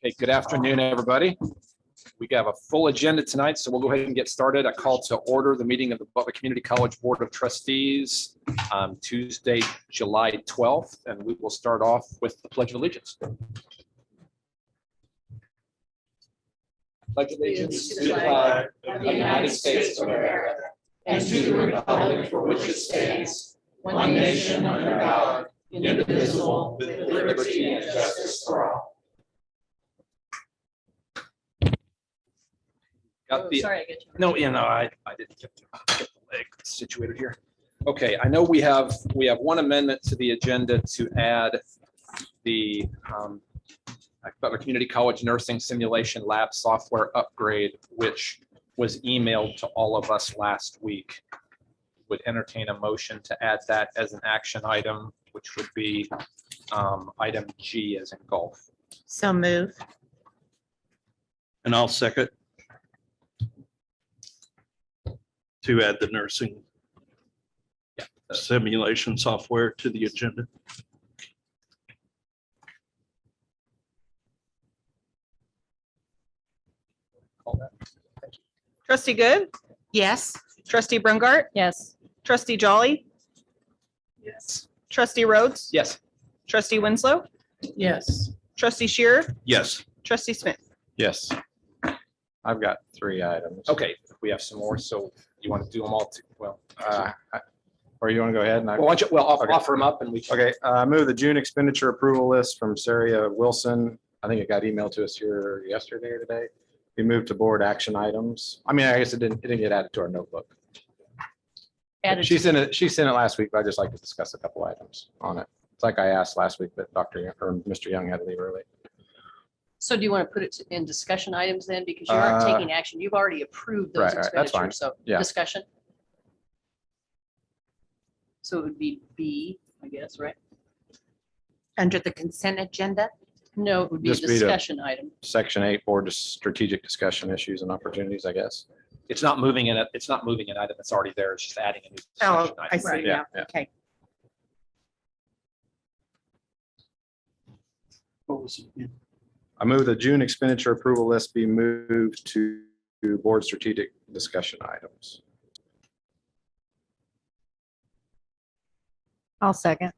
Okay, good afternoon, everybody. We have a full agenda tonight, so we'll go ahead and get started. I call to order the meeting of the Butler Community College Board of Trustees on Tuesday, July 12th, and we will start off with the Pledge of Allegiance. Pledge allegiance to the flag of the United States of America and to the republic for which it stands, one nation under God, indivisible, with liberty and justice for all. Sorry, I get you. No, I didn't get the leg situated here. Okay, I know we have one amendment to the agenda to add the Butler Community College Nursing Simulation Lab software upgrade, which was emailed to all of us last week. Would entertain a motion to add that as an action item, which would be item G as in golf. So move. And I'll second. To add the nursing simulation software to the agenda. Call that. Thank you. Trustee Good, Yes. trustee Brungart, Yes. trustee Jolly, Yes. trustee Rhodes, Yes. trustee Winslow, Yes. trustee Shearer, Yes. trustee Smith. Yes. I've got 3 items. Okay, we have some more, so you want to do them all? Or you want to go ahead and Well, why don't you, I'll Okay. offer them up and we can. okay, move the June expenditure approval list from Saria Wilson. I think it got emailed to us here yesterday or today. We moved to board action items. I mean, I guess it didn't get added to our notebook. Added. She sent it last week, but I'd just like to discuss a couple items on it. It's like I asked last week, but Mr. Young had to leave early. So do you want to put it in discussion items then? Because you aren't taking action. You've already approved those Right, that's fine. expenditures. So Yeah. discussion. So it would be B, I guess, right? Under the consent agenda? No, it would be a Just be the- discussion item. Section 8, board strategic discussion issues and opportunities, I guess. It's not moving in it. It's not moving an item that's already there. It's just adding a new. Oh, discussion I item. see Yeah, now. yeah. Okay. What was it? I move the June expenditure approval list be moved to board strategic discussion items. I'll second.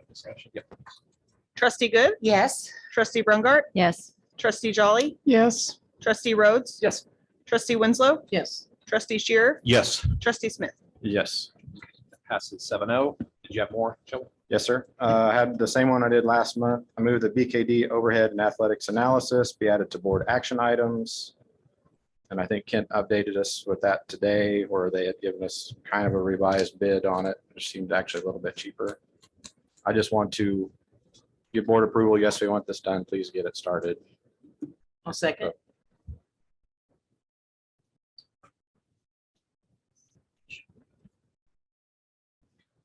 Discussion. Yep. Trustee Good, Yes. trustee Brungart, Yes. trustee Jolly, Yes. trustee Rhodes, Yes. trustee Winslow, Yes. trustee Shearer, Yes. trustee Smith. Yes. Passes 7-0. Did you have more, Joe? Yes, sir. I had the same one I did last month. I moved the BKD overhead and athletics analysis be added to board action items. And I think Kent updated us with that today, or they had given us kind of a revised bid on it, which seemed actually a little bit cheaper. I just want to get board approval. Yes, we want this done. Please get it started. I'll second.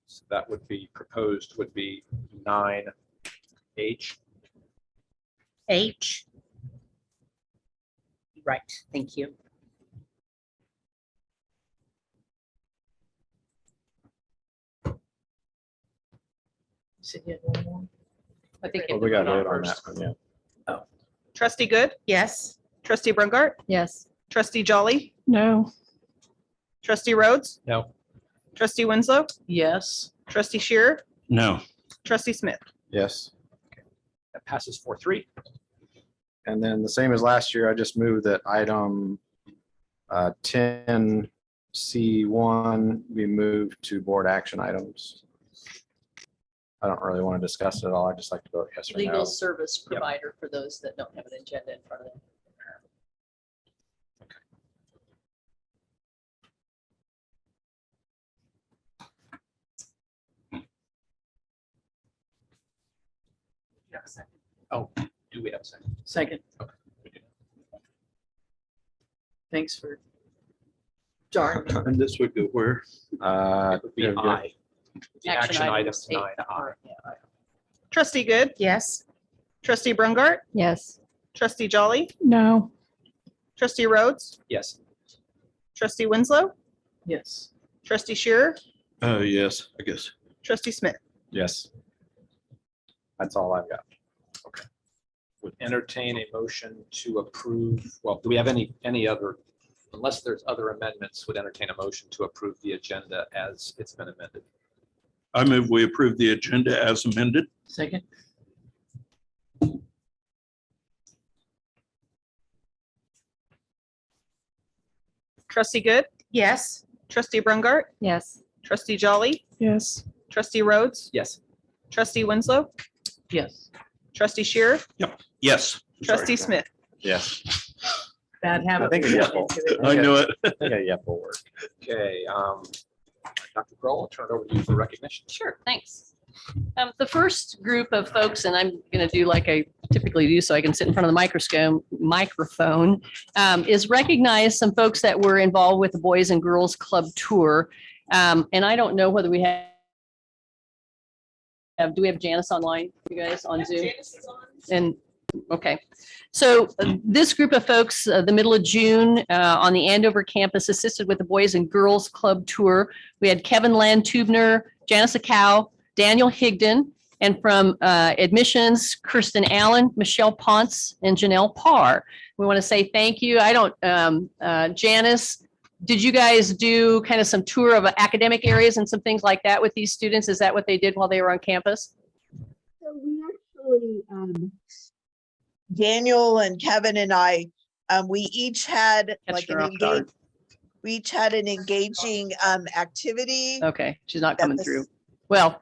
So that would be proposed would be 9H. H. Right, thank you. I think. Well, we got to vote on that one, yeah. Trustee Good, Yes. trustee Brungart, Yes. trustee Jolly, No. trustee Rhodes, No. trustee Winslow, Yes. trustee Shearer, No. trustee Smith. Yes. That passes 4-3. And then the same as last year, I just moved that item 10C1 be moved to board action items. I don't really want to discuss it at all. I just like to vote yes or Legal no. service provider for those that don't have an agenda in front of them. Oh, do we have a second? Second. Okay. We do. Thanks for. Darn. And this would go where? It would be yeah, I. The action items eight. 9I. Yeah. Trustee Good, Yes. trustee Brungart, Yes. trustee Jolly, No. trustee Rhodes, Yes. trustee Winslow, Yes. trustee Shearer, Yes, I guess. Trustee Smith. Yes. That's all I've got. Would entertain a motion to approve, well, do we have any other, unless there's other amendments, would entertain a motion to approve the agenda as it's been amended. I move we approve the agenda as amended. Second. Trustee Good, Yes. Trustee Brungart, Yes. Trustee Jolly, Yes. Trustee Rhodes, Yes. Trustee Winslow, Yes. Trustee Shearer, Yes. Trustee Smith. Yes. Bad habit. I think a yep will. I know it. I think a yep will work. Okay, Dr. Kroll, I'll turn it over to you for recognition. Sure, thanks. The first group of folks, and I'm going to do like I typically do so I can sit in front of the microphone, is recognize some folks that were involved with the Boys and Girls Club Tour. And I don't know whether we do we have Janice online, you guys, on Zoom? And, okay. So this group of folks, the middle of June, on the Andover campus, assisted with the Boys and Girls Club Tour. We had Kevin Landtubner, Janice Acow, Daniel Higdon, and from admissions, Kirsten Allen, Michelle Ponce, and Janelle Parr. We want to say thank you. I don't, Janice, did you guys do kind of some tour of academic areas and some things like that with these students? Is that what they did while they were on campus? So we actually, Daniel and Kevin and I, we each had Catch like her an off guard. we each had an engaging activity. Okay, she's not that coming was- through. Well,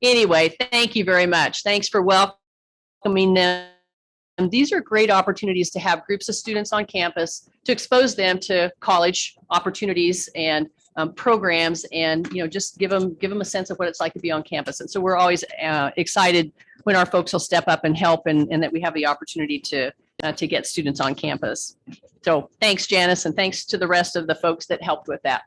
anyway, thank you very much. Thanks for welcoming them. And these are great opportunities to have groups of students on campus to expose them to college opportunities and programs, and just give them a sense of what it's like to be on campus. And so we're always excited when our folks will step up and help, and that we have the opportunity to get students on campus. So thanks, Janice, and thanks to the rest of the folks that helped with that.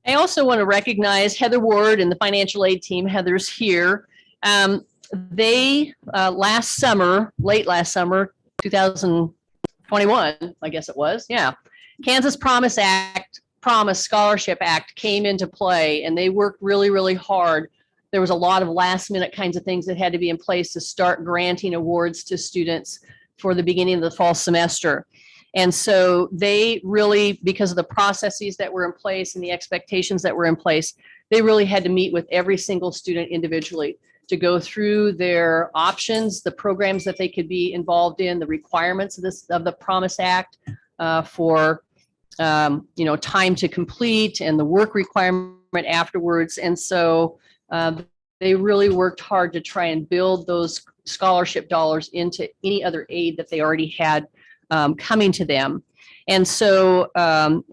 I also want to recognize Heather Ward and the financial aid team. Heather's here. They late last summer, 2021, I guess it was. Yeah. Kansas Promise Scholarship Act came into play, and they worked really, really hard. There was a lot of last minute kinds of things that had to be in place to start granting awards to students for the beginning of the fall semester. And so they really, because of the processes that were in place and the expectations that were in place, they really had to meet with every single student individually to go through their options, the programs that they could be involved in, the requirements of the Promise Act for time to complete, and the work requirement afterwards. And so they really worked hard to try and build those scholarship dollars into any other aid that they already had coming to them. And so, and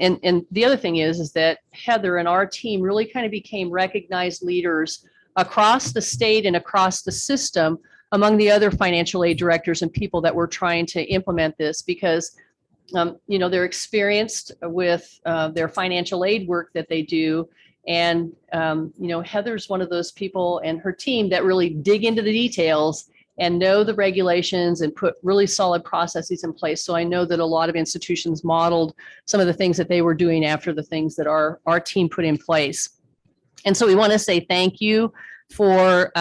the other thing is that Heather and our team really kind of became recognized leaders across the state and across the system among the other financial aid directors and people that were trying to implement this, because they're experienced with their financial aid work that they do. And, Heather's one of those people and her team that really dig into the details and know the regulations and put really solid processes in place. So I know that a lot of institutions modeled some of the things that they were doing after the things that our team put in place. And so we want to say thank you for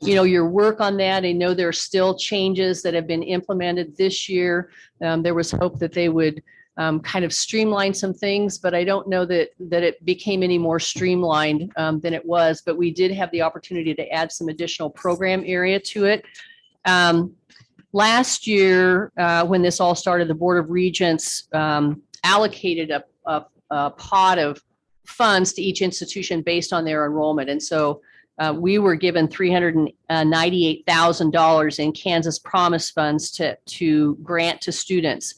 your work on that. I know there are still changes that have been implemented this year. There was hope that they would kind of streamline some things, but I don't know that it became any more streamlined than it was. But we did have the opportunity to add some additional program area to it. Last year, when this all started, the Board of Regents allocated a pot of funds to each institution based on their enrollment. And so we were given $398,000 in Kansas Promise funds to grant to students.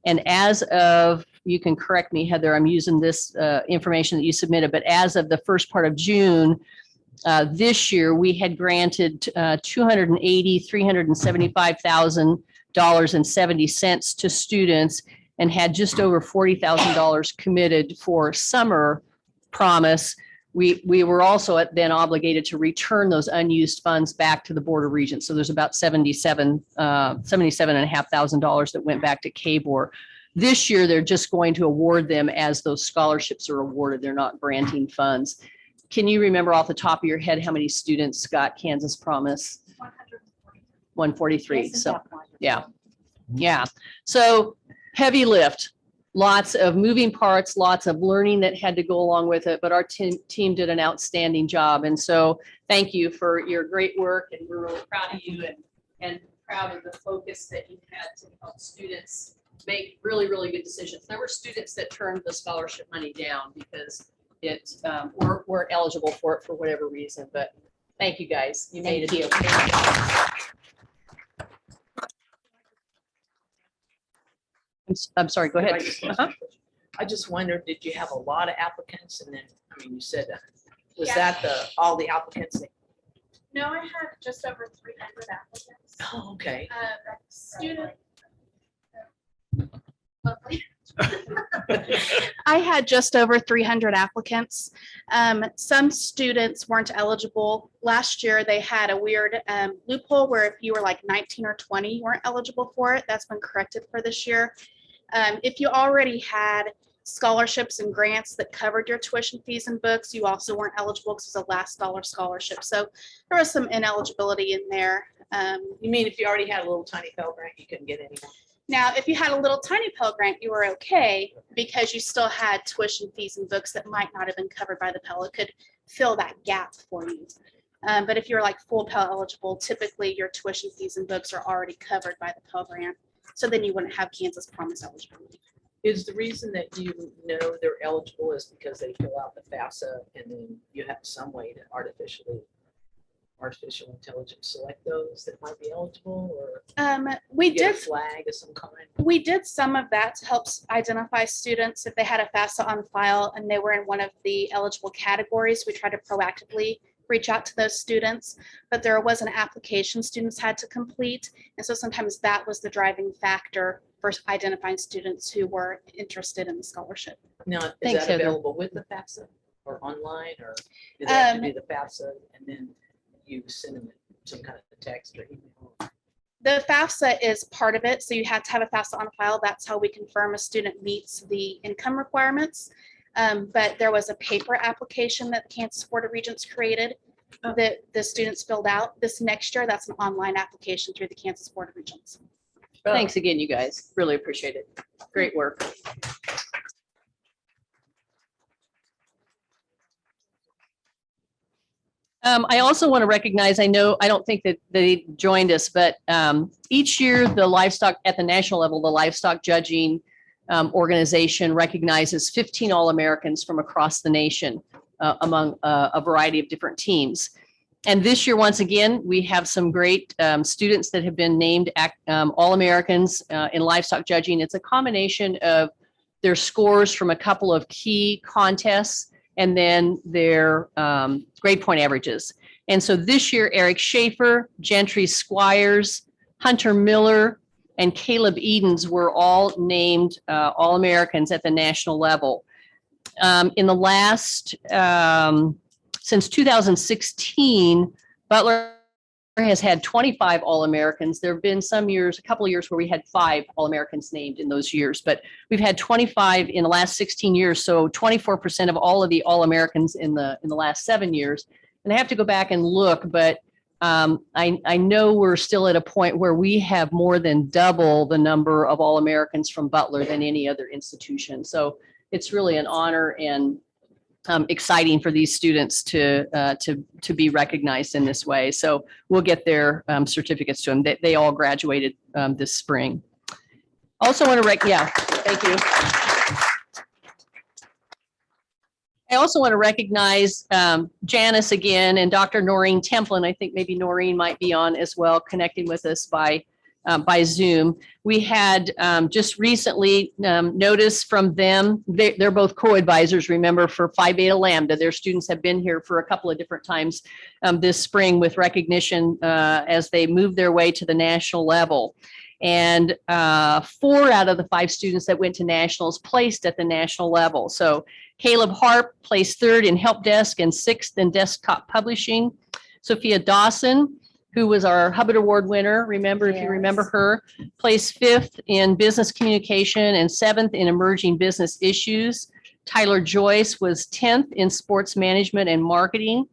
And as of, you can correct me, Heather, I'm using this information that you submitted, but as of the first part of June this year, we had granted $375,000.70 to students, and had just over $40,000 committed for summer Promise. We were also then obligated to return those unused funds back to the Board of Regents. So there's about $77,500 that went back to KBOR. This year, they're just going to award them as those scholarships are awarded. They're not granting funds. Can you remember off the top of your head how many students got Kansas Promise? 143. So, yeah. Yeah. So heavy lift, lots of moving parts, lots of learning that had to go along with it, but our team did an outstanding job. And so thank you for your great work, and we're really proud of you and proud of the focus that you had to help students make really, really good decisions. There were students that turned the scholarship money down because it weren't eligible for it for whatever reason, but thank you guys. You made it. I'm sorry, go ahead. I just wondered, did you have a lot of applicants? And then, I mean, you said, was that all the applicants? No, I had just over 300 applicants. Oh, okay. Student. I had just over 300 applicants. Some students weren't eligible. Last year, they had a weird loophole where if you were like 19 or 20, you weren't eligible for it. That's been corrected for this year. If you already had scholarships and grants that covered your tuition fees and books, you also weren't eligible because it's a last dollar scholarship. So there was some ineligibility in there. You mean if you already had a little tiny Pell Grant, you couldn't get any more? Now, if you had a little tiny Pell Grant, you were okay because you still had tuition fees and books that might not have been covered by the Pell. It could fill that gap for you. But if you're like full Pell eligible, typically your tuition fees and books are already covered by the Pell Grant. So then you wouldn't have Kansas Promise eligibility. Is the reason that you know they're eligible is because they fill out the FAFSA and then you have some way to artificial intelligence select those that might be eligible, or We get a did flag of some kind? We did some of that to help identify students. If they had a FAFSA on file and they were in one of the eligible categories, we tried to proactively reach out to those students, but there was an application students had to complete. And so sometimes that was the driving factor for identifying students who were interested in the scholarship. Now, is Thanks, that Heather. available with the FAFSA or online, or do they have to do the FAFSA and then you send them some kind of text or email? The FAFSA is part of it. So you have to have a FAFSA on file. That's how we confirm a student meets the income requirements. But there was a paper application that the Kansas Board of Regents created that the students filled out. This next year, that's an online application through the Kansas Board of Regents. Thanks again, you guys. Really appreciate it. Great work. I also want to recognize, I don't think that they joined us, but each year the livestock at the national level, the livestock judging organization recognizes 15 All-Americans from across the nation among a variety of different teams. And this year, once again, we have some great students that have been named All-Americans in livestock judging. It's a combination of their scores from a couple of key contests and then their grade point averages. And so this year, Eric Schaefer, Gentry Squires, Hunter Miller, and Caleb Edens were all named All-Americans at the national level. In the last, since 2016, Butler has had 25 All-Americans. There have been some years, a couple of years where we had 5 All-Americans named in those years, but we've had 25 in the last 16 years. So 24% of all of the All-Americans in the last 7 years. And I have to go back and look, but I know we're still at a point where we have more than double the number of All-Americans from Butler than any other institution. So it's really an honor and exciting for these students to be recognized in this way. So we'll get their certificates to them. They all graduated this spring. Also want to thank you. I also want to recognize Janice again and Dr. Noreen Templin. I think maybe Noreen might be on as well, connecting with us by Zoom. We had just recently notice from them. They're both co-advisors, remember, for Phi Beta Lambda. Their students have been here for a couple of different times this spring with recognition as they move their way to the national level. And 4 out of the 5 students that went to nationals placed at the national level. So Caleb Harp placed 3rd in help desk and 6th in desktop publishing. Sophia Dawson who was our Hubbard Award winner. Remember, if you remember her, placed 5th in business communication and 7th in emerging business issues. Tyler Joyce was 10th in sports management and marketing.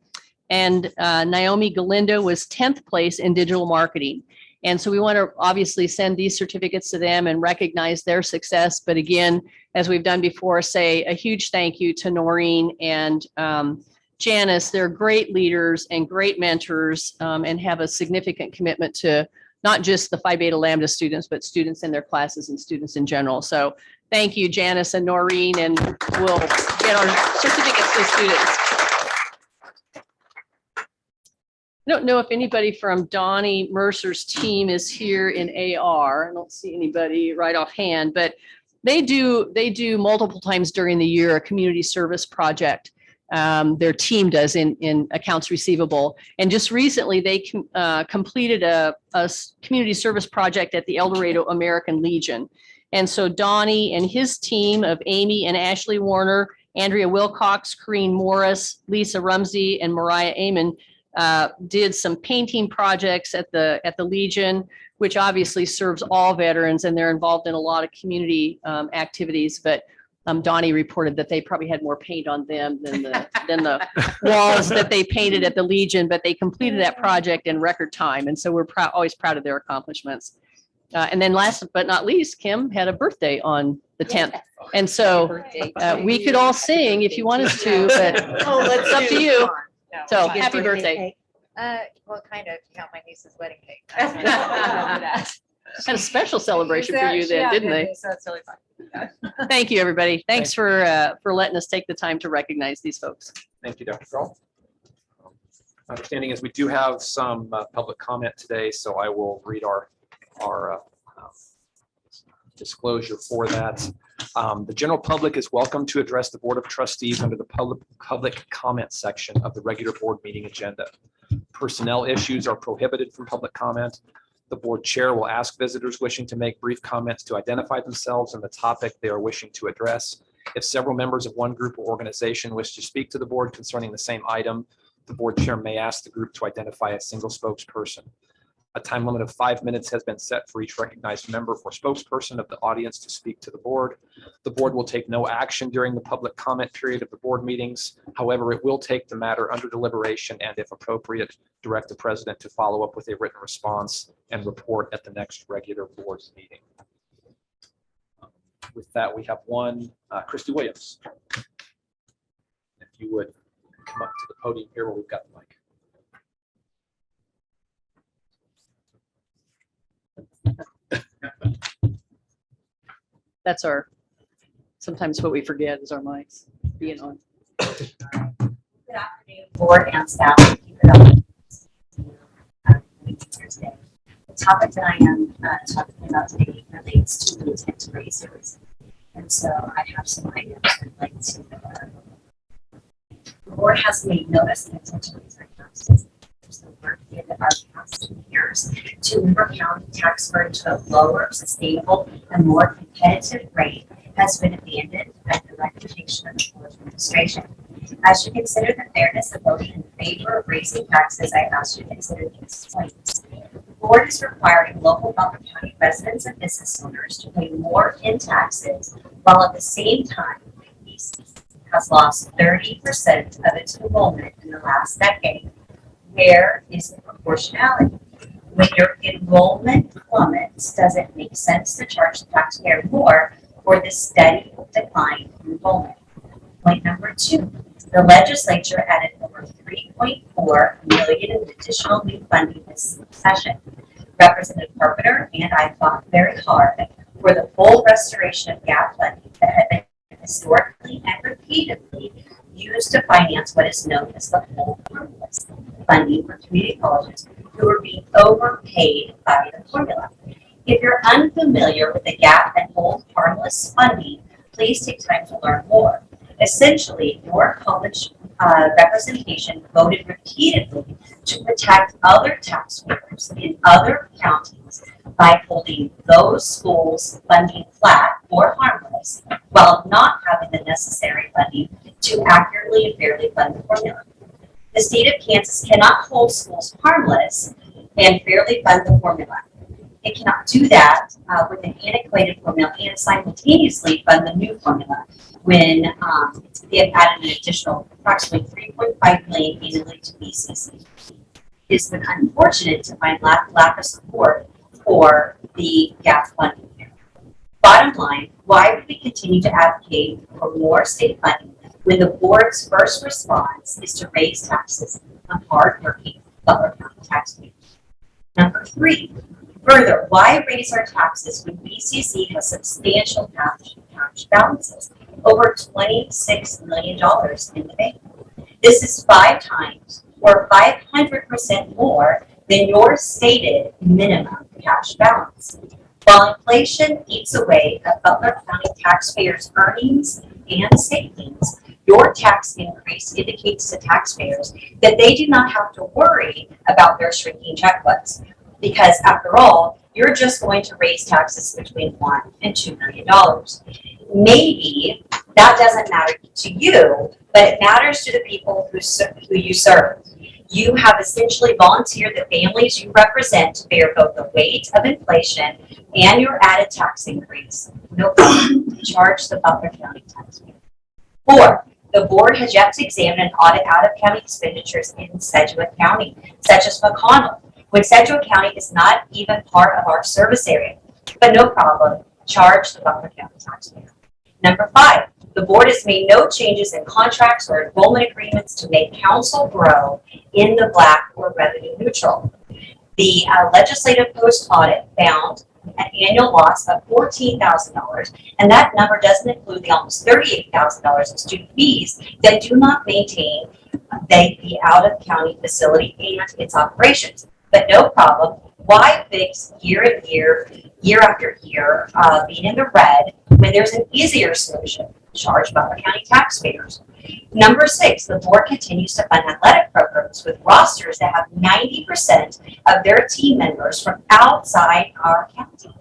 And Naomi Galindo was 10th place in digital marketing. And so we want to obviously send these certificates to them and recognize their success. But again, as we've done before, say a huge thank you to Noreen and Janice. They're great leaders and great mentors, and have a significant commitment to not just the Phi Beta Lambda students, but students in their classes and students in general. So thank you, Janice and Noreen, and we'll get our certificates to students. I don't know if anybody from Donnie Mercer's team is here in AR. I don't see anybody right offhand, but they do multiple times during the year a community service project. Their team does in accounts receivable. And just recently they completed a community service project at the El Dorado American Legion. And so Donnie and his team of Amy and Ashley Warner, Andrea Wilcox, Corrine Morris, Lisa Rumsey, and Mariah Amon did some painting projects at the Legion, which obviously serves all veterans, and they're involved in a lot of community activities. But Donnie reported that they probably had more paint on them than the walls that they painted at the Legion, but they completed that project in record time. And so we're always proud of their accomplishments. And then last but not least, Kim had a birthday on the 10th. And so we could all sing if you want us to, but it's up to you. So happy birthday. Well, kind of, count my niece's wedding cake. Had a special celebration for you then, didn't they? So it's really fun. Thank you, everybody. Thanks for letting us take the time to recognize these folks. Thank you, Dr. Kroll. My understanding is we do have some public comment today, so I will read our disclosure for that. The general public is welcome to address the Board of Trustees under the public comment section of the regular board meeting agenda. Personnel issues are prohibited from public comment. The board chair will ask visitors wishing to make brief comments to identify themselves and the topic they are wishing to address. If several members of one group or organization wish to speak to the board concerning the same item, the board chair may ask the group to identify a single spokesperson. A time limit of 5 minutes has been set for each recognized member or spokesperson of the audience to speak to the board. The board will take no action during the public comment period of the board meetings. However, it will take the matter under deliberation and, if appropriate, direct the president to follow up with a written response and report at the next regular board's meeting. With that, we have one, Christy Williams. If you would come up to the podium here where we've got the mic. That's sometimes what we forget is our mics being on. Good afternoon, board and staff. Thank you for the meeting here today. The topic that I am talking about today relates to the intent razors. And so I have some items I'd like to the board has made notice of intent razor taxes. The work in our past 2 years to Weber County tax burden to a lower, sustainable, and more competitive rate has been abandoned at the recommendation of the board administration. As you consider the fairness of voting in favor of raising taxes, I ask you to consider these points. The board is requiring local Butler County residents and business owners to pay more in taxes, while at the same time, has lost 30% of its enrollment in the last decade. Where is the proportionality? When your enrollment plummets, does it make sense to charge the taxpayer more for the steady decline in enrollment? Point number 2, the legislature added over $3.4 million in additional new funding this session. Representative Carpenter and I fought very hard for the full restoration of gap funding that had been historically and repeatedly used to finance what is known as the whole harmless funding for community colleges who are being overpaid by the formula. If you're unfamiliar with the gap and hold harmless funding, please take time to learn more. Essentially, your college representation voted repeatedly to protect other taxpayers in other counties by holding those schools funding flat or harmless while not having the necessary funding to accurately and fairly fund the formula. The state of Kansas cannot hold schools harmless and fairly fund the formula. It cannot do that with an antiquated formula and simultaneously fund the new formula when they have added an additional approximately 3.5 million annually to BCC. It's been unfortunate to find lack of support for the gap funding here. Bottom line, why would we continue to advocate for more state funding when the board's first response is to raise taxes on hardworking Butler County taxpayers? Number 3, further, why raise our taxes when BCC has substantial cash balances, over $26 million in the bank? This is 5 times or 500% more than your stated minimum cash balance. While inflation eats away at Butler County taxpayers' earnings and savings, your tax increase indicates to taxpayers that they do not have to worry about their shrinking checkbooks. Because after all, you're just going to raise taxes between $1 and $2 million. Maybe that doesn't matter to you, but it matters to the people who you serve. You have essentially volunteered the families you represent to bear both the weight of inflation and your added tax increase. No problem. Charge the Butler County taxpayer. 4, the board has yet to examine and audit out-of-county expenditures in Sedgwick County, such as McConnell, when Sedgwick County is not even part of our service area. But no problem. Charge the Butler County taxpayer. Number 5, the board has made no changes in contracts or enrollment agreements to make council grow in the black or revenue neutral. The legislative post audit found an annual loss of $14,000, and that number doesn't include the almost $38,000 in student fees that do not maintain the out-of-county facility and its operations. But no problem. Why fix year after year, being in the red when there's an easier solution? Charge Butler County taxpayers. Number 6, the board continues to fund athletic programs with rosters that have 90% of their team members from outside our county.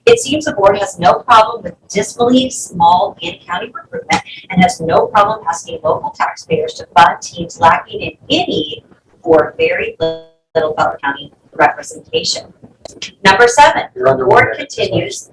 It seems the board has no problem with dismally small in-county recruitment and has no problem asking local taxpayers to fund teams lacking in any or very little Butler County representation. Number 7, the board continues.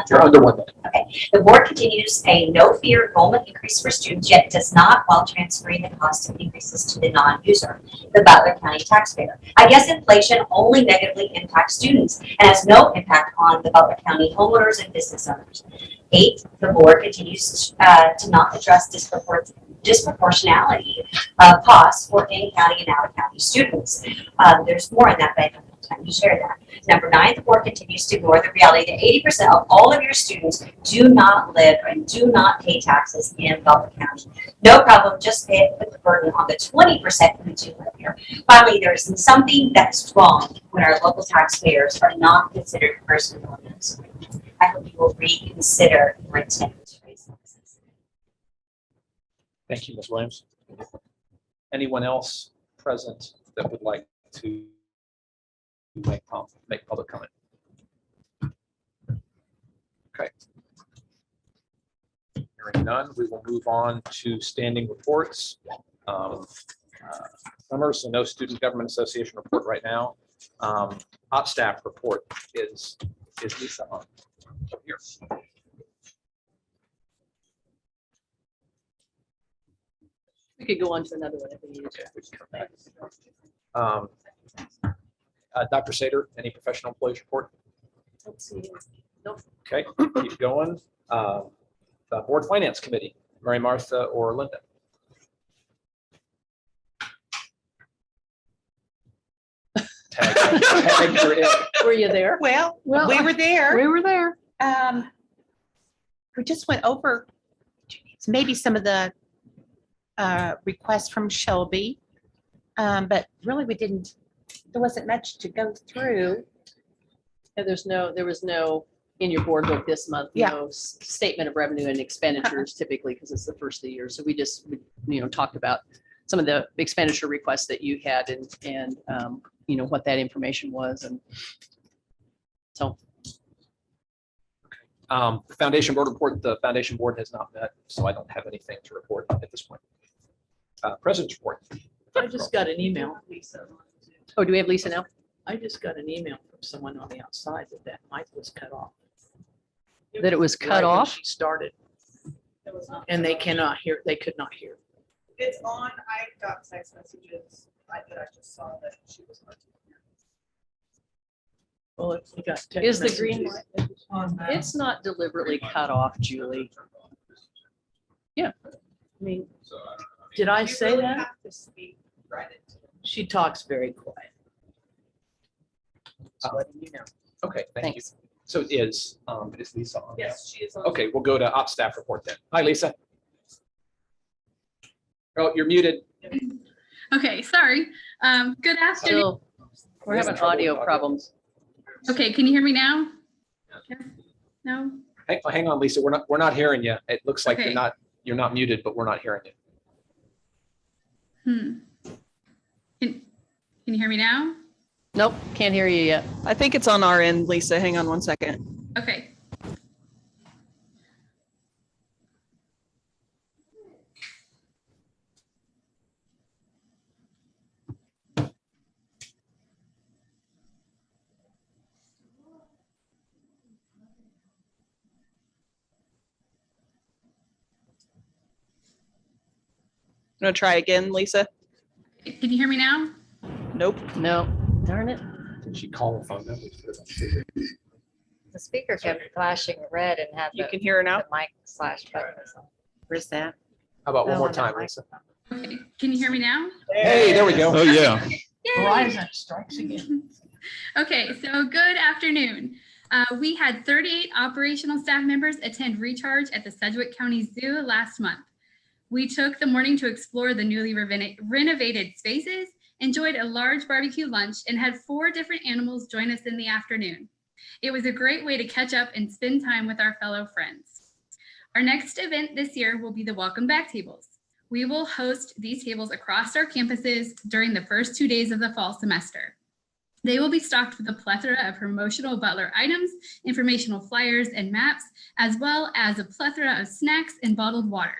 You're under 1 minute. Okay. The board continues a no-fear enrollment increase for students, yet does not while transferring the cost of increases to the non-user, the Butler County taxpayer. I guess inflation only negatively impacts students and has no impact on the Butler County homeowners and business owners. 8, the board continues to not address disproportionality of costs for in-county and out-of-county students. There's more in that, but I don't have time to share that. Number 9, the board continues to ignore the reality that 80% of all of your students do not live and do not pay taxes in Butler County. No problem, just put the burden on the 20% who do live here. Finally, there is something that is wrong when our local taxpayers are not considered personal owners. I hope you will reconsider your intent to raise taxes. Thank you, Ms. Williams. Anyone else present that would like to make public comment? Okay. Hearing none, we will move on to standing reports. Summer, so no Student Government Association report right now. Op staff report is Lisa on here. We could go on to another one if we needed to. Okay, we can come back. Dr. Sater, any professional employees report? Let's see. Nope. Okay, keep going. The Board Finance Committee, Mary Martha or Linda? Tag, you're in. Were you there? Well, Well, we were there. We were there. We just went over maybe some of the requests from Shelby. But really there wasn't much to go through. And there was no, in your board book this month, Yeah. no statement of revenue and expenditures typically, because it's the first of the year. So we just, talked about some of the expenditure requests that you had and what that information was. And so. The Foundation Board report, the Foundation Board has not met, so I don't have anything to report at this point. President's report. I just got an email. Oh, do we have Lisa now? I just got an email from someone on the outside that that mic was cut off. That it was Right cut when off? She started. And they cannot hear, they could not hear. It's on, I got text messages, I just saw that she was. Well, we got. text Is the green messages. light? On that. It's not deliberately cut off, Julie. Yeah. I mean, Did I You say really that? have to speak right into it. She talks very quiet. Just letting you know. Okay, thank you. thanks. So is Lisa on? Yes, she is on. Okay, we'll go to op staff report then. Hi, Lisa. Oh, you're muted. Okay, sorry. Good afternoon. Still, we're having audio problems. Okay, can you hear me now? No? Hang on, Lisa. We're not hearing you. It looks like Okay. you're not muted, but we're not hearing you. Can you hear me now? Nope, can't hear you yet. I think it's on our end, Lisa. Hang on one second. Okay. I'm gonna try again, Lisa. Can you hear me now? Nope. No, darn it. Did she call her phone? The speaker kept flashing red and had You the can hear her now? the mic slash button. Where's that? How about one Oh, more on the time, mic. Lisa? Okay, can you hear me now? Hey, there we go. Oh, yeah. Yay! Verizon strikes again. Okay, so good afternoon. We had 38 operational staff members attend Recharge at the Sedgwick County Zoo last month. We took the morning to explore the newly renovated spaces, enjoyed a large barbecue lunch, and had 4 different animals join us in the afternoon. It was a great way to catch up and spend time with our fellow friends. Our next event this year will be the Welcome Back tables. We will host these tables across our campuses during the first 2 days of the fall semester. They will be stocked with a plethora of promotional Butler items, informational flyers and maps, as well as a plethora of snacks and bottled water.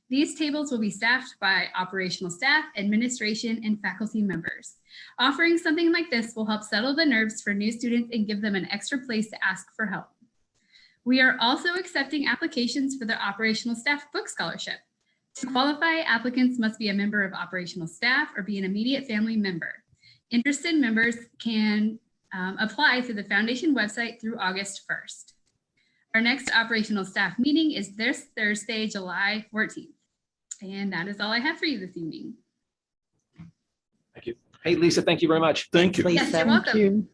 These tables will be staffed by operational staff, administration, and faculty members. Offering something like this will help settle the nerves for new students and give them an extra place to ask for help. We are also accepting applications for the operational staff book scholarship. To qualify, applicants must be a member of operational staff or be an immediate family member. Interested members can apply through the foundation website through August 1st. Our next operational staff meeting is this Thursday, July 14th. And that is all I have for you this evening. Thank you. Hey, Lisa, thank you very much. Thank you. Yes, you're welcome.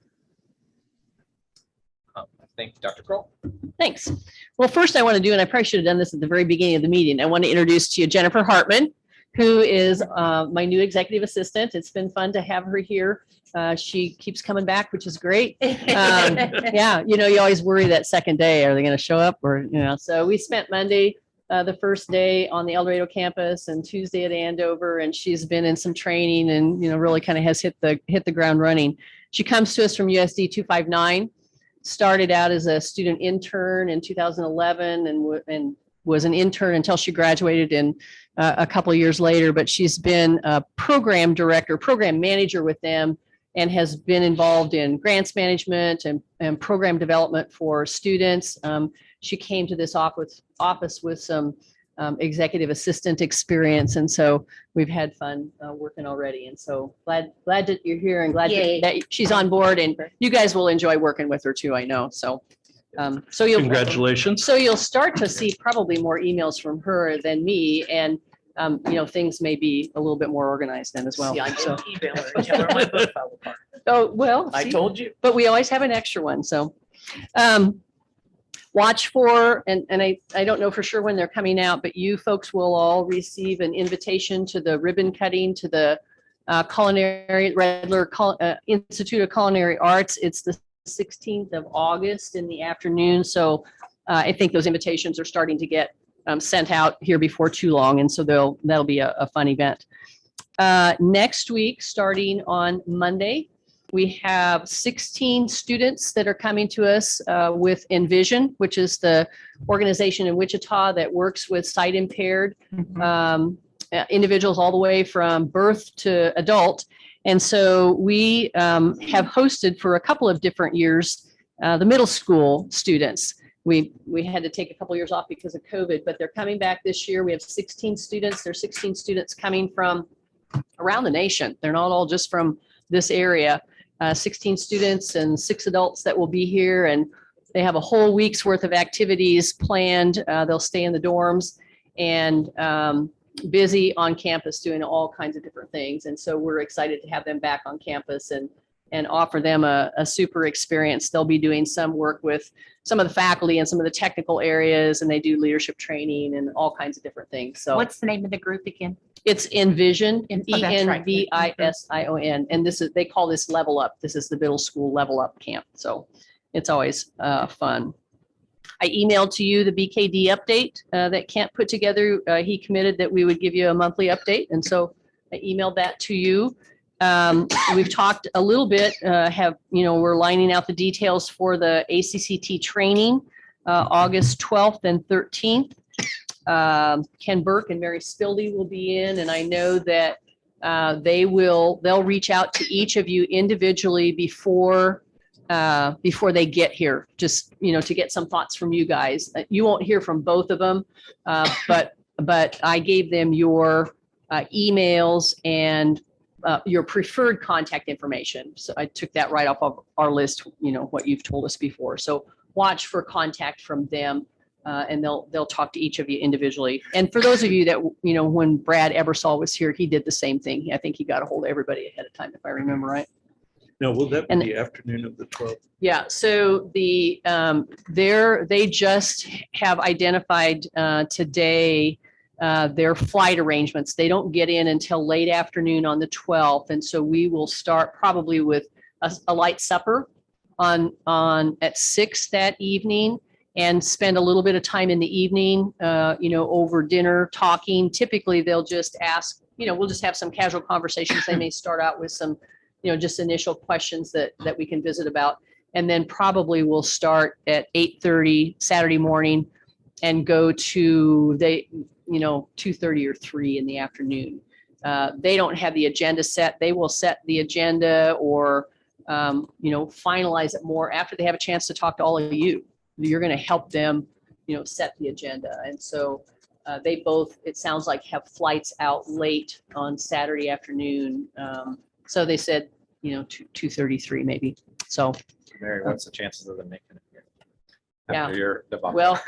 Thank you, Dr. Kroll. Thanks. Well, first I want to do, and I probably should have done this at the very beginning of the meeting. I want to introduce to you Jennifer Hartman, who is my new executive assistant. It's been fun to have her here. She keeps coming back, which is great. Yeah, you know, you always worry that second day, are they going to show up or, you know, so we spent Monday, the first day on the El Dorado campus and Tuesday at Andover, and she's been in some training and, you know, really kind of has hit the ground running. She comes to us from USD 259, started out as a student intern in 2011 and was an intern until she graduated in a couple of years later, but she's been a program director, program manager with them, and has been involved in grants management and program development for students. She came to this office with some executive assistant experience, and so we've had fun working already. And so glad that you're here and glad Yay. that she's on board, and you guys will enjoy working with her too, I know. So Congratulations. so you'll start to see probably more emails from her than me, and you know, things may be a little bit more organized then as well. See, I So, didn't email her and tell her my book fell apart. oh, well, I see, told you. but we always have an extra one. So watch for, and I don't know for sure when they're coming out, but you folks will all receive an invitation to the ribbon cutting to the Institute of Culinary Arts. It's the 16th of August in the afternoon. So I think those invitations are starting to get sent out here before too long. And so that'll be a fun event. Next week, starting on Monday, we have 16 students that are coming to us with Envision, which is the organization in Wichita that works with sight impaired individuals all the way from birth to adult. And so we have hosted for a couple of different years the middle school students. We had to take a couple years off because of COVID, but they're coming back this year. We have 16 students. There's 16 students coming from around the nation. They're not all just from this area. 16 students and 6 adults that will be here, and they have a whole week's worth of activities planned. They'll stay in the dorms and busy on campus doing all kinds of different things. And so we're excited to have them back on campus and offer them a super experience. They'll be doing some work with some of the faculty and some of the technical areas, and they do leadership training and all kinds of different things. So What's the name of the group again? it's Envision, Oh, that's right. ENVISION, and this is, they call this Level Up. This is the middle school Level Up camp. So it's always fun. I emailed to you the BKD update that Kent put together. He committed that we would give you a monthly update, and so I emailed that to you. We've talked a little bit, we're lining out the details for the ACCT training, August 12th and 13th. Ken Burke and Mary Spildy will be in, and I know that they'll reach out to each of you individually before they get here, just, to get some thoughts from you guys. You won't hear from both of them, but I gave them your emails and your preferred contact information. So I took that right off of our list, what you've told us before. So watch for contact from them, and they'll talk to each of you individually. And for those of you that, when Brad Ebersol was here, he did the same thing. I think he got a hold of everybody ahead of time, if I remember right. No, will that be And- the afternoon of the 12th? Yeah, so they just have identified today their flight arrangements. They don't get in until late afternoon on the 12th. And so we will start probably with a light supper at 6 that evening, and spend a little bit of time in the evening, over dinner talking. Typically, they'll just ask, we'll just have some casual conversations. They may start out with some, just initial questions that we can visit about. And then probably we'll start at 8:30 Saturday morning and go to 2:30 or 3 in the afternoon. They don't have the agenda set. They will set the agenda or, finalize it more after they have a chance to talk to all of you. You're going to help them, set the agenda. And so they both, it sounds like, have flights out late on Saturday afternoon. So they said, 2:33 maybe. So, Mary, what's the chances of them making it here? Yeah. After your debacle? well,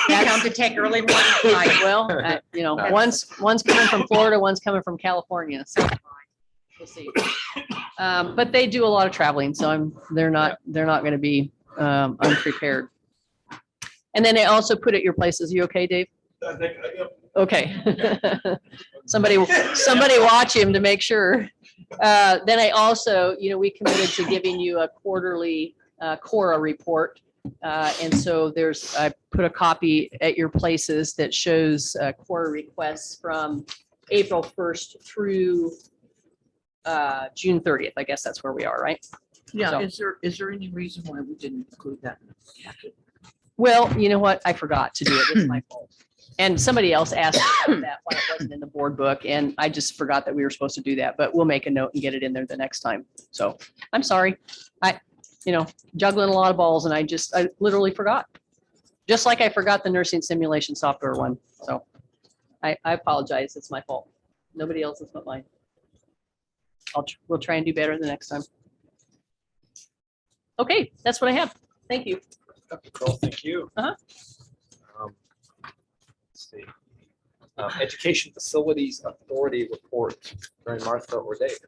Come to take early morning flight. well, one's coming from Florida, one's coming from California. So we'll see. But they do a lot of traveling, so they're not going to be unprepared. And then they also put at your places. You okay, Dave? Okay. Somebody watch him to make sure. Then I also, we committed to giving you a quarterly Cora report. And so I put a copy at your places that shows Cora requests from April 1st through June 30th. I guess that's where we are, right? Yeah, So- is there any reason why we didn't include that in the packet? Well, you know what? I forgot to do it. It's my fault. And somebody else asked about that, why it wasn't in the board book, and I just forgot that we were supposed to do that, but we'll make a note and get it in there the next time. So I'm sorry. Juggling a lot of balls, and I literally forgot. Just like I forgot the nursing simulation software one. So I apologize. It's my fault. Nobody else's but mine. We'll try and do better the next time. Okay, that's what I have. Thank you. Okay, cool, thank you. Uh-huh. Let's see. Education Facilities Authority report, Mary Martha or Dave.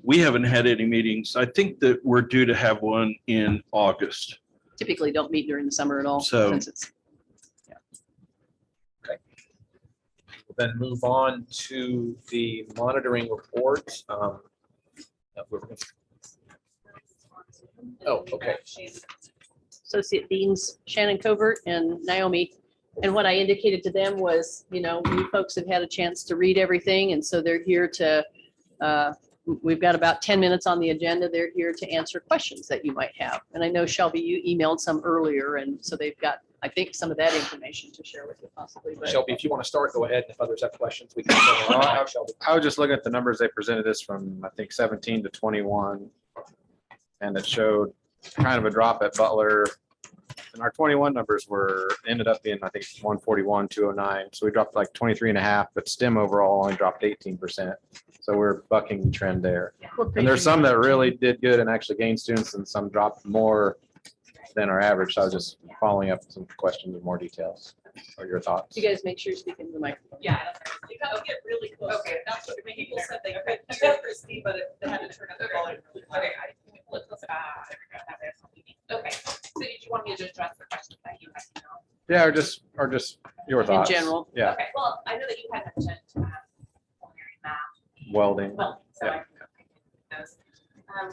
We haven't had any meetings. I think that we're due to have one in August. Typically don't meet during the summer at all. So- Since it's, We'll then move on to the monitoring report. Oh, okay. Associate Deans Shannon Covert and Naomi. And what I indicated to them was, you folks have had a chance to read everything. And so they're here to, we've got about 10 minutes on the agenda. They're here to answer questions that you might have. And I know Shelby, you emailed some earlier. And so they've got I think, some of that information to share with you possibly. But Shelby, if you want to start, go ahead. If others have questions, we can. Shelby. I was just looking at the numbers they presented us from, I think, 17 to 21. And it showed kind of a drop at Butler. And our 21 numbers ended up being, I think, 141, 209. So we dropped like 23 and a half, but STEM overall only dropped 18%. So we're bucking the trend there. And there's some that really did good and actually gained students, and some dropped more than our average. So I was just following up some questions in more details or your thoughts. you guys make sure you speak into the microphone. Yeah. You gotta get really close. Okay, that's what people said they could hear Christie, but they had to turn up the volume. Okay. Let's, there we go. Have it. Okay, so did you want me to just address the questions that you had? Yeah, or just your In thoughts. general. Yeah, Okay, well, I know that you had mentioned culinary math. welding. Well, so Yeah. I can take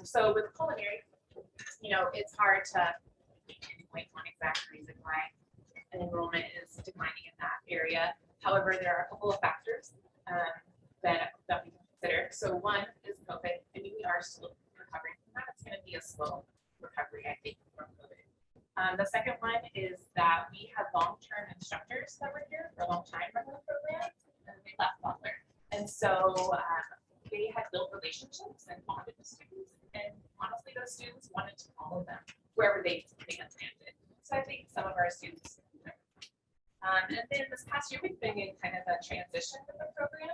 those. So with culinary, it's hard to pinpoint one exact reason why an enrollment is declining in that area. However, there are a couple of factors that we can consider. So one is COVID. I mean, we are still recovering from that. It's going to be a slow recovery, I think, from COVID. The second one is that we had long-term instructors that were here for a long time running the program, and they left Butler. And so they had built relationships and bonded with students. And honestly, those students wanted to follow them wherever they had landed. So I think some of our students. And then this past year, we've been in kind of a transition with the program.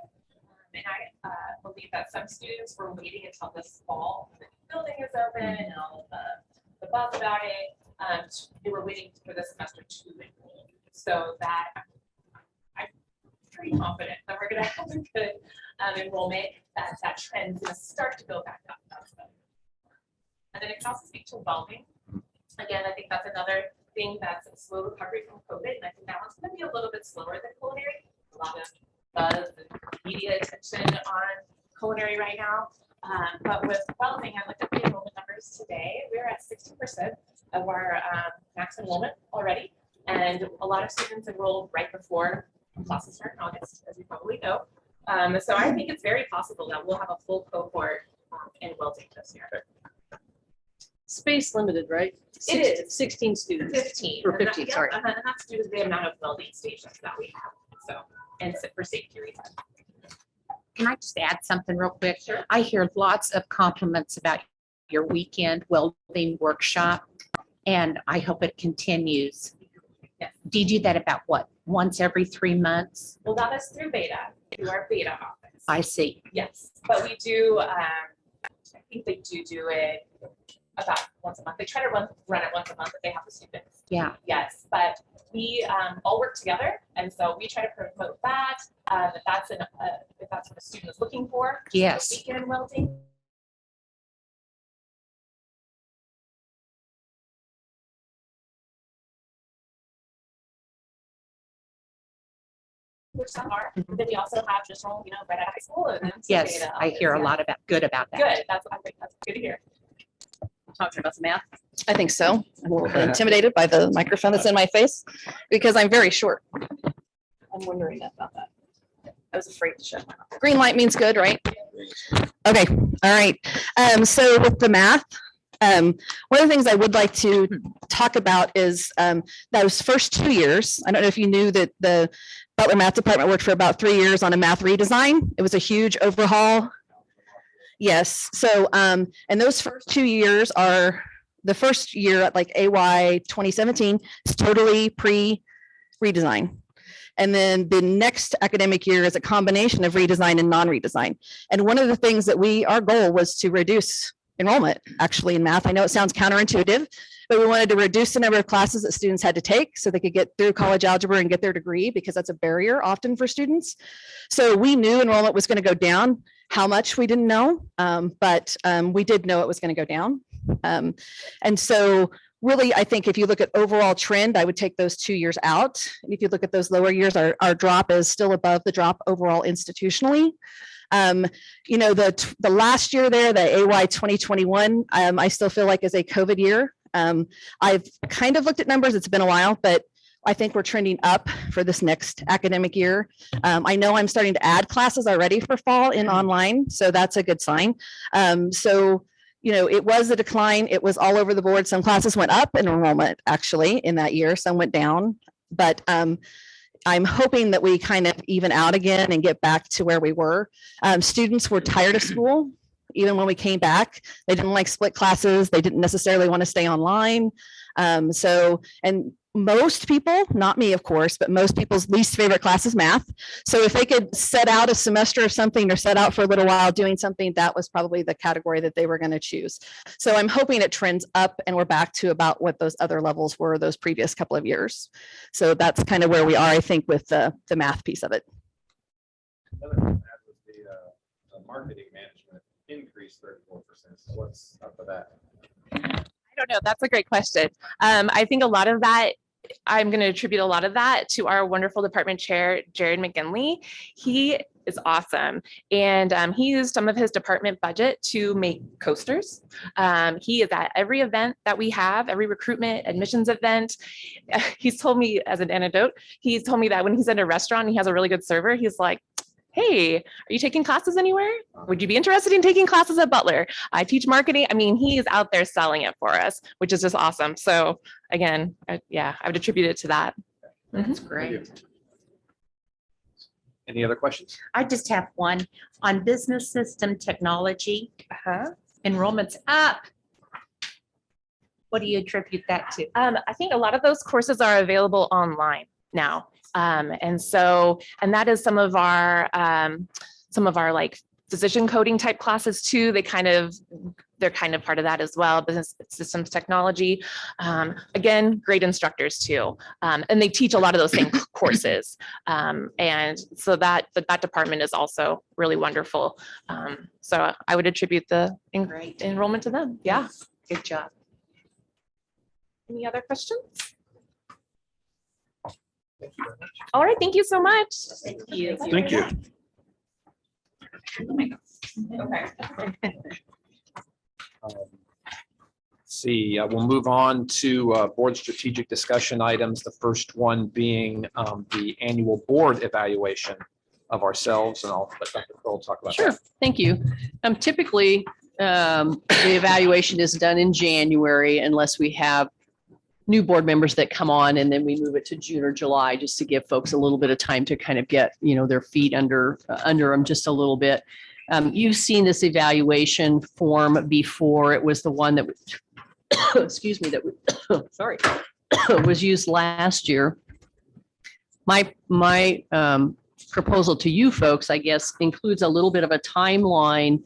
And I believe that some students were waiting until this fall, the building is open and all of the buzz about it. They were waiting for the semester to enroll. So that I'm pretty confident that we're going to have a good enrollment, that trend's going to start to go back up. And then it can also speak to welding. Again, I think that's another thing that's a slow recovery from COVID. And I think that one's going to be a little bit slower than culinary. A lot of buzz and media attention on culinary right now. But with welding, I looked at the enrollment numbers today. We're at 60% of our max enrollment already. And a lot of students enrolled right before classes start in August, as you probably know. So I think it's very possible that we'll have a full cohort in welding this year. Space limited, right? It is. 16 students. 15. Or And that- 15, yeah, sorry. And that's due to the amount of welding stations that we have. So, and for safety reasons. Can I just add something real quick? Sure. I hear lots of compliments about your weekend welding workshop, and I hope it continues. Yes. Do you do that about what, once every 3 months? Well, that is through beta, through our beta office. I see. Yes, but we do, I think they do it about once a month. They try to run it once a month if they have the students. Yeah. Yes, but we all work together, and so we try to promote that. If that's what a student is looking for. just Yes. Weekend welding. Which some are. But then we also have traditional, right out of high school. And then some Yes, beta I hear a office, lot about, good about yeah. that. Good. That's good to hear. Talking about some math. I think so. I'm a little intimidated by the microphone that's in my face because I'm very short. I'm wondering about that. I was afraid to shut my mouth. Green light means good, right? Okay, all right. So with the math, one of the things I would like to talk about is those first 2 years. I don't know if you knew that the Butler Math Department worked for about 3 years on a math redesign. It was a huge overhaul. Yes, so and those first 2 years are the first year at like AY 2017 is totally pre-redesign. And then the next academic year is a combination of redesign and non-redesign. And one of the things that our goal was to reduce enrollment actually in math. I know it sounds counterintuitive, but we wanted to reduce the number of classes that students had to take so they could get through college algebra and get their degree, because that's a barrier often for students. So we knew enrollment was going to go down. How much we didn't know, but we did know it was going to go down. And so really, I think if you look at overall trend, I would take those 2 years out. And if you look at those lower years, our drop is still above the drop overall institutionally. The last year there, the AY 2021, I still feel like is a COVID year. I've kind of looked at numbers. It's been a while, but I think we're trending up for this next academic year. I know I'm starting to add classes already for fall in online, so that's a good sign. So it was a decline. It was all over the board. Some classes went up in enrollment actually in that year, some went down. But I'm hoping that we kind of even out again and get back to where we were. Students were tired of school. Even when we came back, they didn't like split classes. They didn't necessarily want to stay online. And most people, not me, of course, but most people's least favorite class is math. So if they could set out a semester of something or set out for a little while doing something, that was probably the category that they were going to choose. So I'm hoping it trends up and we're back to about what those other levels were those previous couple of years. So that's kind of where we are, I think, with the math piece of it. The marketing management increased 34%. So what's up with that? I don't know. That's a great question. I think a lot of that, I'm going to attribute a lot of that to our wonderful department chair, Jared McGinley. He is awesome. And he used some of his department budget to make coasters. He is at every event that we have, every recruitment admissions event. He's told me, as an anecdote, he's told me that when he's in a restaurant and he has a really good server, he's like, hey, are you taking classes anywhere? Would you be interested in taking classes at Butler? I teach marketing. I mean, he is out there selling it for us, which is just awesome. So again, I would attribute it to that. That's great. Any other questions? I just have one on business system technology. Enrollment's up. What do you attribute that to? I think a lot of those courses are available online now. And that is some of our like physician coding type classes too. They're kind of part of that as well. Business systems technology, again, great instructors too. And they teach a lot of those same courses. And so that department is also really wonderful. So I would attribute the enrollment to them. Yeah. Good job. Any other questions? All right, thank you so much. Thank you. Thank you. See, we'll move on to board strategic discussion items. The first one being the annual board evaluation of ourselves, and I'll let Dr. Kroll talk about Sure, that. thank you. Typically, the evaluation is done in January unless we have new board members that come on, and then we move it to June or July just to give folks a little bit of time to kind of get, their feet under them just a little bit. You've seen this evaluation form before. It was the one that, excuse me, sorry, was used last year. My proposal to you folks, I guess, includes a little bit of a timeline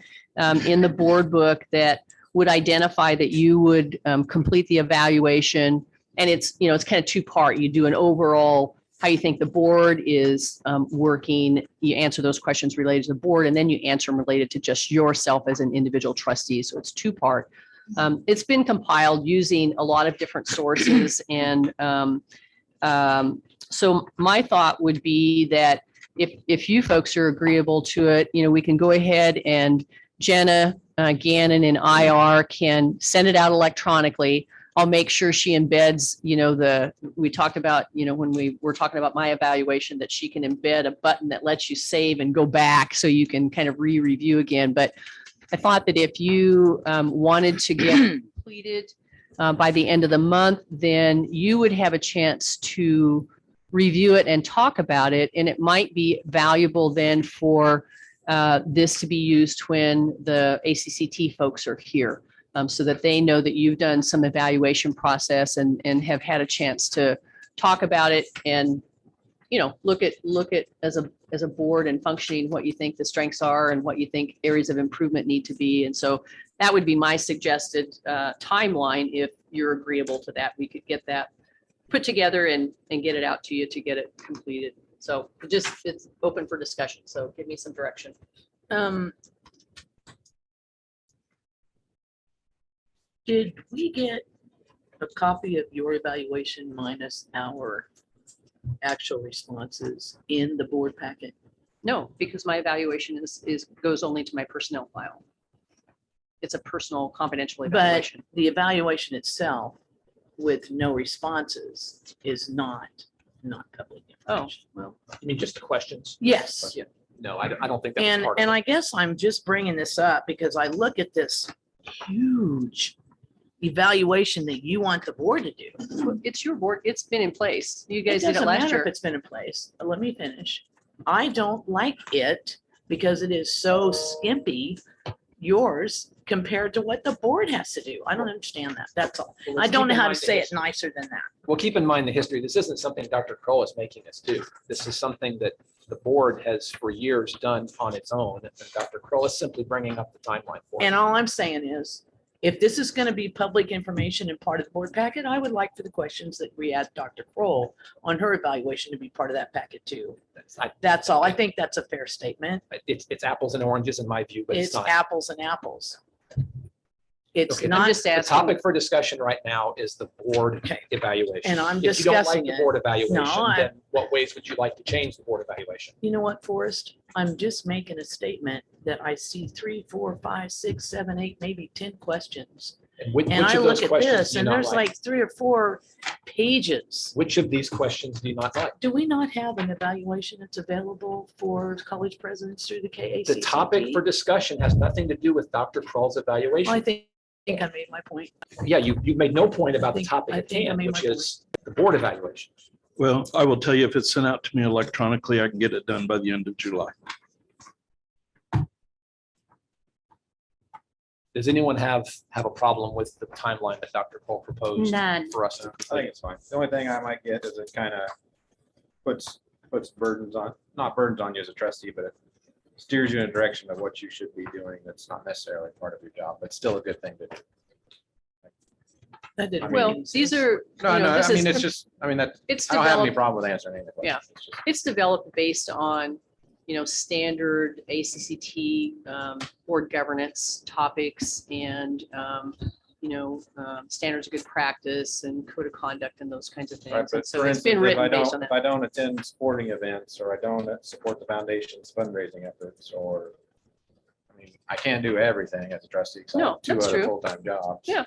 in the board book that would identify that you would complete the evaluation. And it's kind of two-part. You do an overall, how you think the board is working. You answer those questions related to the board, and then you answer them related to just yourself as an individual trustee. So it's two-part. It's been compiled using a lot of different sources. And so my thought would be that if you folks are agreeable to it, we can go ahead and Jenna Gannon and IR can send it out electronically. I'll make sure she embeds, we talked about, when we were talking about my evaluation, that she can embed a button that lets you save and go back so you can kind of re-review again. But I thought that if you wanted to get completed by the end of the month, then you would have a chance to review it and talk about it. And it might be valuable then for this to be used when the ACCT folks are here, so that they know that you've done some evaluation process and have had a chance to talk about it and, look at as a board and functioning, what you think the strengths are and what you think areas of improvement need to be. And so that would be my suggested timeline. If you're agreeable to that, we could get that put together and get it out to you to get it completed. So it's open for discussion. So give me some direction. Did we get a copy of your evaluation minus our actual responses in the board packet? No, because my evaluation goes only to my personnel file. It's a personal confidential evaluation. But the evaluation itself with no responses is not public information. Oh, well. You mean just the questions? Yes. Yeah. No, I don't think that's part of it. And I guess I'm just bringing this up because I look at this huge evaluation that you want the board to do. It's your board. It's been in place. You It guys did it doesn't last matter if year. it's been in place. Let me finish. I don't like it because it is so skimpy, yours, compared to what the board has to do. I don't understand that. That's all. Well, I let's don't keep know in how to mind the say it history. nicer than that. Well, keep in mind the history. This isn't something Dr. Kroll is making us do. This is something that the board has for years done on its own. And Dr. Kroll is simply bringing up the timeline for And it. all I'm saying is, if this is going to be public information and part of the board packet, I would like for the questions that we asked Dr. Kroll on her evaluation to be part of that packet too. That's all. I think that's a fair statement. It's apples and oranges in my view, but it's It's not. apples and apples. It's Okay, not, The topic for discussion right now is the board Okay. evaluation. And I'm If you don't like discussing the it. board evaluation, No, then what ways would you like to change the board evaluation? you know what, Forrest? I'm just making a statement that I see 3, 4, 5, 6, 7, 8, maybe 10 questions. And which And I of look those at questions this do you and not there's like 3 or 4 pages. Which of these questions do you not like? Do we not have an evaluation that's available for college presidents through the KACCT? The topic for discussion has nothing to do with Dr. Kroll's evaluation. I think I made my point. Yeah, you made no point about the think- topic I at think I hand, made which my is the board evaluation. Well, I will tell you, if it's sent out to me electronically, I can get it done by the end of July. Does anyone have a problem with the timeline that Dr. Kroll proposed None. for us to I think complete? it's fine. The only thing I might get is it kind of puts burdens on, not burdens on you as a trustee, but it steers you in a direction of what you should be doing. That's not necessarily part of your job, but still a good thing to do. That didn't Well, make any these sense. are, No, you know, no, this I mean, is- it's just, I mean, that, it's I don't have any developed, problem with answering any of the Yeah. questions. It's just- it's developed based on, standard ACCT board governance topics and, standards of good practice and code of conduct and those kinds of Right, things. And but so for it's been instance, written based on if that. I don't attend sporting events, or I don't support the foundation's fundraising efforts, or, I mean, I can't do everything as a trustee, because I No, have 2 that's other true. full-time jobs. Yeah.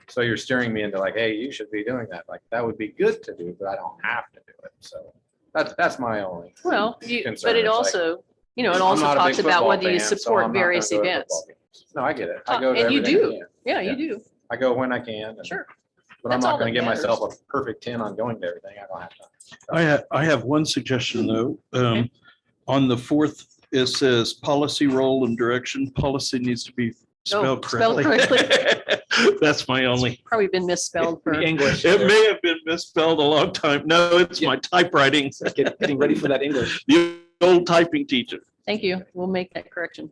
So you're steering me into like, hey, you should be doing that. Like, that would be good to do, but I don't have to do it. So that's my only. Well, but concern. it It's like, also, it I'm also not a big talks about football whether you fan, so support I'm not gonna various go to events. football games. No, I get it. I go to And you everything I do. can. Yeah, Yeah. you do. I go when I can. and- Sure. But I'm That's all not gonna that give matters. myself a perfect 10 on going to everything. I don't have time. I have one suggestion though. Okay. On the 4th, it says policy role and direction. Policy needs to be spelled spelled correctly. That's my only, Probably been misspelled for. The English. it may have been misspelled a long time. No, it's my typewriting. Getting ready for that English. The old typing teacher. Thank you. We'll make that correction.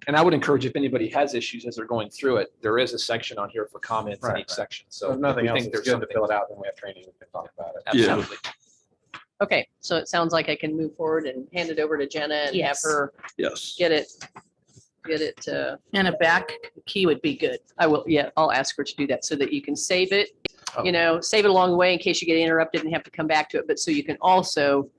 And I would encourage if anybody has issues as they're going through it, there is a section on here for comments in Right, each right. section. So So if if nothing we else, think it's there's good to something. fill it out when we have training. We can talk about it. Yeah. Absolutely. Okay, so it sounds like I can move forward and hand it over to Jenna and have Yes. her Yes. get it. And a back key would be good. I will, yeah, I'll ask her to do that so that you can save it, Oh. save it along the way in case you get interrupted and have to come back to it, but so you can also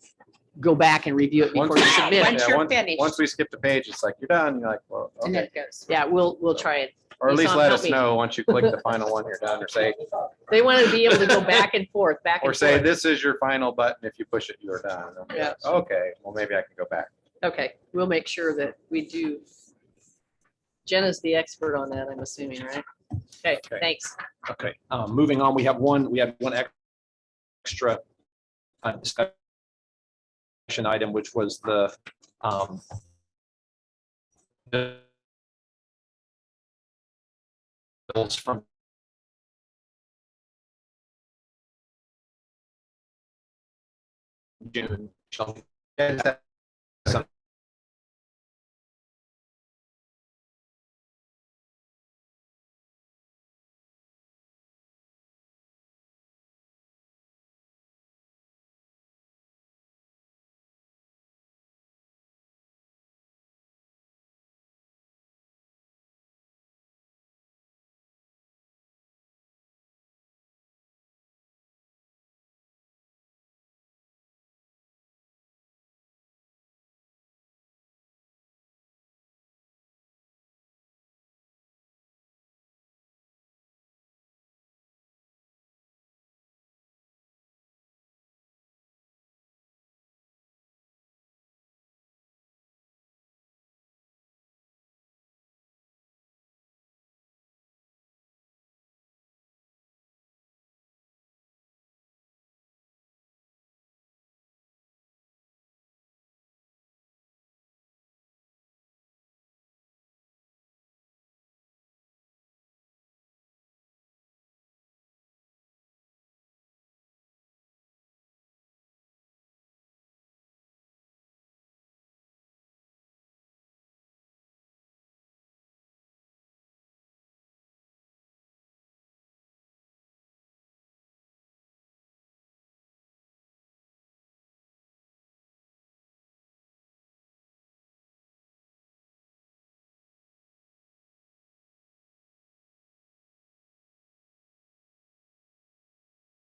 go back and review it before you submit Once it. you're once- finished. Once we skip the page, it's like, you're done. You're like, well, And then okay. it goes. Yeah, we'll try it. Or at least Nissan, let help us me. know once you click the final one, you're done, or say, They want to be able to go back and forth, back or and say, forth. this is your final button. If you push it, you are done. Yeah. Okay, well, maybe I can go back. Okay, we'll make sure that we do. Jenna's the expert on that, I'm assuming, right? Okay, thanks. Okay, moving on, we have one extra discussion item, which was the bills from June.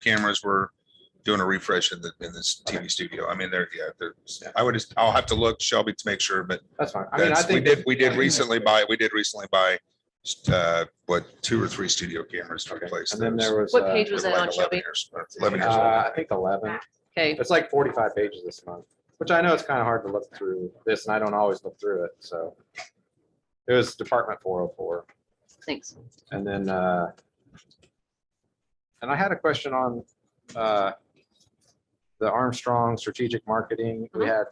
cameras, we're doing a refresh in this TV studio. I mean, I'll have to look, Shelby, to make sure, but That's fine. I mean, I think we did recently buy what, 2 or 3 studio cameras to replace And then those. there was. What page was They were that on, like 11 Shelby? years, 11 years old. I think 11. Okay, It's like 45 pages this month, which I know it's kind of hard to look through this, and I don't always look through it, so. It was Department 404. thanks. And then, and I had a question on the Armstrong strategic marketing. We had,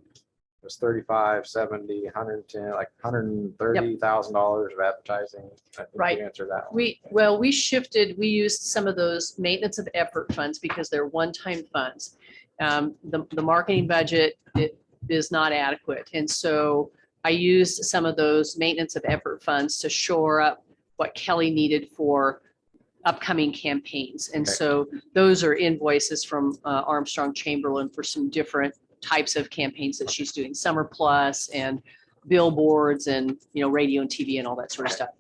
it was 35, 70, 110, like $130,000 of advertising. I think you Right. answered that one. We shifted, we used some of those maintenance of effort funds because they're one-time funds. The marketing budget is not adequate. And so I used some of those maintenance of effort funds to shore up what Kelly needed for upcoming campaigns. And Okay. so those are invoices from Armstrong Chamberlain for some different types of campaigns that she's doing, Summer Plus and billboards and, radio and TV and all that sort of stuff.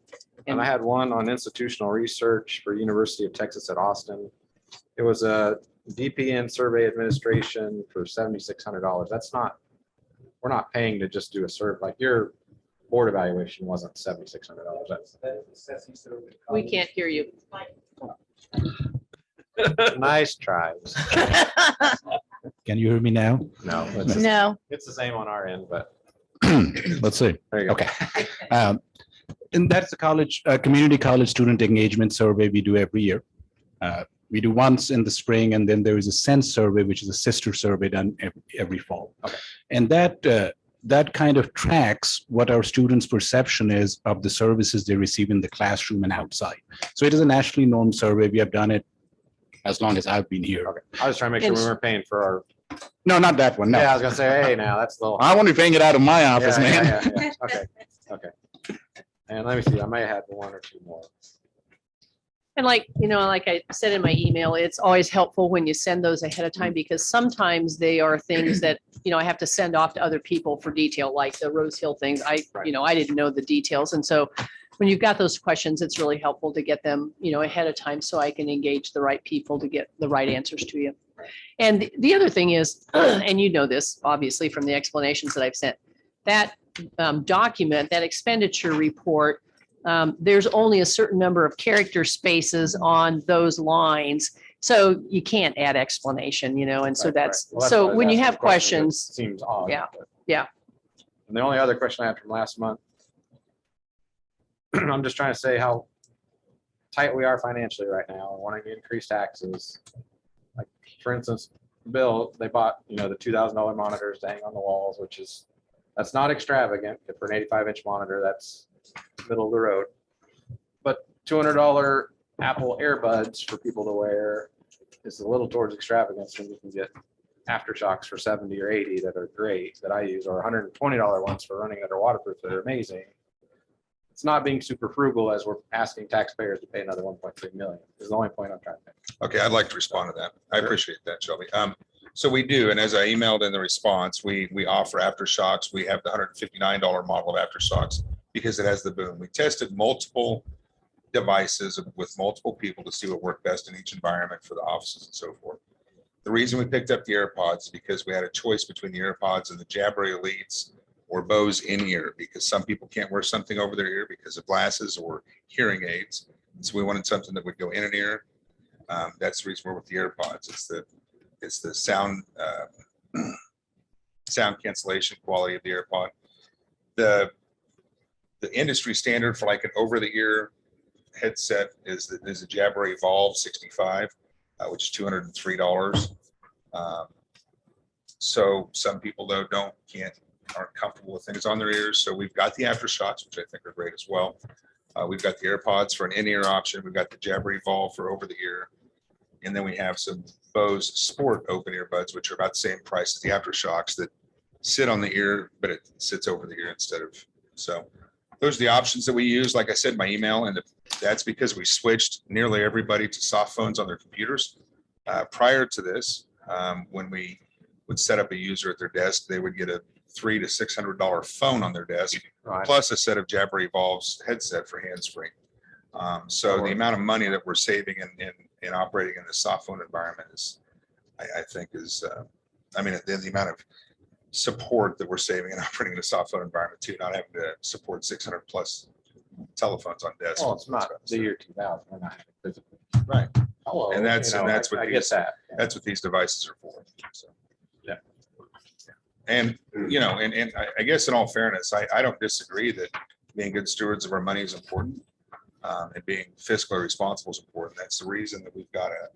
And I had one on institutional research for University of Texas at Austin. It was a DPN survey administration for $7,600. That's not, we're not paying to just do a survey, like your board evaluation wasn't $7,600. We can't hear you. Nice try. Can you hear me now? No. No. It's the same on our end, but. Let's see. There you go. Okay. And that's the college, community college student engagement survey we do every year. We do once in the spring, and then there is a sense survey, which is a sister survey done every fall. Okay. And that kind of tracks what our students' perception is of the services they receive in the classroom and outside. So it is a nationally known survey. We have done it as long as I've been here. Okay. I was trying to make sure we weren't paying for our. No, not that one. No. Yeah, I was gonna say, hey, now that's the. I want to be paying it out of my office, Yeah, man. yeah. Okay, okay. And let me see, I may have 1 or 2 more. And like I said in my email, it's always helpful when you send those ahead of time because sometimes they are things that, I have to send off to other people for detail, like the Rose Hill things. I didn't know the details. And so when you've got those questions, it's really helpful to get them, ahead of time so I can engage the right people to get the right answers to you. And the other thing is, and you know this, obviously, from the explanations that I've sent, that document, that expenditure report, there's only a certain number of character spaces on those lines. So you can't add explanation, and so Right, that's, right. Well, so why I when you asked have the question. It questions, Seems odd. yeah, but- yeah. And the only other question I had from last month, I'm just trying to say how tight we are financially right now, wanting to increase taxes. Like, for instance, Bill, they bought, the $2,000 monitors to hang on the walls, that's not extravagant. For an 85-inch monitor, that's middle of the road. But $200 Apple earbuds for people to wear is a little towards extravagance when you can get aftershocks for 70 or 80 that are great that I use, or $120 ones for running that are waterproof that are amazing. It's not being super frugal as we're asking taxpayers to pay another 1.3 million is the only point I'm trying to make. Okay, I'd like to respond to that. I appreciate that, Shelby. So we do, and as I emailed in the response, we offer aftershocks. We have the $159 model of aftershocks because it has the boom. We tested multiple devices with multiple people to see what worked best in each environment for the offices and so forth. The reason we picked up the AirPods is because we had a choice between the AirPods and the Jabra Elites or Bose in-ear, because some people can't wear something over their ear because of glasses or hearing aids. So we wanted something that would go in an ear. That's the reason we're with the AirPods. It's the sound cancellation quality of the AirPod. The industry standard for like an over-the-ear headset is a Jabra Evolve 65, which is $203. So some people though aren't comfortable with things on their ears. So we've got the aftershocks, which I think are great as well. We've got the AirPods for an in-ear option. We've got the Jabra Evolve for over the ear. And then we have some Bose Sport open earbuds, which are about the same price as the aftershocks that sit on the ear, but it sits over the ear instead of. So those are the options that we use. Like I said, in my email, and that's because we switched nearly everybody to soft phones on their computers. Prior to this, when we would set up a user at their desk, they would get a $300 to $600 phone on their desk, Right. plus a set of Jabra Evolve's headset for hands-free. So the amount of money that we're saving in in operating in the soft phone environment is, I think is, I mean, the amount of support that we're saving in operating in a soft phone environment too, not having to support 600 plus telephones on desks. Well, it's not the year 2000. We're not having physical. Right. Hello, And that's, you know, and that's I what get these, that. that's what these devices are for. So. Yeah. And, you know, and I guess in all fairness, I don't disagree that being good stewards of our money is important. And being fiscally responsible is important. That's the reason that we've got a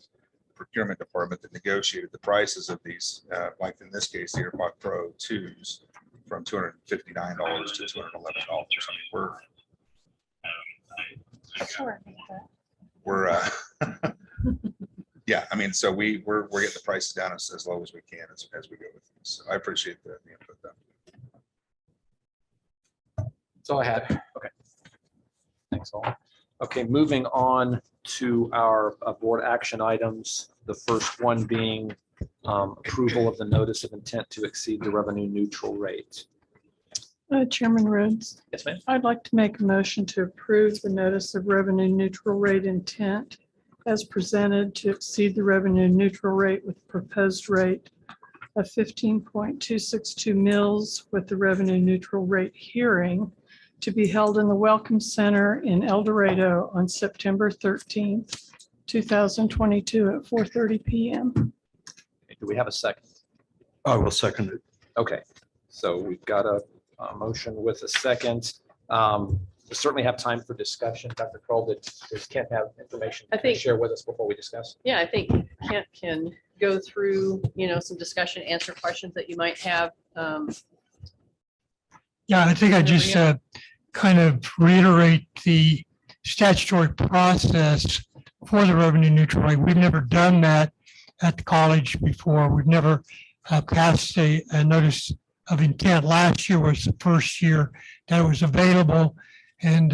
procurement department that negotiated the prices of these, like in this case, the AirPod Pro 2s from $259 to $211. I mean, we're yeah, I mean, so we're getting the prices down as low as we can as we go with these. So I appreciate the input though. That's all I had. Okay. Thanks all. Okay, moving on to our board action items. The first one being approval of the notice of intent to exceed the revenue neutral rate. Chairman Rhodes, Yes, ma'am. I'd like to make a motion to approve the notice of revenue neutral rate intent as presented to exceed the revenue neutral rate with proposed rate of 15.262 mils with the revenue neutral rate hearing to be held in the Welcome Center in El Dorado on September 13th, 2022 at 4:30 p.m. Do we have a second? I will second it. Okay, so we've got a motion with a second. We certainly have time for discussion. Dr. Kroll, does Kent have information I to think- share with us before we discuss? Yeah, I think Kent can go through, some discussion, answer questions that you might have. Yeah, I think I just kind of reiterate the statutory process for the revenue neutral rate. We've never done that at the college before. We've never passed a notice of intent. Last year was the first year that it was available. And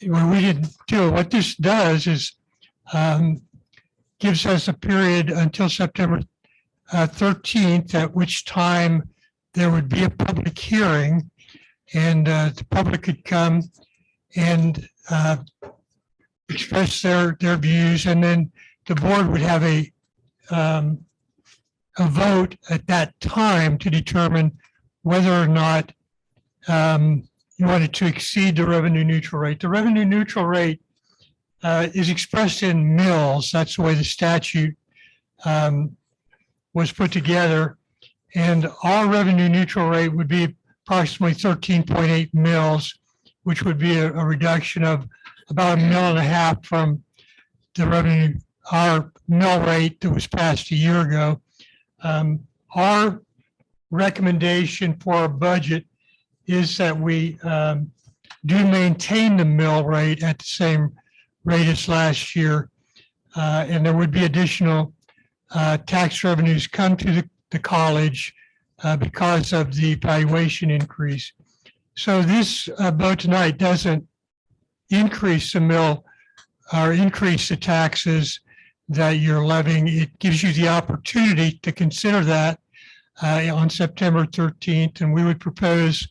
when we didn't do it, what this does is gives us a period until September 13th, at which time there would be a public hearing and the public could come and express their views, and then the board would have a vote at that time to determine whether or not you wanted to exceed the revenue neutral rate. The revenue neutral rate is expressed in mils. That's the way the statute was put together. And our revenue neutral rate would be approximately 13.8 mils, which would be a reduction of about 1.5 mils from the revenue, our mill rate that was passed a year ago. Our recommendation for our budget is that we do maintain the mill rate at the same rate as last year. And there would be additional tax revenues come to the college because of the valuation increase. So this vote tonight doesn't increase the mill or increase the taxes that you're levying. It gives you the opportunity to consider that on September 13th. And we would propose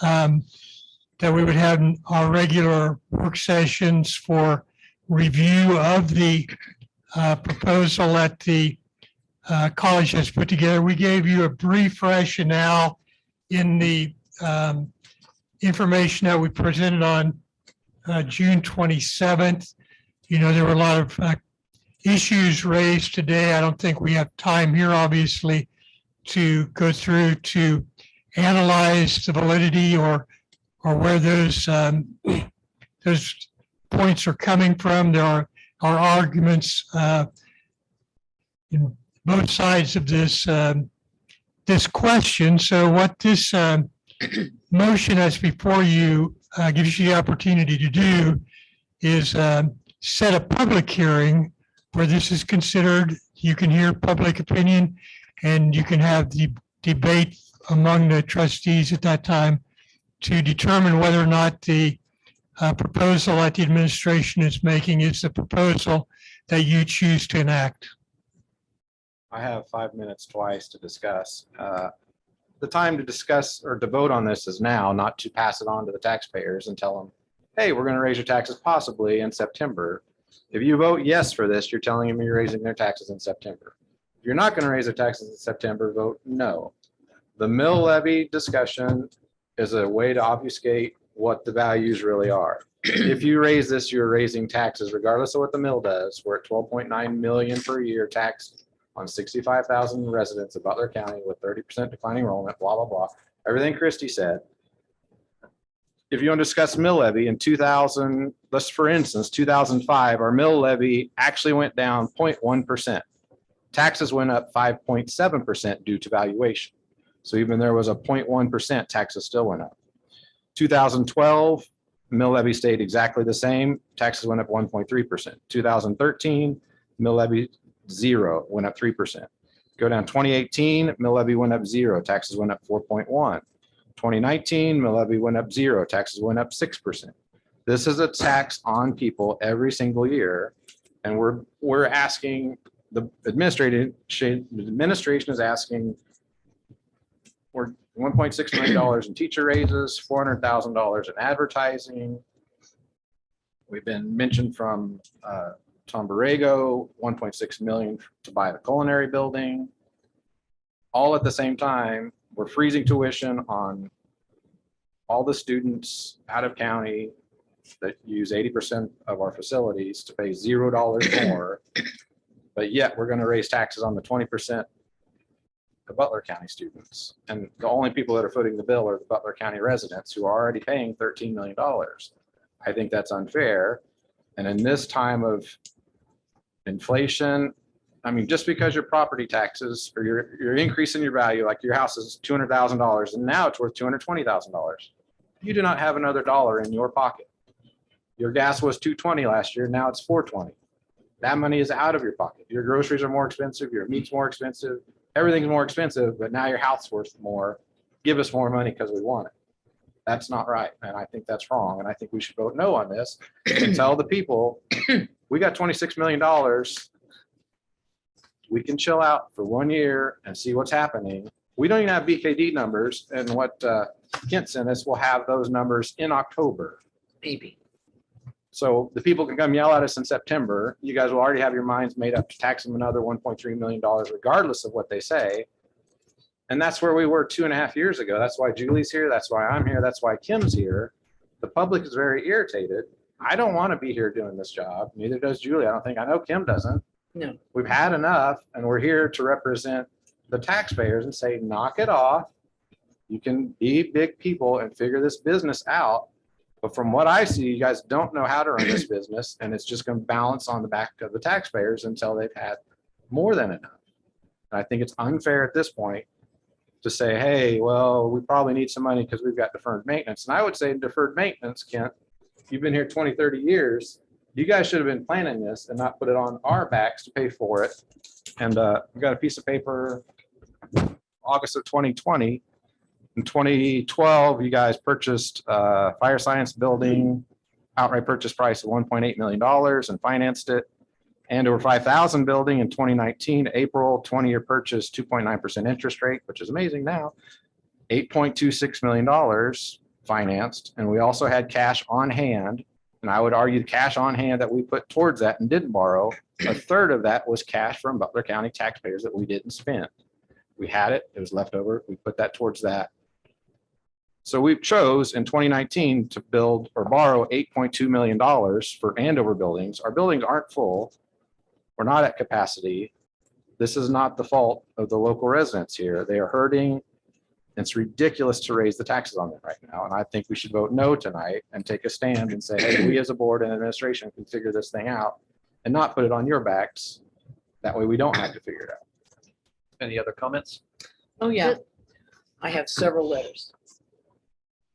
that we would have our regular work sessions for review of the proposal that the college has put together. We gave you a brief rationale in the information that we presented on June 27th. There were a lot of issues raised today. I don't think we have time here, obviously, to go through to analyze the validity or where those points are coming from. There are arguments in both sides of this question. So what this motion that's before you gives you the opportunity to do is set a public hearing where this is considered. You can hear public opinion and you can have the debate among the trustees at that time to determine whether or not the proposal that the administration is making is the proposal that you choose to enact. I have 5 minutes twice to discuss. The time to discuss or to vote on this is now, not to pass it on to the taxpayers and tell them, hey, we're going to raise your taxes possibly in September. If you vote yes for this, you're telling them you're raising their taxes in September. If you're not going to raise their taxes in September, vote no. The mill levy discussion is a way to obfuscate what the values really are. If you raise this, you're raising taxes regardless of what the mill does. We're at 12.9 million per year taxed on 65,000 residents of Butler County with 30% declining enrollment, blah, blah, blah. Everything Christie said. If you want to discuss mill levy in 2000, let's for instance, 2005, our mill levy actually went down 0.1%. Taxes went up 5.7% due to valuation. So even there was a 0.1%, taxes still went up. 2012, mill levy stayed exactly the same. Taxes went up 1.3%. 2013, mill levy 0, went up 3%. Go down 2018, mill levy went up 0, taxes went up 4.1. 2019, mill levy went up 0, taxes went up 6%. This is a tax on people every single year. And we're asking, the administration is asking for $1.6 million in teacher raises, $400,000 in advertising. We've been mentioned from Tom Borrego, 1.6 million to buy the culinary building. All at the same time, we're freezing tuition on all the students out of county that use 80% of our facilities to pay $0 more. But yet we're going to raise taxes on the 20% of Butler County students. And the only people that are footing the bill are the Butler County residents who are already paying $13 million. I think that's unfair. And in this time of inflation, I mean, just because your property taxes or your increase in your value, like your house is $200,000 and now it's worth $220,000. You do not have another dollar in your pocket. Your gas was $2.20 last year. Now it's $4.20. That money is out of your pocket. Your groceries are more expensive. Your meat's more expensive. Everything's more expensive, but now your house is worth more. Give us more money because we want it. That's not right. And I think that's wrong. And I think we should vote no on this and tell the people, we got $26 million. We can chill out for 1 year and see what's happening. We don't even have BKD numbers, and what Kent sent us will have those numbers in October. Maybe. So the people can come yell at us in September. You guys will already have your minds made up to tax them another $1.3 million regardless of what they say. And that's where we were 2.5 years ago. That's why Julie's here. That's why I'm here. That's why Kim's here. The public is very irritated. I don't want to be here doing this job. Neither does Julie. I don't think. I know Kim doesn't. No. We've had enough, and we're here to represent the taxpayers and say, knock it off. You can be big people and figure this business out. But from what I see, you guys don't know how to run this business, and it's just going to balance on the back of the taxpayers until they've had more than enough. And I think it's unfair at this point to say, hey, well, we probably need some money because we've got deferred maintenance. And I would say deferred maintenance, Kent, you've been here 20, 30 years. You guys should have been planning this and not put it on our backs to pay for it. And we got a piece of paper, August of 2020. In 2012, you guys purchased fire science building, outright purchase price of $1.8 million and financed it. And over 5,000 building in 2019, April 20-year purchase, 2.9% interest rate, which is amazing now, $8.26 million financed. And we also had cash on hand. And I would argue the cash on hand that we put towards that and didn't borrow, a third of that was cash from Butler County taxpayers that we didn't spend. We had it, it was left over, we put that towards that. So we chose in 2019 to build or borrow $8.2 million for Andover buildings. Our buildings aren't full. We're not at capacity. This is not the fault of the local residents here. They are hurting. It's ridiculous to raise the taxes on them right now. And I think we should vote no tonight and take a stand and say, hey, we as a board and administration can figure this thing out and not put it on your backs. That way we don't have to figure it out. Any other comments? Oh, yeah. I have several letters.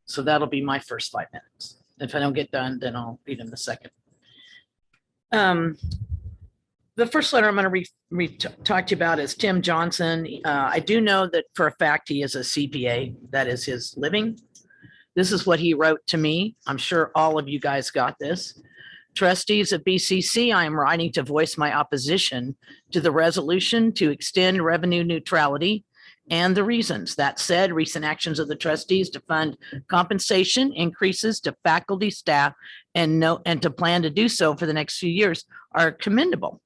So that'll be my first 5 minutes. If I don't get done, then I'll read them the second. The first letter I'm going to talk to you about is Tim Johnson. I do know that for a fact he is a CPA. That is his living. This is what he wrote to me. I'm sure all of you guys got this. Trustees of BCC, I am writing to voice my opposition to the resolution to extend revenue neutrality and the reasons. That said, recent actions of the trustees to fund compensation increases to faculty, staff, and to plan to do so for the next few years are commendable.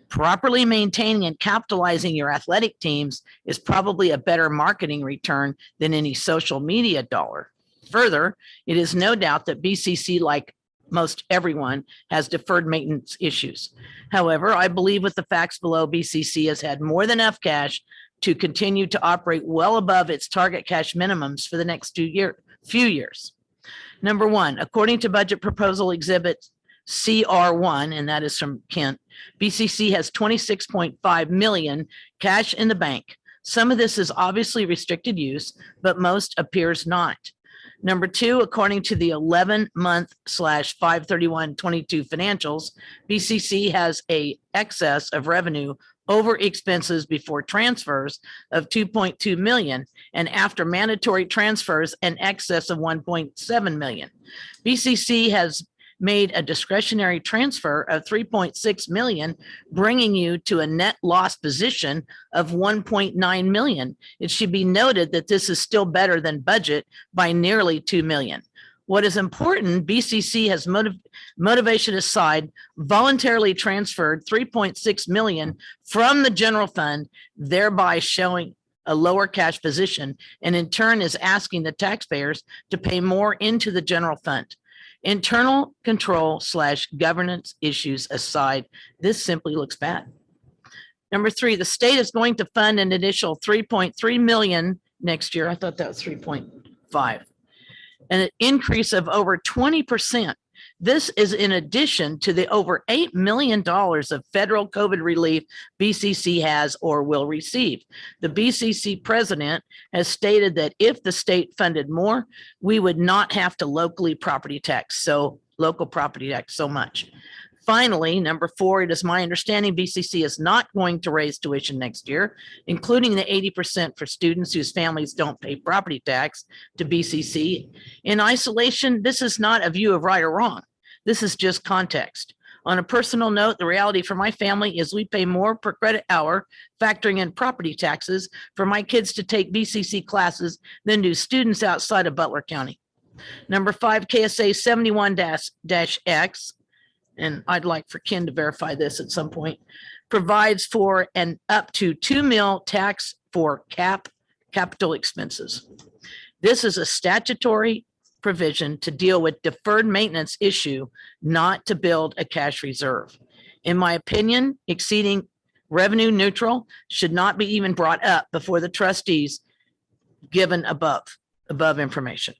Properly maintaining and capitalizing your athletic teams is probably a better marketing return than any social media dollar. Further, it is no doubt that BCC, like most everyone, has deferred maintenance issues. However, I believe with the facts below, BCC has had more than enough cash to continue to operate well above its target cash minimums for the next few years. Number one, according to budget proposal exhibit CR1, and that is from Kent, BCC has 26.5 million cash in the bank. Some of this is obviously restricted use, but most appears not. Number two, according to the 11-month/5/31/22 financials, BCC has a excess of revenue over expenses before transfers of 2.2 million, and after mandatory transfers, an excess of 1.7 million. BCC has made a discretionary transfer of 3.6 million, bringing you to a net loss position of 1.9 million. It should be noted that this is still better than budget by nearly 2 million. What is important, BCC has motivation aside, voluntarily transferred 3.6 million from the general fund, thereby showing a lower cash position, and in turn is asking the taxpayers to pay more into the general fund. Internal control / governance issues aside, this simply looks bad. Number three, the state is going to fund an additional 3.3 million next year. I thought that was 3.5. An increase of over 20%. This is in addition to the over $8 million of federal COVID relief BCC has or will receive. The BCC president has stated that if the state funded more, we would not have to local property tax so much. Finally, number four, it is my understanding BCC is not going to raise tuition next year, including the 80% for students whose families don't pay property tax to BCC. In isolation, this is not a view of right or wrong. This is just context. On a personal note, the reality for my family is we pay more per credit hour, factoring in property taxes, for my kids to take BCC classes than do students outside of Butler County. Number five, KSA 71-X, and I'd like for Ken to verify this at some point, provides for an up to 2 mil tax for capital expenses. This is a statutory provision to deal with deferred maintenance issue, not to build a cash reserve. In my opinion, exceeding revenue neutral should not be even brought up before the trustees given above information.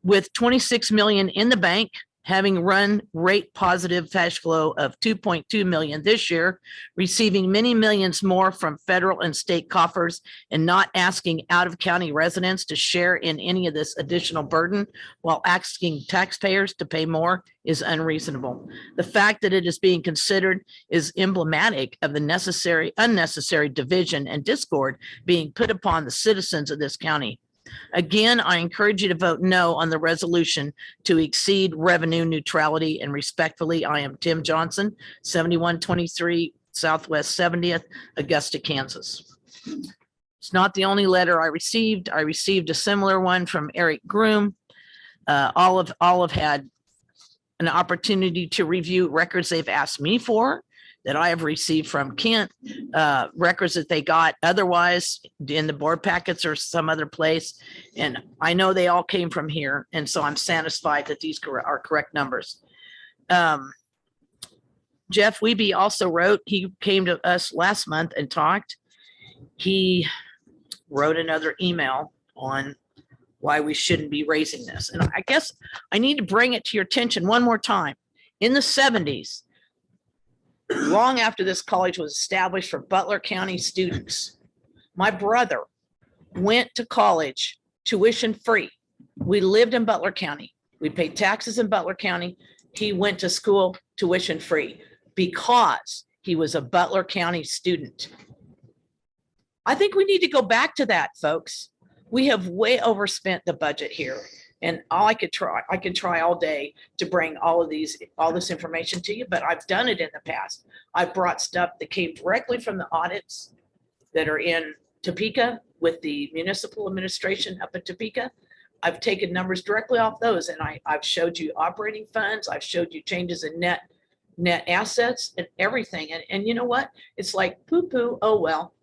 With 26 million in the bank, having run rate positive cash flow of 2.2 million this year, receiving many millions more from federal and state coffers, and not asking out of county residents to share in any of this additional burden while asking taxpayers to pay more is unreasonable. The fact that it is being considered is emblematic of the unnecessary division and discord being put upon the citizens of this county. Again, I encourage you to vote no on the resolution to exceed revenue neutrality, and respectfully, I am Tim Johnson, 7123 Southwest 70th, Augusta, Kansas. It's not the only letter I received. I received a similar one from Eric Groom. All have had an opportunity to review records they've asked me for, that I have received from Kent, records that they got otherwise in the board packets or some other place. And I know they all came from here. And so I'm satisfied that these are correct numbers. Jeff Wiebe also wrote, he came to us last month and talked. He wrote another email on why we shouldn't be raising this. And I guess I need to bring it to your attention one more time. In the 70s, long after this college was established for Butler County students, my brother went to college tuition free. We lived in Butler County. We paid taxes in Butler County. He went to school tuition free because he was a Butler County student. I think we need to go back to that, folks. We have way overspent the budget here. And I can try all day to bring all this information to you, but I've done it in the past. I've brought stuff that came directly from the audits that are in Topeka with the municipal administration up in Topeka. I've taken numbers directly off those and I've showed you operating funds. I've showed you changes in net assets and everything. And you know what? It's like poo-poo, oh, well.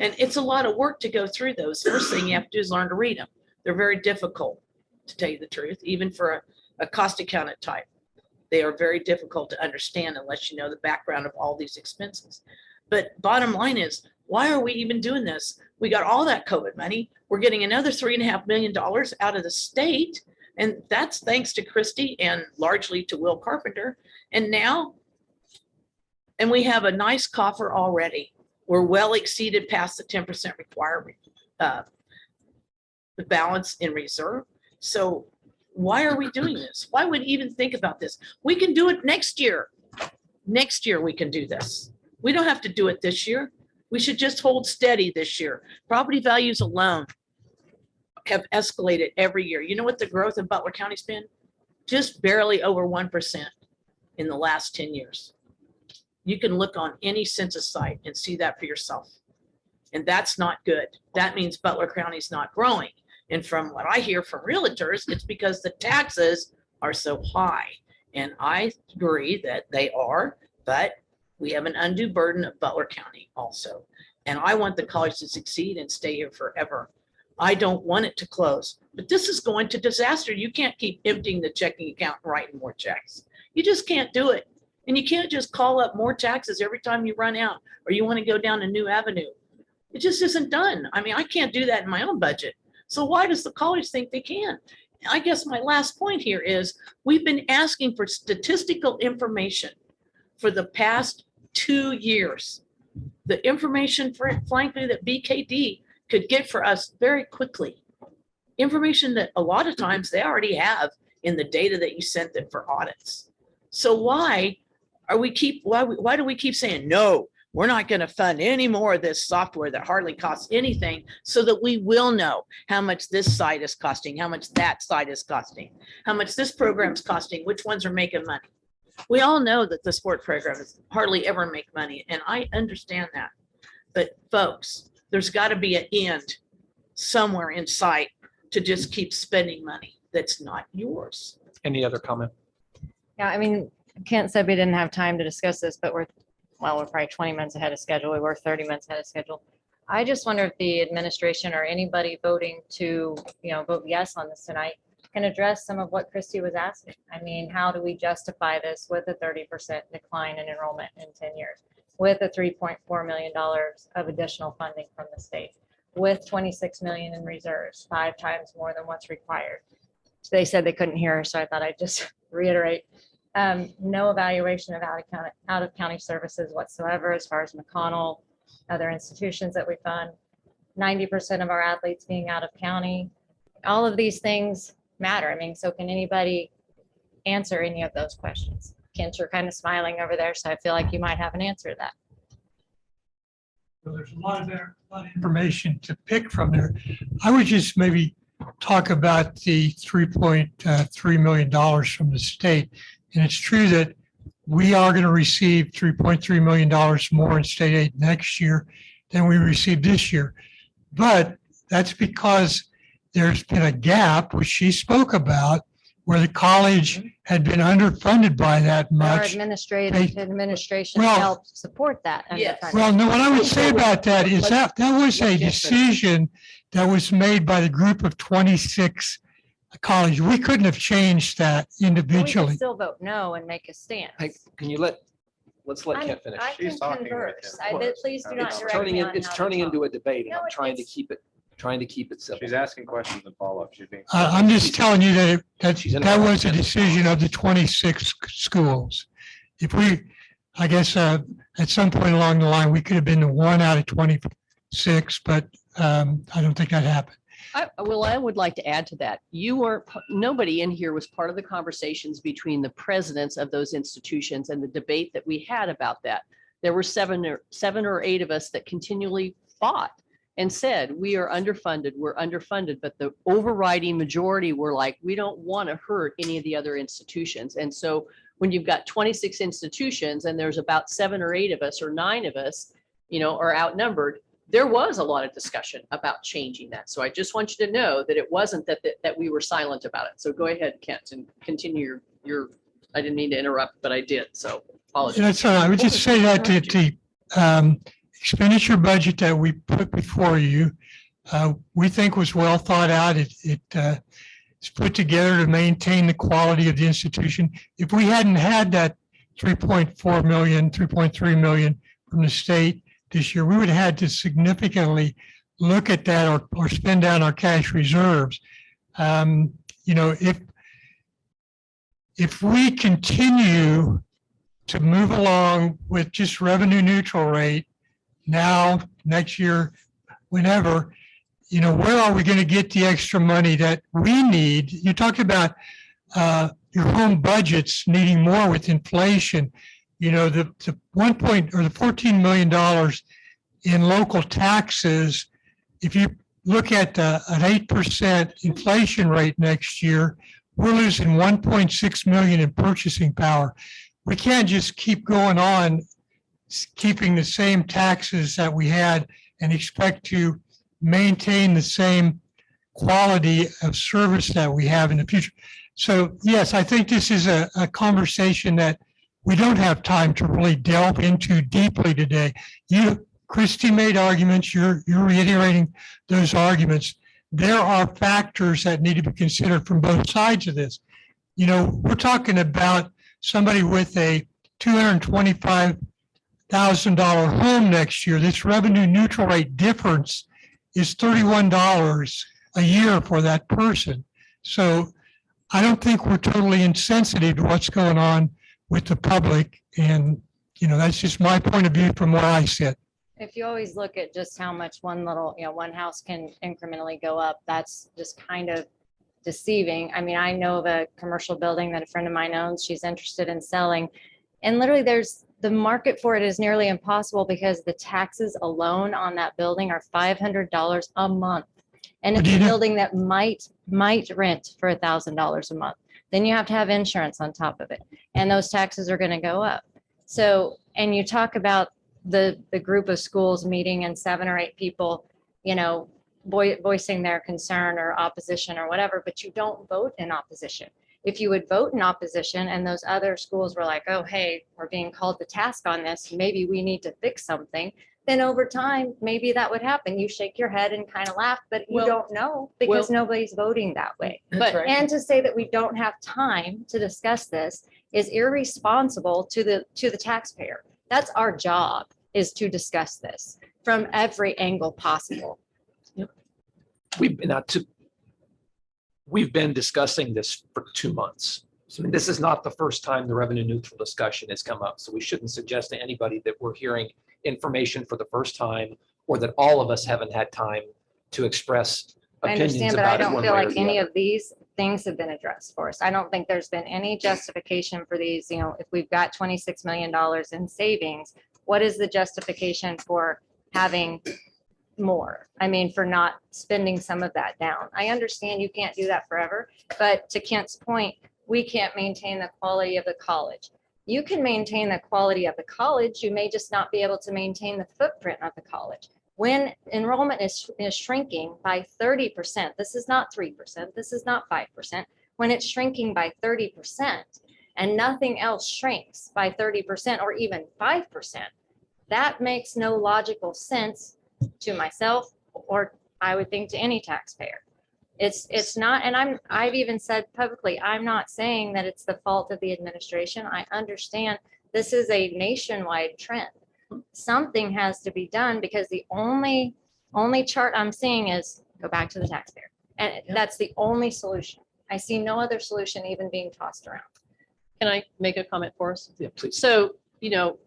And it's a lot of work to go through those. First thing you have to do is learn to read them. They're very difficult, to tell you the truth, even for a cost accountant type. They are very difficult to understand unless you know the background of all these expenses. But bottom line is, why are we even doing this? We got all that COVID money. We're getting another $3.5 million out of the state. And that's thanks to Christie and largely to Will Carpenter. And now, and we have a nice coffer already. We're well exceeded past the 10% requirement, the balance in reserve. So why are we doing this? Why would even think about this? We can do it next year. Next year we can do this. We don't have to do it this year. We should just hold steady this year. Property values alone have escalated every year. You know what the growth in Butler County's been? Just barely over 1% in the last 10 years. You can look on any census site and see that for yourself. And that's not good. That means Butler County's not growing. And from what I hear from realtors, it's because the taxes are so high. And I agree that they are, but we have an undue burden of Butler County also. And I want the college to succeed and stay here forever. I don't want it to close, but this is going to disaster. You can't keep emptying the checking account and writing more checks. You just can't do it. And you can't just call up more taxes every time you run out or you want to go down a new avenue. It just isn't done. I mean, I can't do that in my own budget. So why does the college think they can? I guess my last point here is we've been asking for statistical information for the past 2 years. The information, frankly, that BKD could get for us very quickly. Information that a lot of times they already have in the data that you sent them for audits. So why do we keep saying, no, we're not going to fund any more of this software that hardly costs anything so that we will know how much this site is costing, how much that site is costing, how much this program's costing, which ones are making money. We all know that the sport programs hardly ever make money, and I understand that. But folks, there's got to be an end somewhere in sight to just keep spending money that's not yours. Any other comment? Yeah, I mean, Kent said we didn't have time to discuss this, but we're probably 20 minutes ahead of schedule. We were 30 minutes ahead of schedule. I just wonder if the administration or anybody voting to, vote yes on this tonight can address some of what Christy was asking. I mean, how do we justify this with a 30% decline in enrollment in 10 years, with a $3.4 million of additional funding from the state, with 26 million in reserves, 5 times more than what's required? So they said they couldn't hear, so I thought I'd just reiterate. No evaluation of out of county services whatsoever, as far as McConnell, other institutions that we fund, 90% of our athletes being out of county. All of these things matter. I mean, so can anybody answer any of those questions? Kent, you're kind of smiling over there, so I feel like you might have an answer to that. So there's a lot of information to pick from there. I would just maybe talk about the $3.3 million from the state. And it's true that we are going to receive $3.3 million more in state aid next year than we received this year. But that's because there's been a gap, which she spoke about, where the college had been underfunded by that Our much. administration Well, helped support that. underfunding. Well, no, what I would say about that is that was a decision that was made by the group of 26 colleges. We couldn't have changed that We could individually. still vote no and make a stand. Hey, can you let's let Kent finish. I can converse. Please do not It's direct turning me in, on it's how to turning talk. into a debate and No, I'm trying to keep it simple. She's asking questions and follow up. She's being. I'm just telling you that in that a- was a decision of the 26 schools. If I guess at some point along the line, we could have been the 1 out of 26, but I don't think that happened. I would like to add to that. Nobody in here was part of the conversations between the presidents of those institutions and the debate that we had about that. There were seven or eight of us that continually fought and said, we are underfunded, we're underfunded. But the overriding majority were like, we don't want to hurt any of the other institutions. And so when you've got 26 institutions and there's about 7 or 8 of us or 9 of us, are outnumbered, there was a lot of discussion about changing that. So I just want you to know that it wasn't that we were silent about it. So go ahead, Kent, and continue your, I didn't mean to interrupt, but I did. So apologies. That's all right. I would just say that the expenditure budget that we put before you, we think was well thought out. It's put together to maintain the quality of the institution. If we hadn't had that 3.4 million, 3.3 million from the state this year, we would have had to significantly look at that or spend down our cash reserves. You know, if we continue to move along with just revenue neutral rate now, next year, whenever, you know, where are we going to get the extra money that we need? You talked about your home budgets needing more with inflation. You know, the $14 million in local taxes, if you look at an 8% inflation rate next year, we're losing 1.6 million in purchasing power. We can't just keep going on keeping the same taxes that we had and expect to maintain the same quality of service that we have in the future. So yes, I think this is a conversation that we don't have time to really delve into deeply today. Christy made arguments, you're reiterating those arguments. There are factors that need to be considered from both sides of this. You know, we're talking about somebody with a $225,000 home next year. This revenue neutral rate difference is $31 a year for that person. So I don't think we're totally insensitive to what's going on with the public. And, you know, that's just my point of view from where I sit. If you always look at just how much one house can incrementally go up, that's just kind of deceiving. I mean, I know of a commercial building that a friend of mine owns, she's interested in selling. And literally the market for it is nearly impossible because the taxes alone on that building are $500 a month. And it's a building that might rent for $1,000 a month. Then you have to have insurance on top of it. And those taxes are going to go up. So, and you talk about the group of schools meeting and 7 or 8 people, you know, voicing their concern or opposition or whatever, but you don't vote in opposition. If you would vote in opposition and those other schools were like, oh, hey, we're being called to task on this, maybe we need to fix something, then over time, maybe that would happen. You shake your head and kind of laugh, but you don't know because nobody's voting that way. And to say that we don't have time to discuss this is irresponsible to the taxpayer. That's our job, is to discuss this from every angle possible. We've been discussing this for 2 months. So I mean, this is not the first time the revenue neutral discussion has come up. So we shouldn't suggest to anybody that we're hearing information for the first time or that all of us haven't had time to express I opinions understand, but I about it don't one feel way or like the any other. of these things have been addressed for us. I don't think there's been any justification for these. You know, if we've got $26 million in savings, what is the justification for having more? I mean, for not spending some of that down. I understand you can't do that forever, but to Kent's point, we can't maintain the quality of the college. You can maintain the quality of the college, you may just not be able to maintain the footprint of the college. When enrollment is shrinking by 30%, this is not 3%, this is not 5%. When it's shrinking by 30% and nothing else shrinks by 30% or even 5%, that makes no logical sense to myself, or I would think to any taxpayer. It's not, and I've even said publicly, I'm not saying that it's the fault of the administration. I understand this is a nationwide trend. Something has to be done because the only chart I'm seeing is go back to the taxpayer. And that's the only solution. I see no other solution even being tossed around. Can I make a comment for us? Yeah, please. So, you know,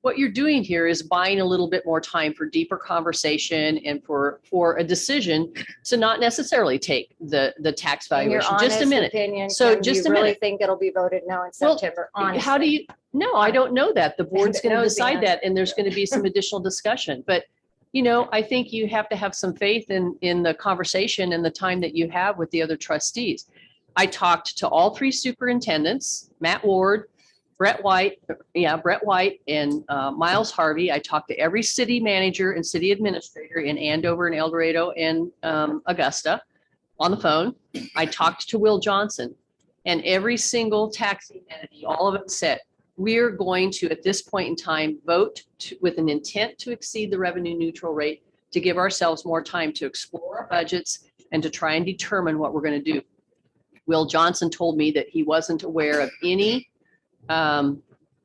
what you're doing here is buying a little bit more time for deeper conversation and for a decision to not necessarily take the tax In your valuation. Just a honest minute. opinion, So Kim, just do a you really minute. think it'll be voted no in Well, September? How do you, no, I don't know that. The board's It going to knows the decide that answer. and there's going to be some additional discussion. But, you know, I think you have to have some faith in the conversation and the time that you have with the other trustees. I talked to all 3 superintendents, Matt Ward, Brett White and Miles Harvey. I talked to every city manager and city administrator in Andover and El Dorado and Augusta on the phone. I talked to Will Johnson, and every single taxing entity, all of them said, we're going to, at this point in time, vote with an intent to exceed the revenue neutral rate to give ourselves more time to explore our budgets and to try and determine what we're going to do. Will Johnson told me that he wasn't aware of any,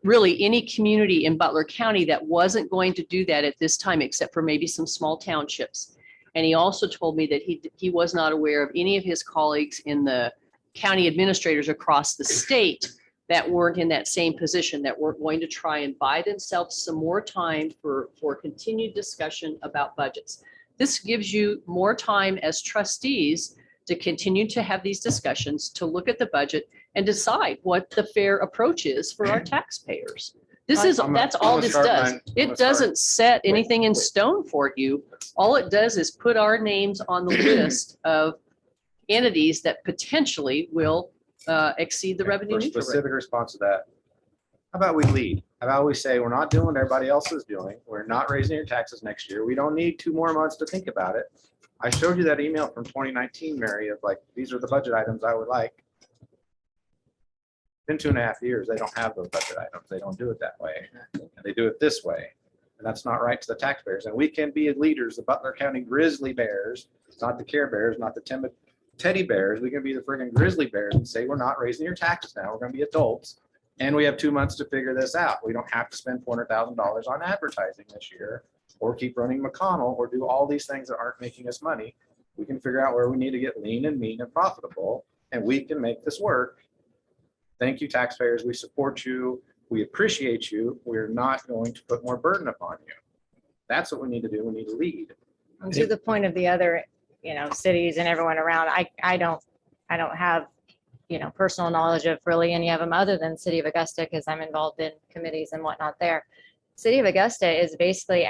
really any community in Butler County that wasn't going to do that at this time, except for maybe some small townships. And he also told me that he was not aware of any of his colleagues in the county administrators across the state that weren't in that same position, that weren't going to try and buy themselves some more time for continued discussion about budgets. This gives you more time as trustees to continue to have these discussions, to look at the budget and decide what the fair approach is for our taxpayers. That's all this does. It doesn't set anything in stone for you. All it does is put our names on the list of entities that potentially will exceed the revenue For neutral rate. specific response to that, how about we lead? How about we say, we're not doing what everybody else is doing. We're not raising your taxes next year. We don't need 2 more months to think about it. I showed you that email from 2019, Mary, of like, these are the budget items I would like. In 2.5 years, they don't have those budget items. They don't do it that way. They do it this way. And that's not right to the taxpayers. And we can be leaders, the Butler County Grizzly Bears, not the Care Bears, not the timid teddy bears. We can be the friggin' grizzly bears and say, we're not raising your taxes now. We're gonna be adults. And we have 2 months to figure this out. We don't have to spend $400,000 on advertising this year, or keep running McConnell, or do all these things that aren't making us money. We can figure out where we need to get lean and mean and profitable, and we can make this work. Thank you, taxpayers. We support you. We appreciate you. We're not going to put more burden upon you. That's what we need to do. We need to lead. And to the point of the other, cities and everyone around, I don't have, personal knowledge of really any of them other than City of Augusta, because I'm involved in committees and whatnot there. City of Augusta is basically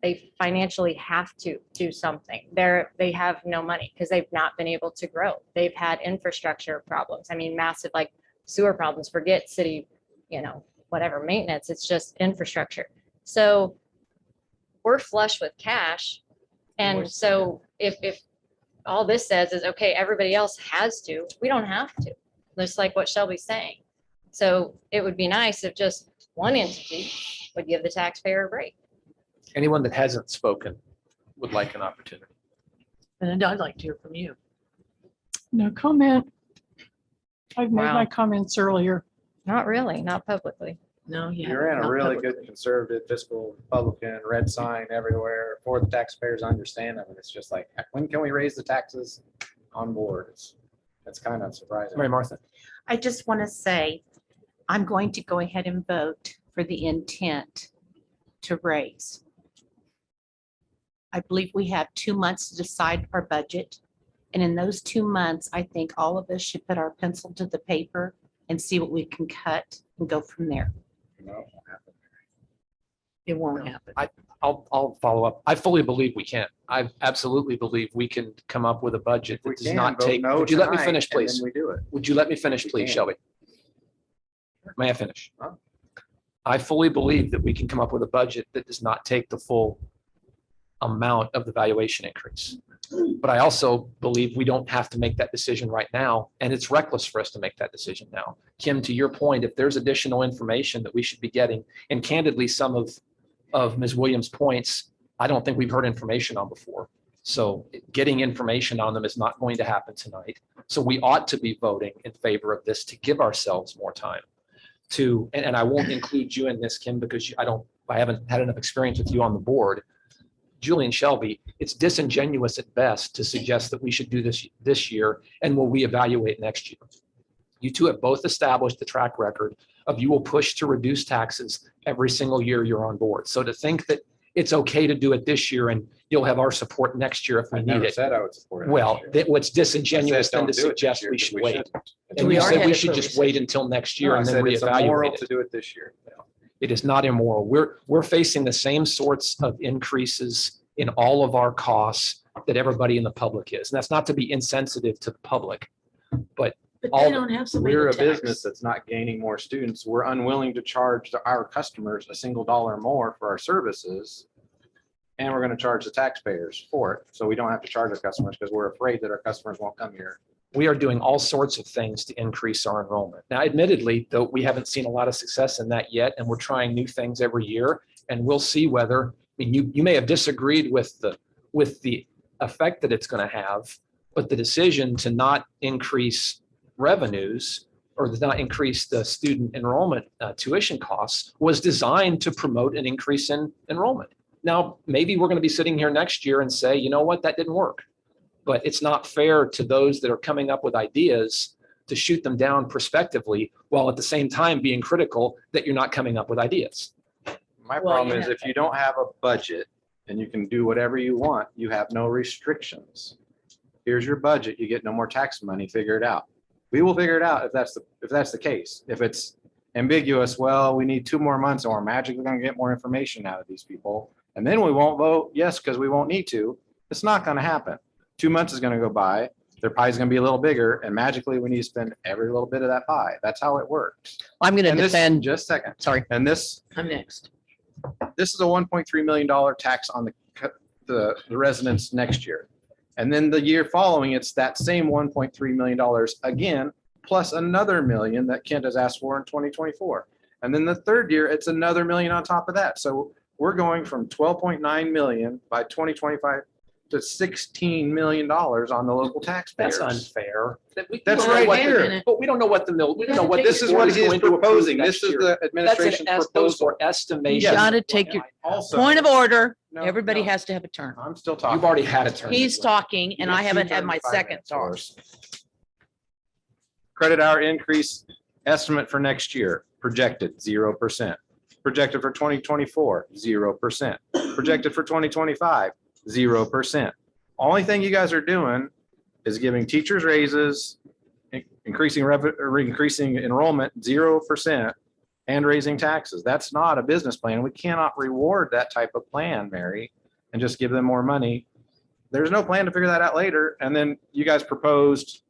they financially have to do something. They have no money because they've not been able to grow. They've had infrastructure problems. I mean, massive like sewer problems, forget city, whatever maintenance, it's just infrastructure. So we're flush with cash. And so if all this says is, okay, everybody else has to, we don't have to, just like what Shelby's saying. So it would be nice if just one entity would give the taxpayer a break. Anyone that hasn't spoken would like an opportunity. And I'd like to hear from you. No comment. I've made Wow. my comments earlier. Not really, not publicly. No, yeah. You're in a really good conservative fiscal Republican red sign everywhere for the taxpayers to understand them. And it's just like, when can we raise the taxes on board? It's kind of surprising. Mary Martha. I just want to say, I'm going to go ahead and vote for the intent to raise. I believe we have 2 months to decide our budget. And in those 2 months, I think all of us should put our pencil to the paper and see what we can cut and go from there. It won't happen. I'll follow up. I fully believe we can. I absolutely believe we can come up with a budget that does not take. Would you let me finish, please? We do it. Would you let me finish, please, Shelby? May I finish? I fully believe that we can come up with a budget that does not take the full amount of the valuation increase. But I also believe we don't have to make that decision right now, and it's reckless for us to make that decision now. Kim, to your point, if there's additional information that we should be getting, and candidly, some of Ms. Williams' points, I don't think we've heard information on before. So getting information on them is not going to happen tonight. So we ought to be voting in favor of this to give ourselves more time to, and I won't include you in this, Kim, because I haven't had enough experience with you on the board. Julie and Shelby, it's disingenuous at best to suggest that we should do this year and we'll reevaluate next year. You two have both established the track record of you will push to reduce taxes every single year you're on board. So to think that it's okay to do it this year and you'll have our support next year if we need it. Said I would support it. Well, what's disingenuous then to suggest we should wait. And you said we should just wait until next year and then reevaluate to it. do it this year. It is not immoral. We're facing the same sorts of increases in all of our costs that everybody in the public is. And that's not to be insensitive to the public, but But all they the- don't have somebody We're to a business tax. that's not gaining more students. We're unwilling to charge our customers a single dollar more for our services. And we're gonna charge the taxpayers for it. So we don't have to charge our customers because we're afraid that our customers won't come here. we are doing all sorts of things to increase our enrollment. Now, admittedly, though, we haven't seen a lot of success in that yet, and we're trying new things every year. And we'll see whether, I mean, you may have disagreed with the effect that it's going to have, but the decision to not increase revenues or to not increase the student enrollment tuition costs was designed to promote an increase in enrollment. Now, maybe we're going to be sitting here next year and say, you know what, that didn't work. But it's not fair to those that are coming up with ideas to shoot them down prospectively while at the same time being critical that you're not coming up with ideas. My Well, problem you is have- if you don't have a budget and you can do whatever you want, you have no restrictions. Here's your budget. You get no more tax money. Figure it out. We will figure it out if that's the case. If it's ambiguous, well, we need 2 more months and we're magically going to get more information out of these people. And then we won't vote yes because we won't need to. It's not going to happen. 2 months is going to go by. Their pie is going to be a little bigger and magically we need to spend every little bit of that pie. That's how it works. I'm going to And this- defend, Just a second. sorry. And this I'm next. is a $1.3 million tax on the residents next year. And then the year following, it's that same $1.3 million again, plus another million that Kent has asked for in 2024. And then the third year, it's another million on top of that. So we're going from 12.9 million by 2025 to $16 million on the local taxpayers. That's unfair. That's We don't know right what the- here. But we don't know what the mill, we don't know what. This is what he is proposing. This is the administration's Those proposal. were You estimations. gotta take your Also, point of order. No, Everybody no. has to have a turn. I'm still talking. You've already had a turn. He's talking and I haven't had my 2:35 second minutes talk. worse. Credit hour increase estimate for next year, projected 0%. Projected for 2024, 0%. Projected for 2025, 0%. Only thing you guys are doing is giving teachers raises, increasing increasing enrollment 0% and raising taxes. That's not a business plan. We cannot reward that type of plan, Mary, and just give them more money. There's no plan to figure that out later. And then you guys proposed,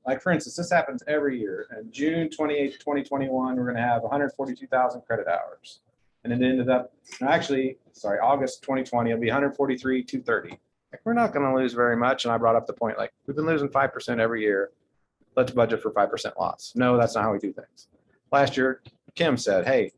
like, for instance, this happens every year. And June 28th, 2021, we're going to have 142,000 credit hours. And it ended up, no, actually, sorry, August 2020, it'll be 143,230. Like, we're not going to lose very much. And I brought up the point, like, we've been losing 5% every year. Let's budget for 5% loss. No, that's not how we do things. Last year, Kim said, hey,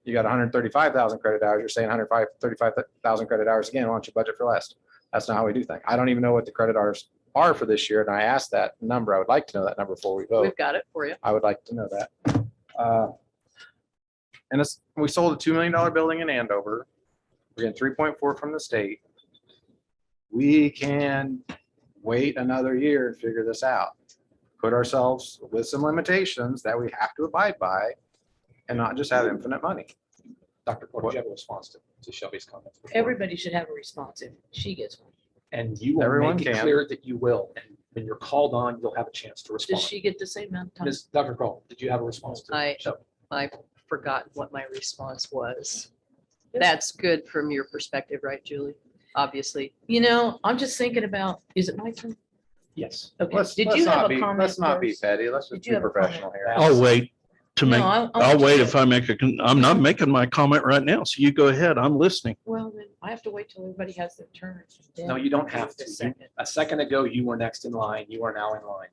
you got 135,000 credit hours. You're saying 135,000 credit hours again. Why don't you budget for less? That's not how we do things. I don't even know what the credit hours are for this year. And I asked that number. I would like to know that number before we vote. We've got it for you. I would like to know that. And we sold a $2 million building in Andover. We're getting 3.4 from the state. We can wait another year and figure this out. Put ourselves with some limitations that we have to abide by and not just have infinite money. Dr. Porter, do you have a response to Shelby's comments? Everybody should have a response if she gets one. And you will Everyone make it can. clear that you will. And when you're called on, you'll have a chance to respond. Does she get the same amount of time? Ms. Dr. Kroll, did you have a response to I- Shelby? I forgot what my response was. That's good from your perspective, right, Julie? Obviously. You know, I'm just thinking about, is it my turn? Yes. Okay. Let's Did you not have a be- comment? Let's not be first? petty. Let's just Did be you have a professional comment? here. I'll wait to No, make, I want I'll you wait to- if I make I'm not making my comment right now. So you go ahead. I'm listening. Well, then I have to wait till everybody has their turn. No, you don't have to. A second ago, you were next in line. You are now in line.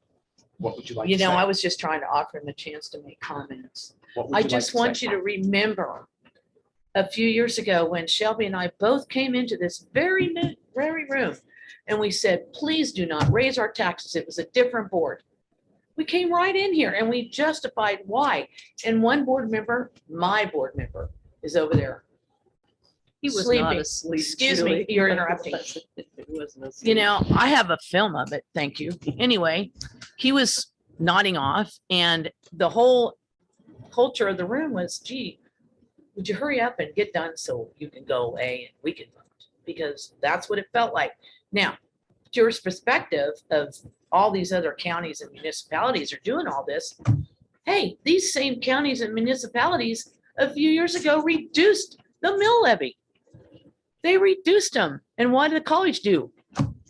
What would you like to You say? know, I was just trying to offer him a chance to make comments. What would I you like just to want say? you to remember a few years ago when Shelby and I both came into this very room and we said, please do not raise our taxes. It was a different board. We came right in here and we justified why. And one board member, my board member, is over there. He was not sleeping. asleep. Excuse me, Julie. you're interrupting. It wasn't asleep. You know, I have a film of it. Thank you. Anyway, he was nodding off and the whole culture of the room was, gee, would you hurry up and get done so you can go away and we can vote? Because that's what it felt like. Now, your perspective of all these other counties and municipalities are doing all this. Hey, these same counties and municipalities a few years ago reduced the mill levy. They reduced them. And what did the college do?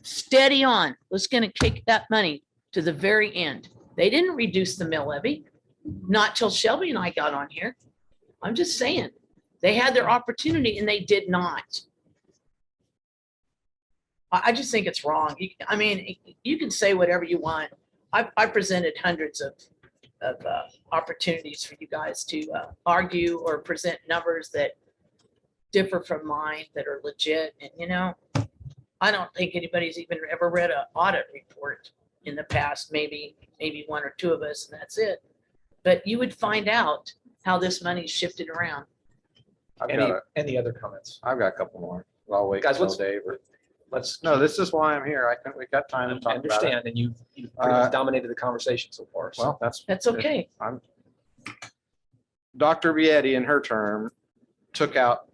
Steady on. Was going to kick that money to the very end. They didn't reduce the mill levy, not till Shelby and I got on here. I'm just saying, they had their opportunity and they did not. I just think it's wrong. I mean, you can say whatever you want. I presented hundreds of opportunities for you guys to argue or present numbers that differ from mine that are legit. And, you know, I don't think anybody's even ever read an audit report in the past, maybe one or two of us, and that's it. But you would find out how this money's shifted around. Any other comments? I've got a couple more. Well, wait, Guys, till let's- Dave. Let's. No, this is why I'm here. I couldn't, we got time to I talk about it. understand, and you've pretty much dominated the conversation so far. so- Well, That's okay. Dr. Vietti in her term took out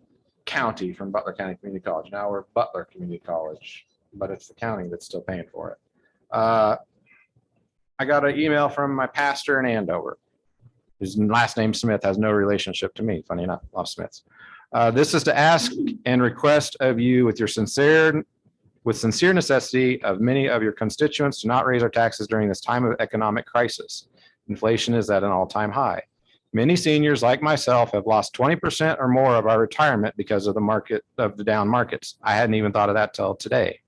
county from Butler County Community College. Now we're Butler Community College, but it's the county that's still paying for it. I got an email from my pastor in Andover. His last name Smith has no relationship to me, funny enough, love Smiths. This is to ask and request of you with sincere necessity of many of your constituents to not raise our taxes during this time of economic crisis. Inflation is at an all-time high. Many seniors like myself have lost 20% or more of our retirement because of the down markets. I hadn't even thought of that till today.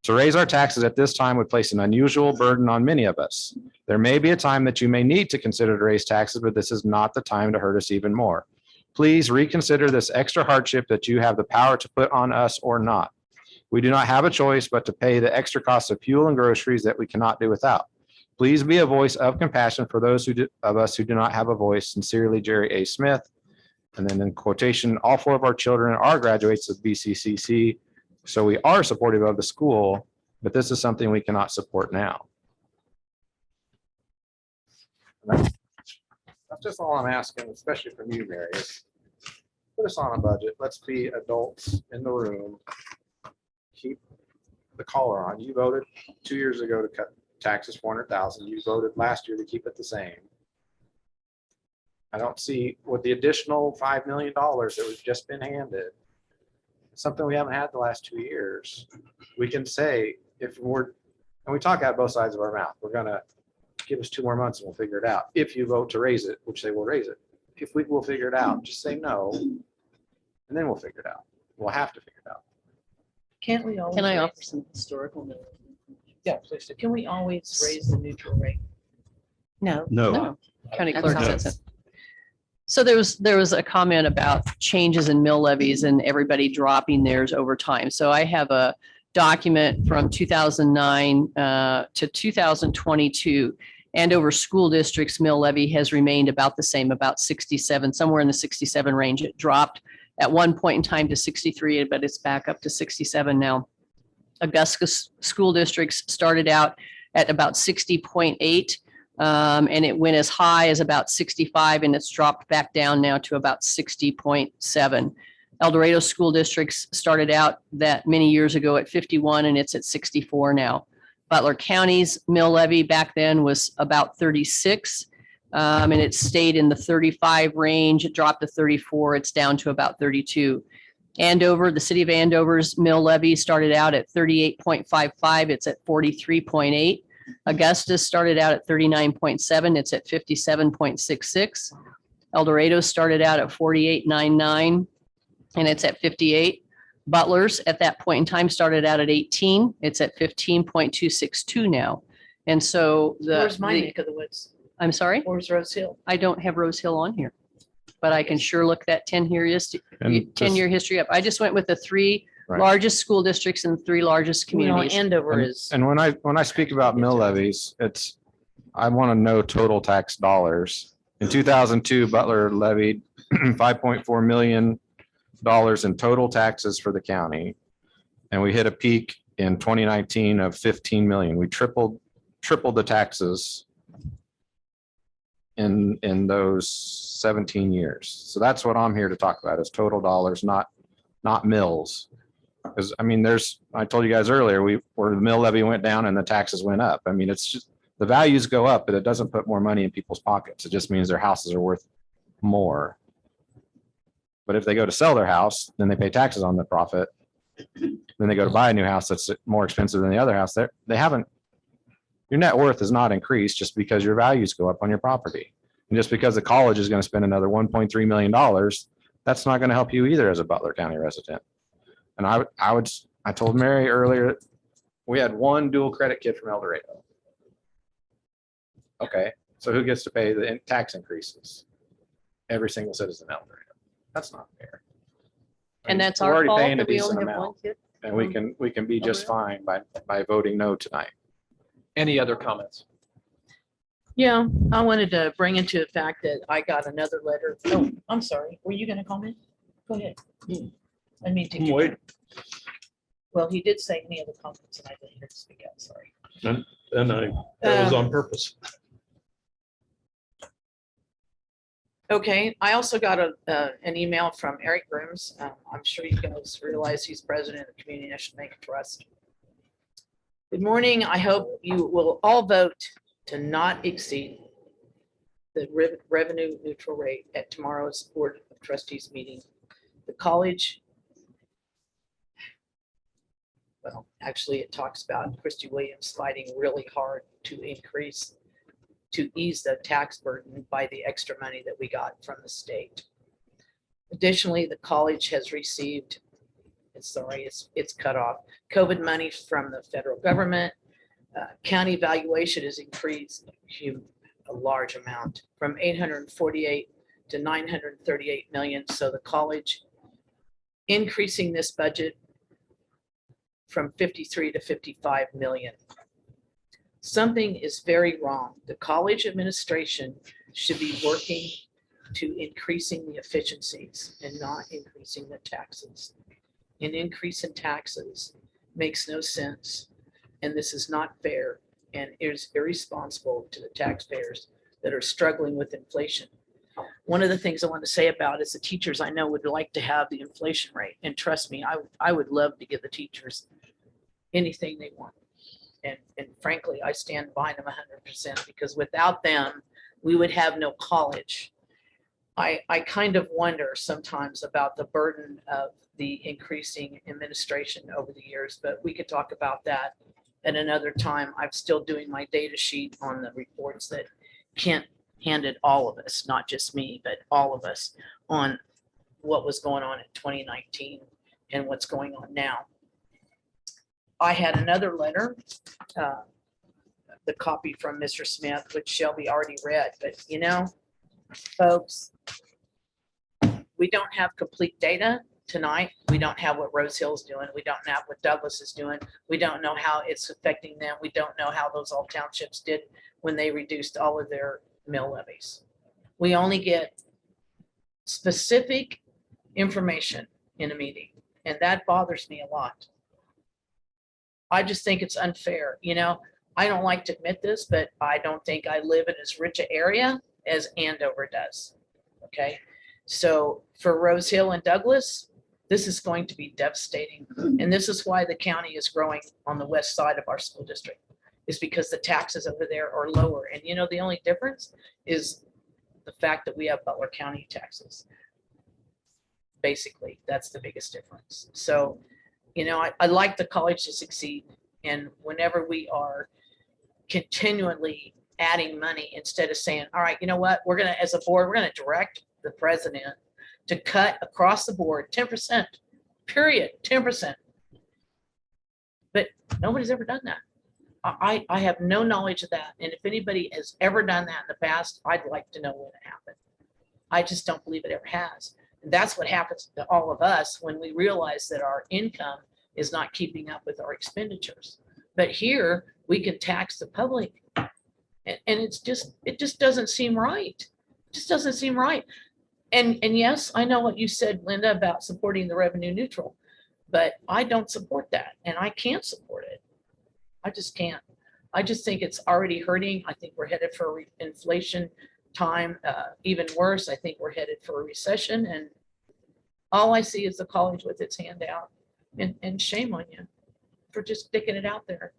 To raise our taxes at this time would place an unusual burden on many of us. There may be a time that you may need to consider to raise taxes, but this is not the time to hurt us even more. Please reconsider this extra hardship that you have the power to put on us or not. We do not have a choice but to pay the extra cost of fuel and groceries that we cannot do without. Please be a voice of compassion for those of us who do not have a voice. Sincerely, Jerry A. Smith. And then in quotation, all 4 of our children are graduates of BCCC. So we are supportive of the school, but this is something we cannot support now. That's just all I'm asking, especially from you, Mary. is Put us on a budget. Let's be adults in the room. Keep the collar on. You voted 2 years ago to cut taxes 400,000. You voted last year to keep it the same. I don't see what the additional $5 million that was just been handed. Something we haven't had the last 2 years. We can say and we talk out both sides of our mouth. We're gonna give us 2 more months and we'll figure it out. If you vote to raise it, which they will raise it. If we will figure it out, just say no, and then we'll figure it out. We'll have to figure it out. Can't we always? Can I raise- offer some historical notes? Yeah, please do. Can we always raise the neutral rate? No. No. County That's clerk not- says it. So there was a comment about changes in mill levies and everybody dropping theirs over time. So I have a document from 2009 to 2022. Andover School District's mill levy has remained about the same, about 67, somewhere in the 67 range. It dropped at one point in time to 63, but it's back up to 67 now. Augusta School Districts started out at about 60.8. And it went as high as about 65 and it's dropped back down now to about 60.7. El Dorado School Districts started out that many years ago at 51 and it's at 64 now. Butler County's mill levy back then was about 36. And it stayed in the 35 range. It dropped to 34. It's down to about 32. Andover, the city of Andover's mill levy started out at 38.55. It's at 43.8. Augusta started out at 39.7. It's at 57.66. El Dorado started out at 48.99 and it's at 58. Butler's at that point in time started out at 18. It's at 15.262 now. And so Where's my neck of the woods? I'm sorry? Where's Rose Hill? I don't have Rose Hill on here, but I can sure look that 10-year history up. I just went with the 3 Right. largest school districts and the 3 largest communities. Andover is. And when I speak about mill levies, I want to know total tax dollars. In 2002, Butler levied $5.4 million in total taxes for the county. And we hit a peak in 2019 of 15 million. We tripled the taxes in those 17 years. So that's what I'm here to talk about is total dollars, not mills. Because I mean, I told you guys earlier, where the mill levy went down and the taxes went up. I mean, it's just the values go up, but it doesn't put more money in people's pockets. It just means their houses are worth more. But if they go to sell their house, then they pay taxes on the profit. Then they go to buy a new house that's more expensive than the other house. They haven't Your net worth is not increased just because your values go up on your property. And just because the college is going to spend another $1.3 million, that's not going to help you either as a Butler County resident. And I told Mary earlier, we had one dual credit kid from El Dorado. Okay, so who gets to pay the tax increases? Every single citizen in El Dorado. That's not fair. I And mean, that's we're our already fault paying a that we decent only have one amount, kid. and we can be just fine by voting no tonight. Any other comments? Yeah, I wanted to bring into the fact that I got another letter. Oh, I'm sorry. Were you gonna comment? Go ahead. I mean, take your time. Well, he did say any other comments and I didn't hear to speak out, sorry. And that was on purpose. Okay, I also got an email from Eric Grooms. I'm sure you guys realize he's president of the Community National Bank Trust. Good morning. I hope you will all vote to not exceed the revenue neutral rate at tomorrow's Board of Trustees meeting. The college, well, actually it talks about Christy Williams fighting really hard to ease the tax burden by the extra money that we got from the state. Additionally, the college has received, it's cut off, COVID money from the federal government. County valuation has increased a large amount from 848 to 938 million. So the college increasing this budget from 53 to 55 million. Something is very wrong. The college administration should be working to increasing the efficiencies and not increasing the taxes. An increase in taxes makes no sense, and this is not fair and is irresponsible to the taxpayers that are struggling with inflation. One of the things I want to say about is the teachers I know would like to have the inflation rate, and trust me, I would love to give the teachers anything they want. And frankly, I stand by them 100% because without them, we would have no college. I kind of wonder sometimes about the burden of the increasing administration over the years, but we could talk about that at another time. I'm still doing my data sheet on the reports that Kent handed all of us, not just me, but all of us, on what was going on in 2019 and what's going on now. I had another letter, the copy from Mr. Smith, which Shelby already read, but you know, folks, we don't have complete data tonight. We don't have what Rose Hill's doing. We don't have what Douglas is doing. We don't know how it's affecting them. We don't know how those all townships did when they reduced all of their mill levies. We only get specific information in a meeting, and that bothers me a lot. I just think it's unfair. You know, I don't like to admit this, but I don't think I live in as rich an area as Andover does. Okay. So for Rose Hill and Douglas, this is going to be devastating. And this is why the county is growing on the west side of our school district, is because the taxes over there are lower. And you know, the only difference is the fact that we have Butler County taxes. Basically, that's the biggest difference. So, you know, I like the college to succeed. And whenever we are continually adding money, instead of saying, all right, you know what, we're going to, as a board, we're going to direct the president to cut across the board 10%, period, 10%. But nobody's ever done that. I have no knowledge of that. And if anybody has ever done that in the past, I'd like to know when it happened. I just don't believe it ever has. And that's what happens to all of us when we realize that our income is not keeping up with our expenditures. But here we can tax the public, and it just doesn't seem right. It just doesn't seem right. And yes, I know what you said, Linda, about supporting the revenue neutral, but I don't support that, and I can't support it. I just can't. I just think it's already hurting. I think we're headed for inflation time, even worse. I think we're headed for a recession, and all I see is the college with its hand out, and shame on you for just sticking it out there.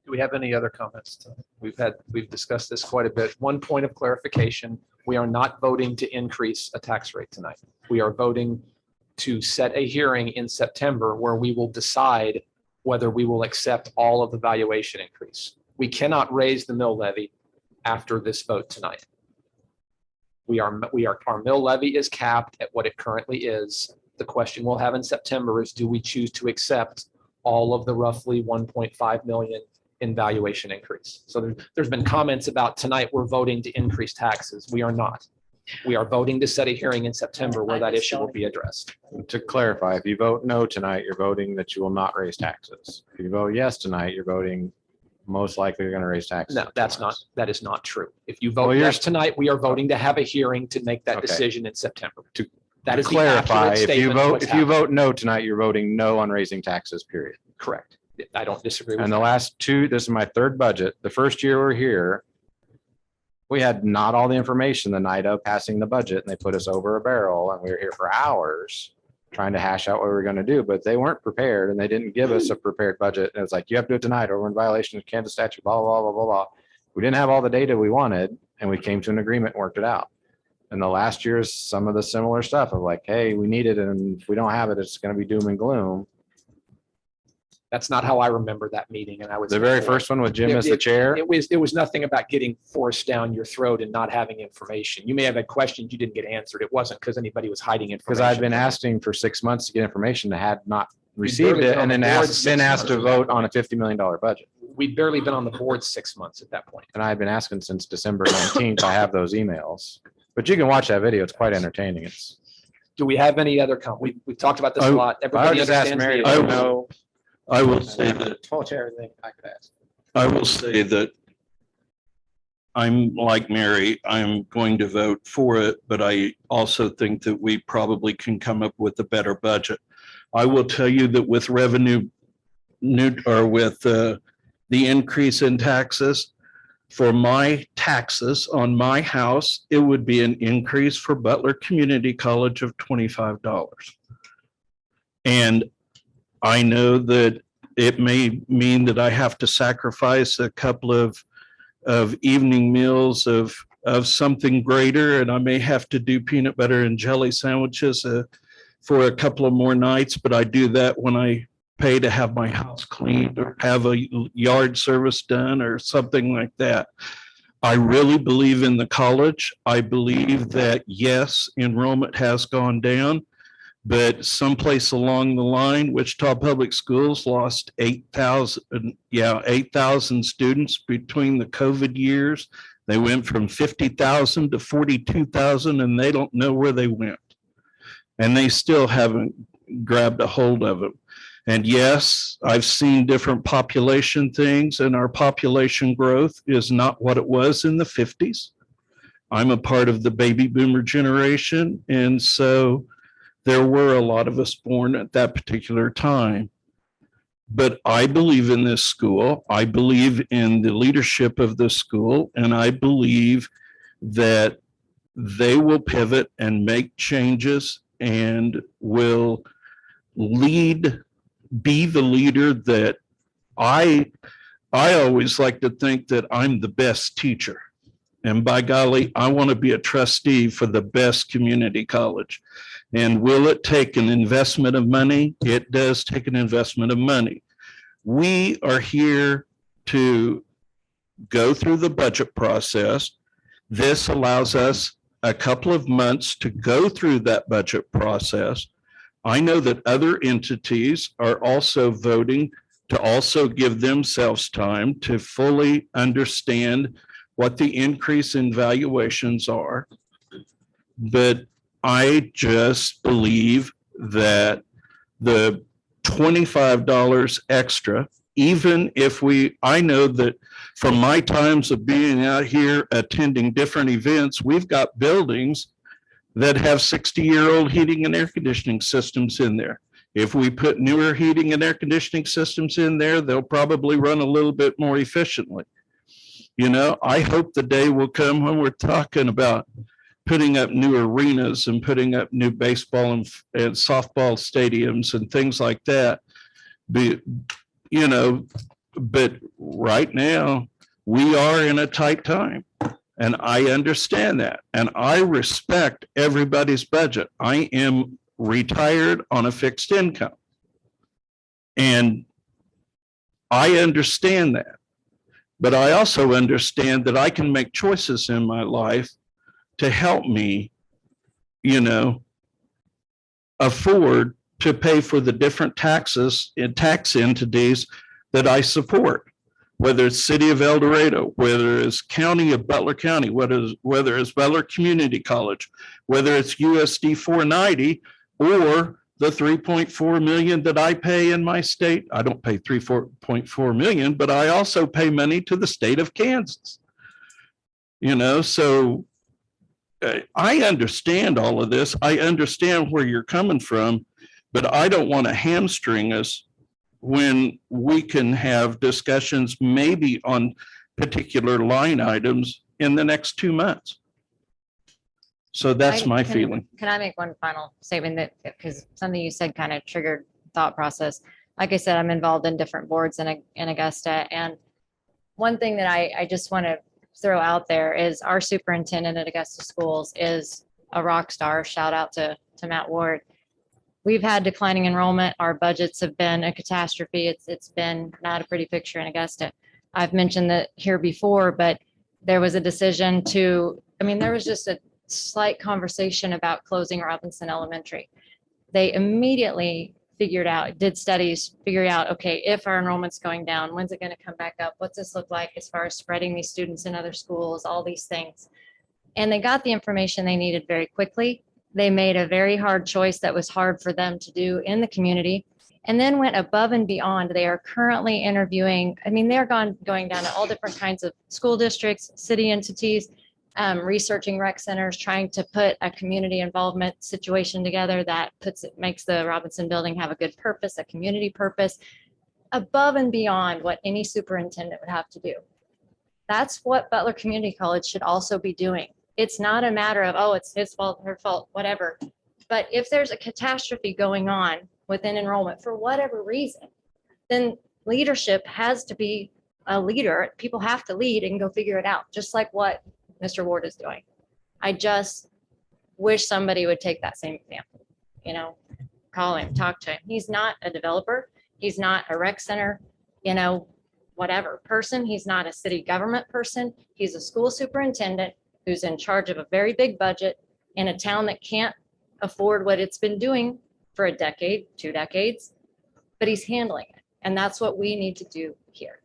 Do we have any other comments? We've discussed this quite a bit. One point of clarification, we are not voting to increase a tax rate tonight. We are voting to set a hearing in September where we will decide whether we will accept all of the valuation increase. We cannot raise the mill levy after this vote tonight. Our mill levy is capped at what it currently is. The question we'll have in September is, do we choose to accept all of the roughly 1.5 million in valuation increase? So there's been comments about tonight we're voting to increase taxes. We are not. We are voting to set a hearing in September where that issue will be addressed. To clarify, if you vote no tonight, you're voting that you will not raise taxes. If you vote yes tonight, you're voting most likely you're going to raise taxes. No, that is not true. If you Well, vote you're- yes tonight, we are voting to have a hearing to make that Okay. decision in September. To That is the clarify, accurate if you statement of vote, what's if you happening. vote no tonight, you're voting no on raising taxes, period. Correct. I don't disagree with And that. the last two, this is my third budget. The first year we're here, we had not all the information the night of passing the budget, and they put us over a barrel, and we were here for hours trying to hash out what we were going to do, but they weren't prepared, and they didn't give us a prepared budget. And it was like, you have to do it tonight, or we're in violation of Kansas statute, blah, blah, blah, blah, blah. We didn't have all the data we wanted, and we came to an agreement, and worked it out. And the last year's some of the similar stuff of like, hey, we need it, and if we don't have it, it's going to be doom and gloom. That's not how I remember that meeting. And I was. The very first one with Jim as the chair. It was nothing about getting forced down your throat and not having information. You may have had questions you didn't get answered. It wasn't because anybody was hiding information. Because I've been asking for 6 months to get information that had not received barely it, been on and then the board asked, 6 been asked to months. vote on a $50 million budget. We'd barely been on the board 6 months at that point. And I've been asking since December 19th. I have those emails, but you can watch that video. It's quite entertaining. It's. Do we have any other we've talked about this a lot. I Everybody would just ask understands Mary. the- I don't know. I will say that, Told you everything I could ask. I will say that I'm like Mary, I'm going to vote for it, but I also think that we probably can come up with a better budget. I will tell you that with revenue or with the increase in taxes, for my taxes on my house, it would be an increase for Butler Community College of $25. And I know that it may mean that I have to sacrifice a couple of evening meals of something greater, and I may have to do peanut butter and jelly sandwiches for a couple of more nights, but I do that when I pay to have my house cleaned or have a yard service done or something like that. I really believe in the college. I believe that, yes, enrollment has gone down, but someplace along the line, Wichita Public Schools lost 8,000 students between the COVID years. They went from 50,000 to 42,000, and they don't know where they went. And they still haven't grabbed a hold of them. And yes, I've seen different population things, and our population growth is not what it was in the 50s. I'm a part of the baby boomer generation, and so there were a lot of us born at that particular time. But I believe in this school. I believe in the leadership of this school, and I believe that they will pivot and make changes and will be the leader that I always like to think that I'm the best teacher. And by golly, I want to be a trustee for the best community college. And will it take an investment of money? It does take an investment of money. We are here to go through the budget process. This allows us a couple of months to go through that budget process. I know that other entities are also voting to also give themselves time to fully understand what the increase in valuations are. But I just believe that the $25 extra, even if I know that from my times of being out here attending different events, we've got buildings that have 60-year-old heating and air conditioning systems in there. If we put newer heating and air conditioning systems in there, they'll probably run a little bit more efficiently. You know, I hope the day will come when we're talking about putting up new arenas and putting up new baseball and softball stadiums and things like that. But right now we are in a tight time, and I understand that, and I respect everybody's budget. I am retired on a fixed income, and I understand that. But I also understand that I can make choices in my life to help me, afford to pay for the different taxes and tax entities that I support, whether it's City of El Dorado, whether it's County of Butler County, whether it's Butler Community College, whether it's USD 490 or the 3.4 million that I pay in my state. I don't pay 3.4 million, but I also pay money to the state of Kansas. So I understand all of this. I understand where you're coming from, but I don't want to hamstring us when we can have discussions maybe on particular line items in the next 2 months. So that's my feeling. Can I make one final statement that, because something you said kind of triggered thought process. Like I said, I'm involved in different boards in Augusta. And one thing that I just want to throw out there is our superintendent at Augusta Schools is a rock star. Shout out to Matt Ward. We've had declining enrollment. Our budgets have been a catastrophe. It's been not a pretty picture in Augusta. I've mentioned that here before, but there was a decision there was just a slight conversation about closing Robinson Elementary. They immediately did studies, figured out, okay, if our enrollment's going down, when's it going to come back up? What's this look like as far as spreading these students in other schools, all these things. And they got the information they needed very quickly. They made a very hard choice that was hard for them to do in the community, and then went above and beyond. They are currently interviewing, they're going down to all different kinds of school districts, city entities, researching rec centers, trying to put a community involvement situation together that makes the Robinson building have a good purpose, a community purpose, above and beyond what any superintendent would have to do. That's what Butler Community College should also be doing. It's not a matter of, oh, it's his fault, her fault, whatever. But if there's a catastrophe going on within enrollment for whatever reason, then leadership has to be a leader. People have to lead and go figure it out, just like what Mr. Ward is doing. I just wish somebody would take that same example, call him, talk to him. He's not a developer. He's not a rec center, whatever person. He's not a city government person. He's a school superintendent who's in charge of a very big budget in a town that can't afford what it's been doing for a decade, 2 decades, but he's handling it. And that's what we need to do here.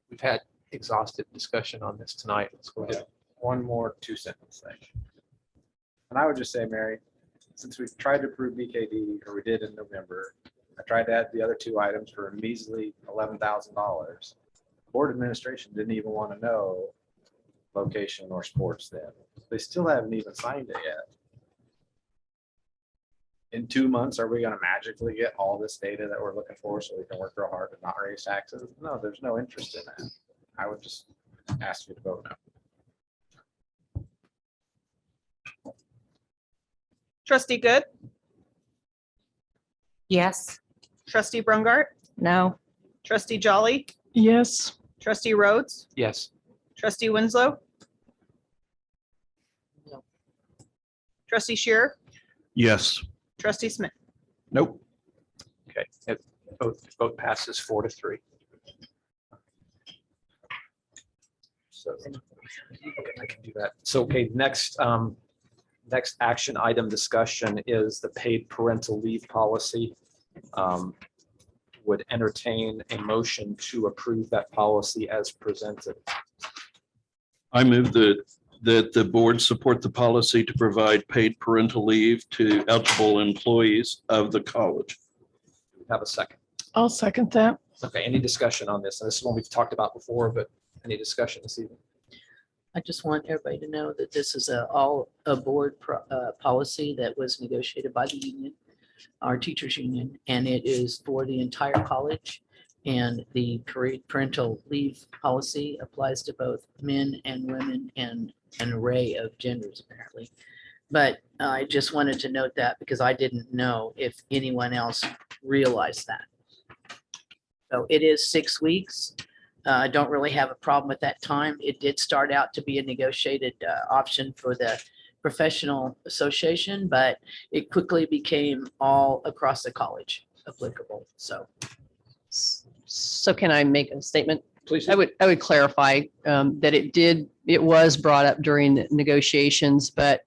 We've had exhaustive discussion on this tonight. Let's go ahead. One more 2-sentence thing. And I would just say, Mary, since we've tried to approve BKD, or we did in November, I tried to add the other 2 items for a measly $11,000. Board administration didn't even want to know location or sports then. They still haven't even signed it yet. In 2 months, are we going to magically get all this data that we're looking for so we can work real hard and not raise taxes? No, there's no interest in that. I would just ask you to vote no. Trustee Good, Yes. trustee Brungart, No. trustee Jolly, Yes. trustee Rhodes, Yes. trustee Winslow. No. Trustee Shearer, Yes. trustee Smith. Nope. Okay. Vote passes 4-3. So, okay, I can do that. So, okay, next action item discussion is the paid parental leave policy. Would entertain a motion to approve that policy as presented. I move that the board support the policy to provide paid parental leave to eligible employees of the college. Do we have a second? I'll second that. Okay, any discussion on this? And this is one we've talked about before, but any discussion this evening? I just want everybody to know that this is a board policy that was negotiated by the union, our teachers union, and it is for the entire college. And the parental leave policy applies to both men and women and an array of genders apparently. But I just wanted to note that because I didn't know if anyone else realized that. So it is 6 weeks. I don't really have a problem with that time. It did start out to be a negotiated option for the professional association, but it quickly became all across the college applicable. So So can I make a statement? Please. I would clarify that it was brought up during the negotiations, but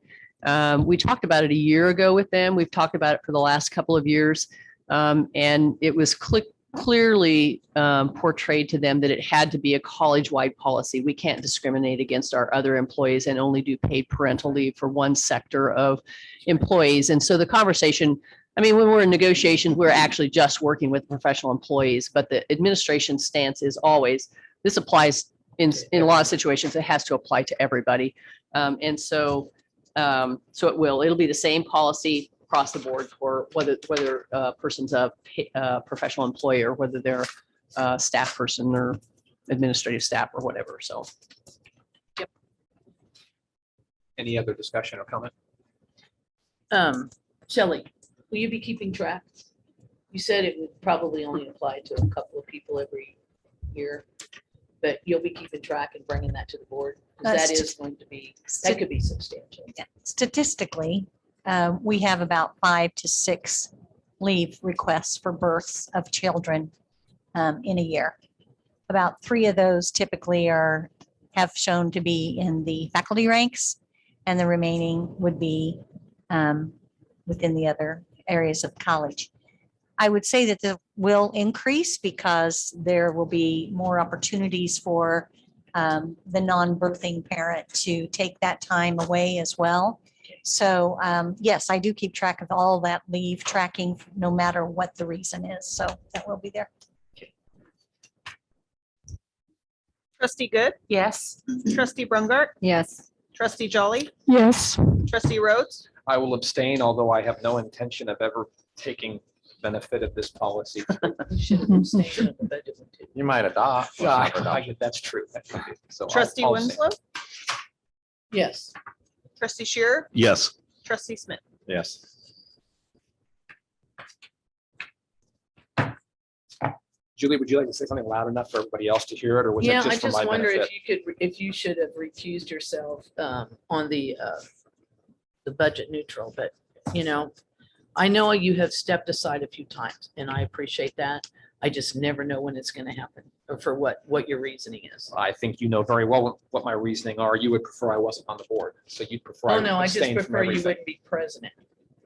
we talked about it a year ago with them. We've talked about it for the last couple of years. And it was clearly portrayed to them that it had to be a college-wide policy. We can't discriminate against our other employees and only do paid parental leave for one sector of employees. And so the conversation, I mean, when we're in negotiations, we're actually just working with professional employees, but the administration stance is always, this applies in a lot of situations, it has to apply to everybody. And so it'll be the same policy across the board for whether a person's a professional employee or whether they're a staff person or administrative staff or whatever. So. Yep. Any other discussion or comment? Shelley, will you be keeping track? You said it would probably only apply to a couple of people every year, but you'll be keeping track and bringing that to the board. 'Cause that is going to be, that could be substantial. Statistically, we have about 5 to 6 leave requests for births of children in a year. About 3 of those typically have shown to be in the faculty ranks, and the remaining would be within the other areas of college. I would say that the will increase because there will be more opportunities for the non-birthing parent to take that time away as well. So yes, I do keep track of all that leave tracking, no matter what the reason is. So that will be there. Trustee Good, Yes. trustee Brungart, Yes. trustee Jolly, Yes. trustee Rhodes, I will abstain, although I have no intention of ever taking benefit of this policy. You should have abstained on the budget one too. You might adopt. That's true. So I'll- trustee I'll abstain. Winslow, Yes. trustee Shearer, Yes. trustee Smith. Yes. Julie, would you like to say something loud enough for everybody else to hear it, or was it Yeah, I just for just my wonder benefit? if you should have recused yourself on the budget neutral, but I know you have stepped aside a few times and I appreciate that. I just never know when it's going to happen or for what your reasoning is. I think you know very well what my reasoning are. You would prefer I wasn't on the board, so you'd prefer. Oh, no, I just abstain from prefer you everything. wouldn't be president,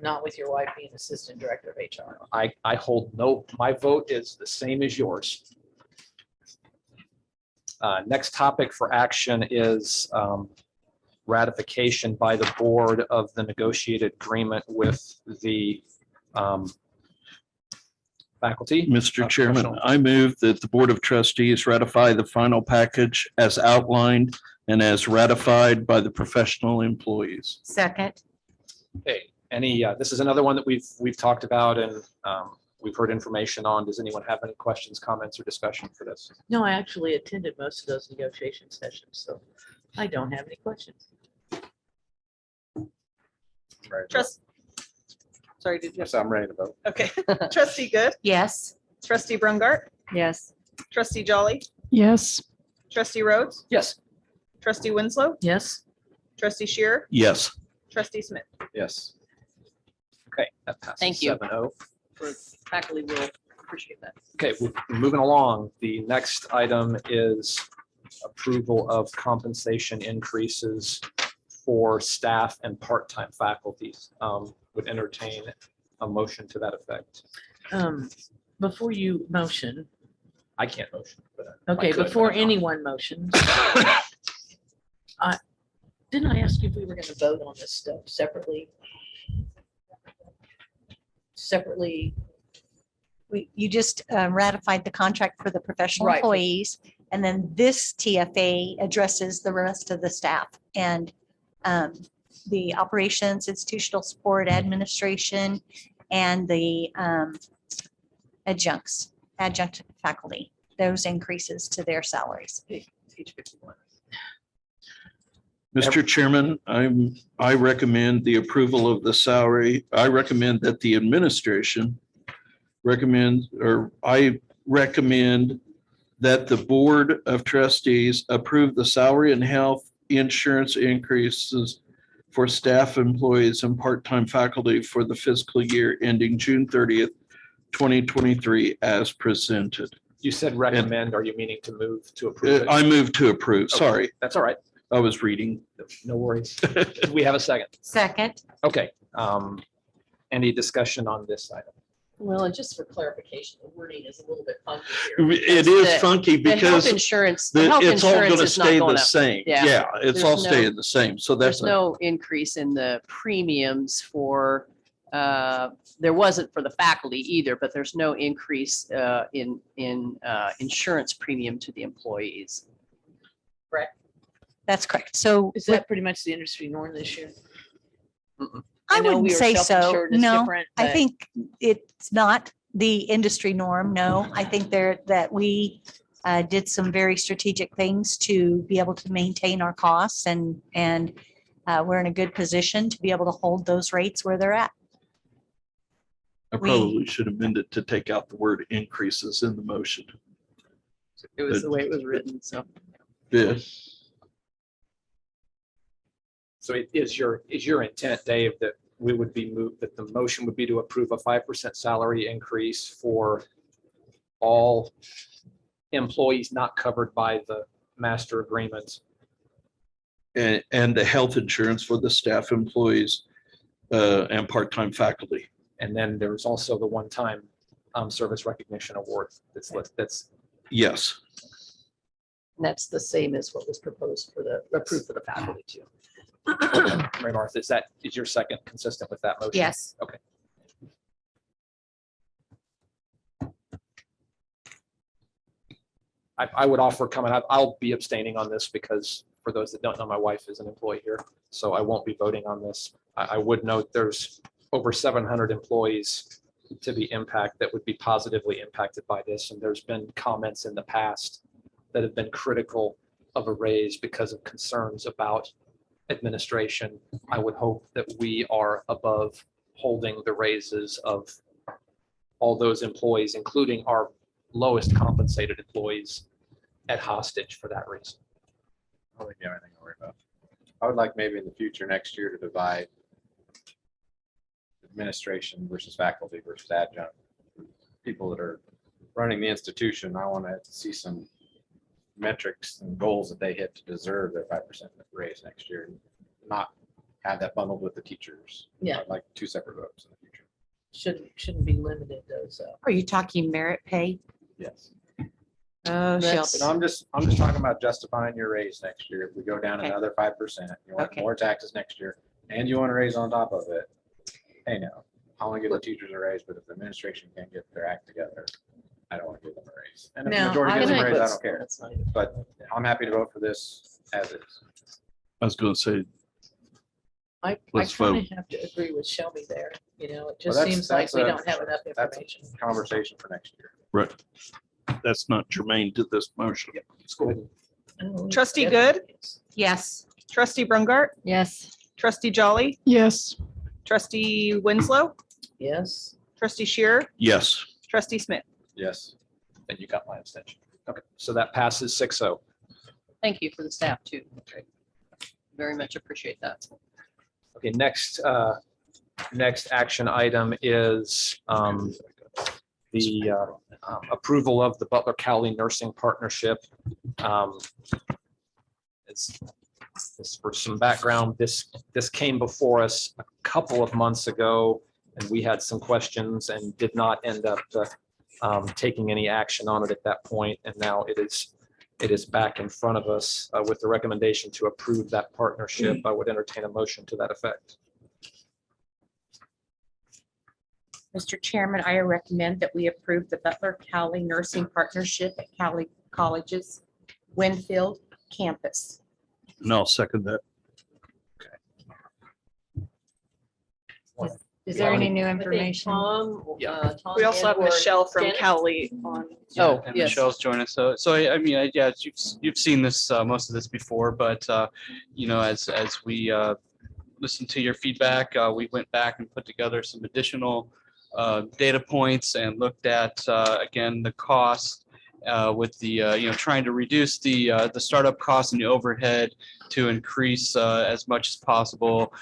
not with your wife being assistant director of HR. I hold no, my vote is the same as yours. Next topic for action is ratification by the board of the negotiated agreement with the faculty. Mr. Chairman, professional- I move that the Board of Trustees ratify the final package as outlined and as ratified by the professional employees. Second. Okay, this is another one that we've talked about and we've heard information on. Does anyone have any questions, comments, or discussion for this? No, I actually attended most of those negotiation sessions, so I don't have any questions. Sorry, did you? Yes, I'm ready to vote. Okay, trustee Good, Yes. trustee Brungart, Yes. trustee Jolly, Yes. trustee Rhodes, Yes. trustee Winslow, Yes. trustee Shearer, Yes. trustee Smith. Yes. Okay, that passes. Thank you. 7-0. For faculty will appreciate that. Okay, we're moving along. The next item is approval of compensation increases for staff and part-time faculties. Would entertain a motion to that effect. Before you motion, I can't motion. but I okay, could, but before I'm not. anyone motions. Didn't I ask you if we were going to vote on this stuff separately? You just ratified the contract for the professional Right. employees, and then this TFA addresses the rest of the staff and the operations, institutional support, administration, and the adjunct faculty, those increases to their salaries. Page 51. Mr. Chairman, I recommend the approval of the salary. I recommend that the administration I recommend that the Board of Trustees approve the salary and health insurance increases for staff employees and part-time faculty for the fiscal year ending June 30th, 2023 as presented. You said recommend. Are you meaning to move to approve it? I move to approve. Okay, Sorry, that's all right. I was reading. No worries. Do we have a second? Second. Okay. Any discussion on this item? Well, and just for clarification, the wording is a little bit funky here. It is funky The health because insurance, the- the health it's all insurance gonna is not stay going the up. same. Yeah. Yeah, it's There's all no- staying the same. So that's, There's no increase in the premiums for, there wasn't for the faculty either, but there's no increase in insurance premium to the employees. Correct. That's correct. So Is that pretty much the industry norm this year? I know we wouldn't were say so. self-insured, it's No, different, I but- think it's not the industry norm. No, I think that we did some very strategic things to be able to maintain our costs and we're in a good position to be able to hold those rates where they're at. I probably should amend it to take out the word increases in the motion. It was the way it was written, so. Yeah. So is your intent, Dave, that we would be moved, that the motion would be to approve a 5% salary increase for all employees not covered by the master agreement? And the health insurance for the staff employees and part-time faculty. And then there's also the one-time service recognition award that's. Yes. And that's the same as what was proposed for the, approved for the faculty too. Mary Martha, is your second consistent with that motion? Yes. Okay. I would offer comment. I'll be abstaining on this because for those that don't know, my wife is an employee here, so I won't be voting on this. I would note there's over 700 employees to be that would be positively impacted by this. And there's been comments in the past that have been critical of a raise because of concerns about administration. I would hope that we are above holding the raises of all those employees, including our lowest compensated employees, at hostage for that reason. I don't think you have anything to worry about. I would like maybe in the future next year to divide administration versus faculty versus adjunct. People that are running the institution, I want to see some metrics and goals that they hit to deserve their 5% raise next year. Not have that bundled with the teachers. Yeah. I'd like 2 separate votes in the future. Shouldn't be limited those. Are you talking merit pay? Yes. Oh, That's- Shelby. No, I'm just talking about justifying your raise next year. If we go down Okay. another 5%, you want Okay. more taxes next year, and you want to raise on top of it. Hey, no, I want to give the teachers a raise, but if the administration can't get their act together, I don't want to give them a raise. And if the No, majority I gives them a think raise, I that's- don't care. that's fine. But I'm happy to vote for this as is. I was going to say, I Let's kind vote. of have to agree with Shelby there. You know, it Well, just that's- seems like that's we a- don't have enough that's a information. Conversation for next year. right. That's not germane to this motion. Let's go ahead. Trustee Good, Yes. trustee Brungart, Yes. trustee Jolly, Yes. trustee Winslow, Yes. trustee Shearer, Yes. trustee Smith. Yes. And you got my abstention. Okay, so that passes 6-0. Thank you for the staff too. Very much appreciate that. Okay, next action item is the approval of the Butler County Nursing Partnership. For some background, this came before us a couple of months ago, and we had some questions and did not end up taking any action on it at that point. And now it is back in front of us with the recommendation to approve that partnership. I would entertain a motion to that effect. Mr. Chairman, I recommend that we approve the Butler Cali Nursing Partnership at Cali College's Winfield campus. And I'll second that. Is there any new I think information? Tom, Yeah. Tom We also have and/or Michelle from Janet? Cali on. Oh, And yes. Michelle's joined us. So I mean, yeah, you've seen this, most of this before, but, you know, as we listened to your feedback, we went back and put together some additional data points and looked at, again, the cost with the, you know, trying to reduce the startup costs and the overhead to increase as much as possible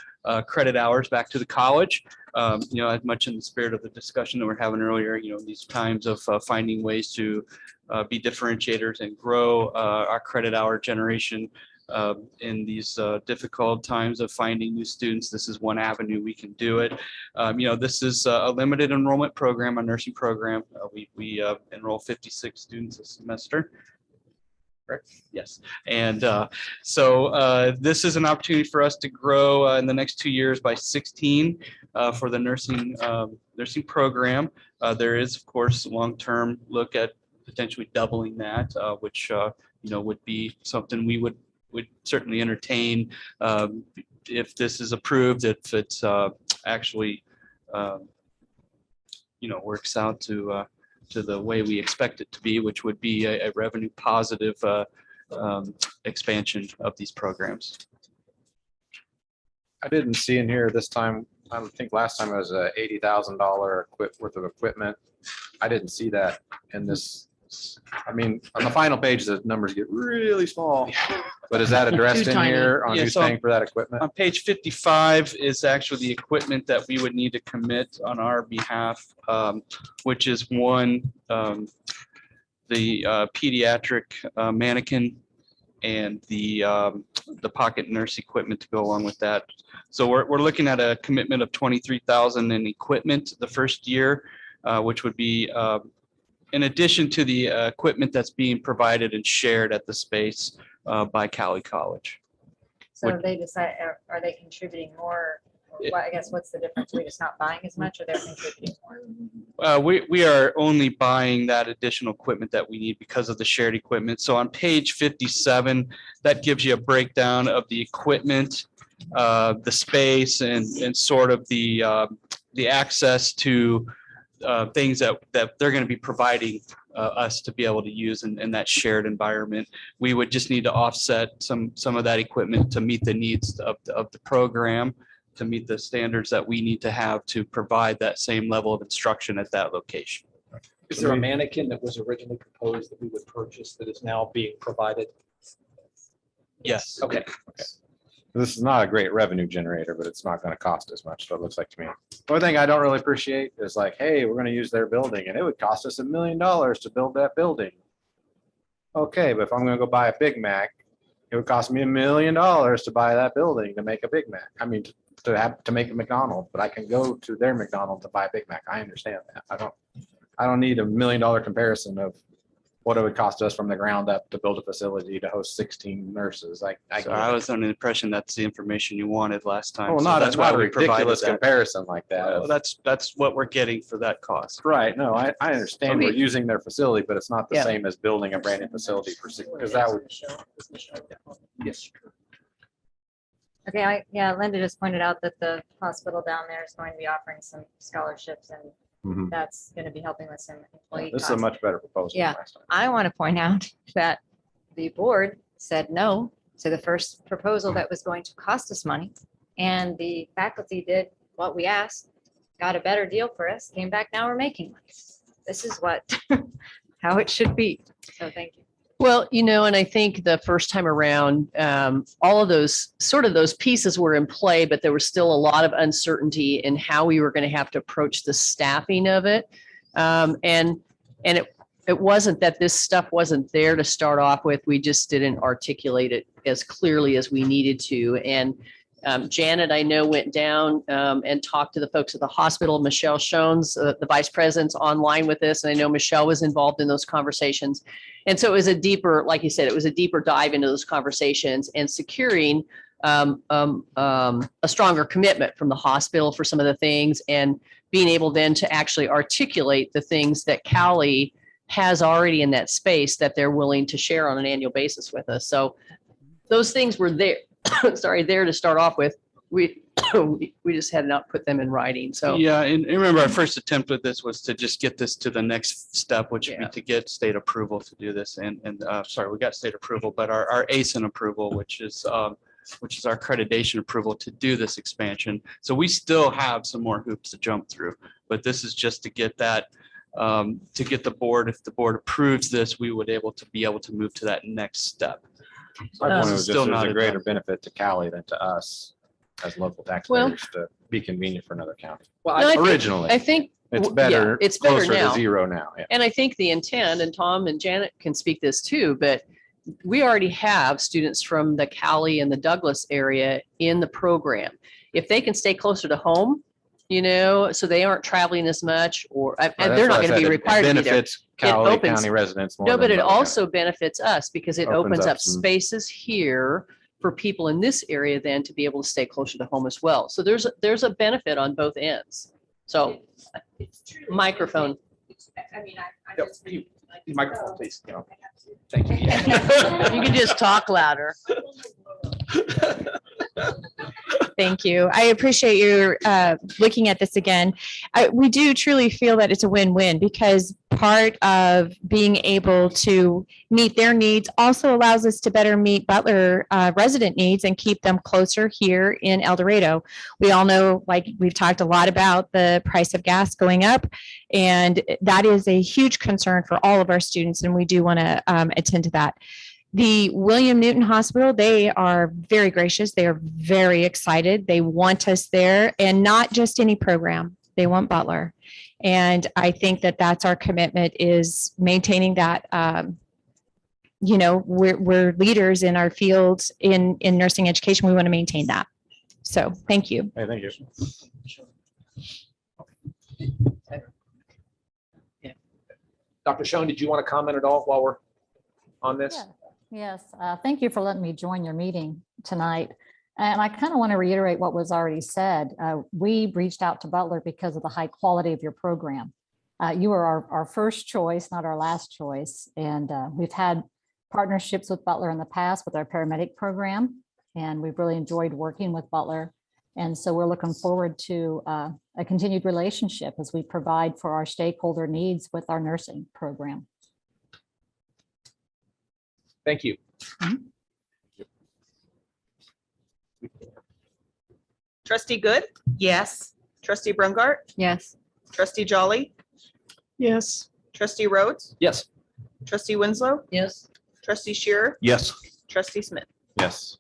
credit hours back to the college. As much in the spirit of the discussion that we're having earlier, these times of finding ways to be differentiators and grow our credit hour generation in these difficult times of finding new students. This is one avenue we can do it. This is a limited enrollment program, a nursing program. We enroll 56 students a semester. Correct? Yes. And so this is an opportunity for us to grow in the next 2 years by 16 for the nursing program. There is, of course, a long-term look at potentially doubling that, which would be something we would certainly entertain if this is approved, if it's actually works out to the way we expect it to be, which would be a revenue positive expansion of these programs. I didn't see in here this time. I think last time it was a $80,000 worth of equipment. I didn't see that in this. I mean, on the final page, the numbers get really small, but is that addressed Too in tiny. here on Yeah, who's so paying for that equipment? On page 55 is actually the equipment that we would need to commit on our behalf, which is one, the pediatric mannequin and the pocket nurse equipment to go along with that. So we're looking at a commitment of 23,000 in equipment the first year, which would be in addition to the equipment that's being provided and shared at the space by Cali College. So they decide, are they contributing more? Well, I guess what's the difference? We're just not buying as much or they're contributing more? We are only buying that additional equipment that we need because of the shared equipment. So on page 57, that gives you a breakdown of the equipment, the space, and sort of the access to things that they're going to be providing us to be able to use in that shared environment. We would just need to offset some of that equipment to meet the needs of the program, to meet the standards that we need to have to provide that same level of instruction at that location. Is there a mannequin that was originally proposed that we would purchase that is now being provided? Yes. Okay. This is not a great revenue generator, but it's not going to cost as much. So it looks like to me. The only thing I don't really appreciate is like, hey, we're going to use their building and it would cost us $1 million to build that building. Okay, but if I'm going to go buy a Big Mac, it would cost me $1 million to buy that building to make a Big Mac. I mean, to make a McDonald's, but I can go to their McDonald's to buy a Big Mac. I understand that. I don't need $1 million comparison of what it would cost us from the ground up to build a facility to host 16 nurses. I was under the impression that's the information you wanted last time. Well, so not that's not why a we provided ridiculous that. comparison like that. Well, that's what we're getting for that cost. Right. No, I understand we're using their facility, but it's not the Yeah. same as building a brand new facility because that would. Yes. Okay, yeah, Linda just pointed out that the hospital down there is going to be offering some scholarships and Mhm. that's going to be helping with some employee This is a costs. much better proposal. than Yeah, last time. I want to point out that the board said no to the first proposal that was going to cost us money. And the faculty did what we asked, got a better deal for us, came back, now we're making money. This is what, how it should be. So thank you. Well, and I think the first time around, all of those pieces were in play, but there was still a lot of uncertainty in how we were going to have to approach the staffing of it. And it wasn't that this stuff wasn't there to start off with. We just didn't articulate it as clearly as we needed to. And Janet, I know, went down and talked to the folks at the hospital. Michelle Shones, the vice president's online with this. And I know Michelle was involved in those conversations. And so it was a deeper, like you said, it was a deeper dive into those conversations and securing a stronger commitment from the hospital for some of the things and being able then to actually articulate the things that Cali has already in that space that they're willing to share on an annual basis with us. So those things were there. Sorry, there to start off with. We just had not put them in writing. So Yeah, and remember our first attempt with this was to just get this to the next step, which would be to get state approval to do this. And sorry, we got state approval, but our ASIN approval, which is our accreditation approval to do this expansion. So we still have some more hoops to jump through, but this is just to get that, to get the board, if the board approves this, we would be able to move to that next step. So My this point is was just still there's not a a greater done- benefit to Cali than to us as local taxpayers to be convenient for another county. No, I think- Originally. I think. It's yeah, better, it's better closer to now. 0 now. Yeah. And I think the intent, and Tom and Janet can speak this too, but we already have students from the Cali and the Douglas area in the program. If they can stay closer to home, so they aren't traveling as much, or and Right, they're that's not what I going to said. be It required to be there. benefits It Cowley opens- County residents more No, but than it Butler County. also benefits us because it opens up some- spaces here for people in this area then to be able to stay closer to home as well. So there's a benefit on both ends. So microphone. I mean, I Yep, just. Microphone, please. Thank you. You can just talk louder. Thank you. I appreciate you looking at this again. We do truly feel that it's a win-win because part of being able to meet their needs also allows us to better meet Butler resident needs and keep them closer here in El Dorado. We all know, like we've talked a lot about the price of gas going up, and that is a huge concern for all of our students, and we do want to attend to that. The William Newton Hospital, they are very gracious. They are very excited. They want us there, and not just any program. They want Butler. And I think that that's our commitment, is maintaining that. We're leaders in our fields in nursing education. We want to maintain that. So thank you. Hey, thank you. Dr. Schoen, did you want to comment at all while we're on this? Yes, thank you for letting me join your meeting tonight. And I kind of want to reiterate what was already said. We reached out to Butler because of the high quality of your program. You are our first choice, not our last choice. And we've had partnerships with Butler in the past with our paramedic program, and we've really enjoyed working with Butler. And so we're looking forward to a continued relationship as we provide for our stakeholder needs with our nursing program. Thank you. Trustee Good? Yes. Trustee Brungart? Yes. Trustee Jolly? Yes. Trustee Rhodes? Yes. Trustee Winslow? Yes. Trustee Shearer? Yes. Trustee Smith? Yes.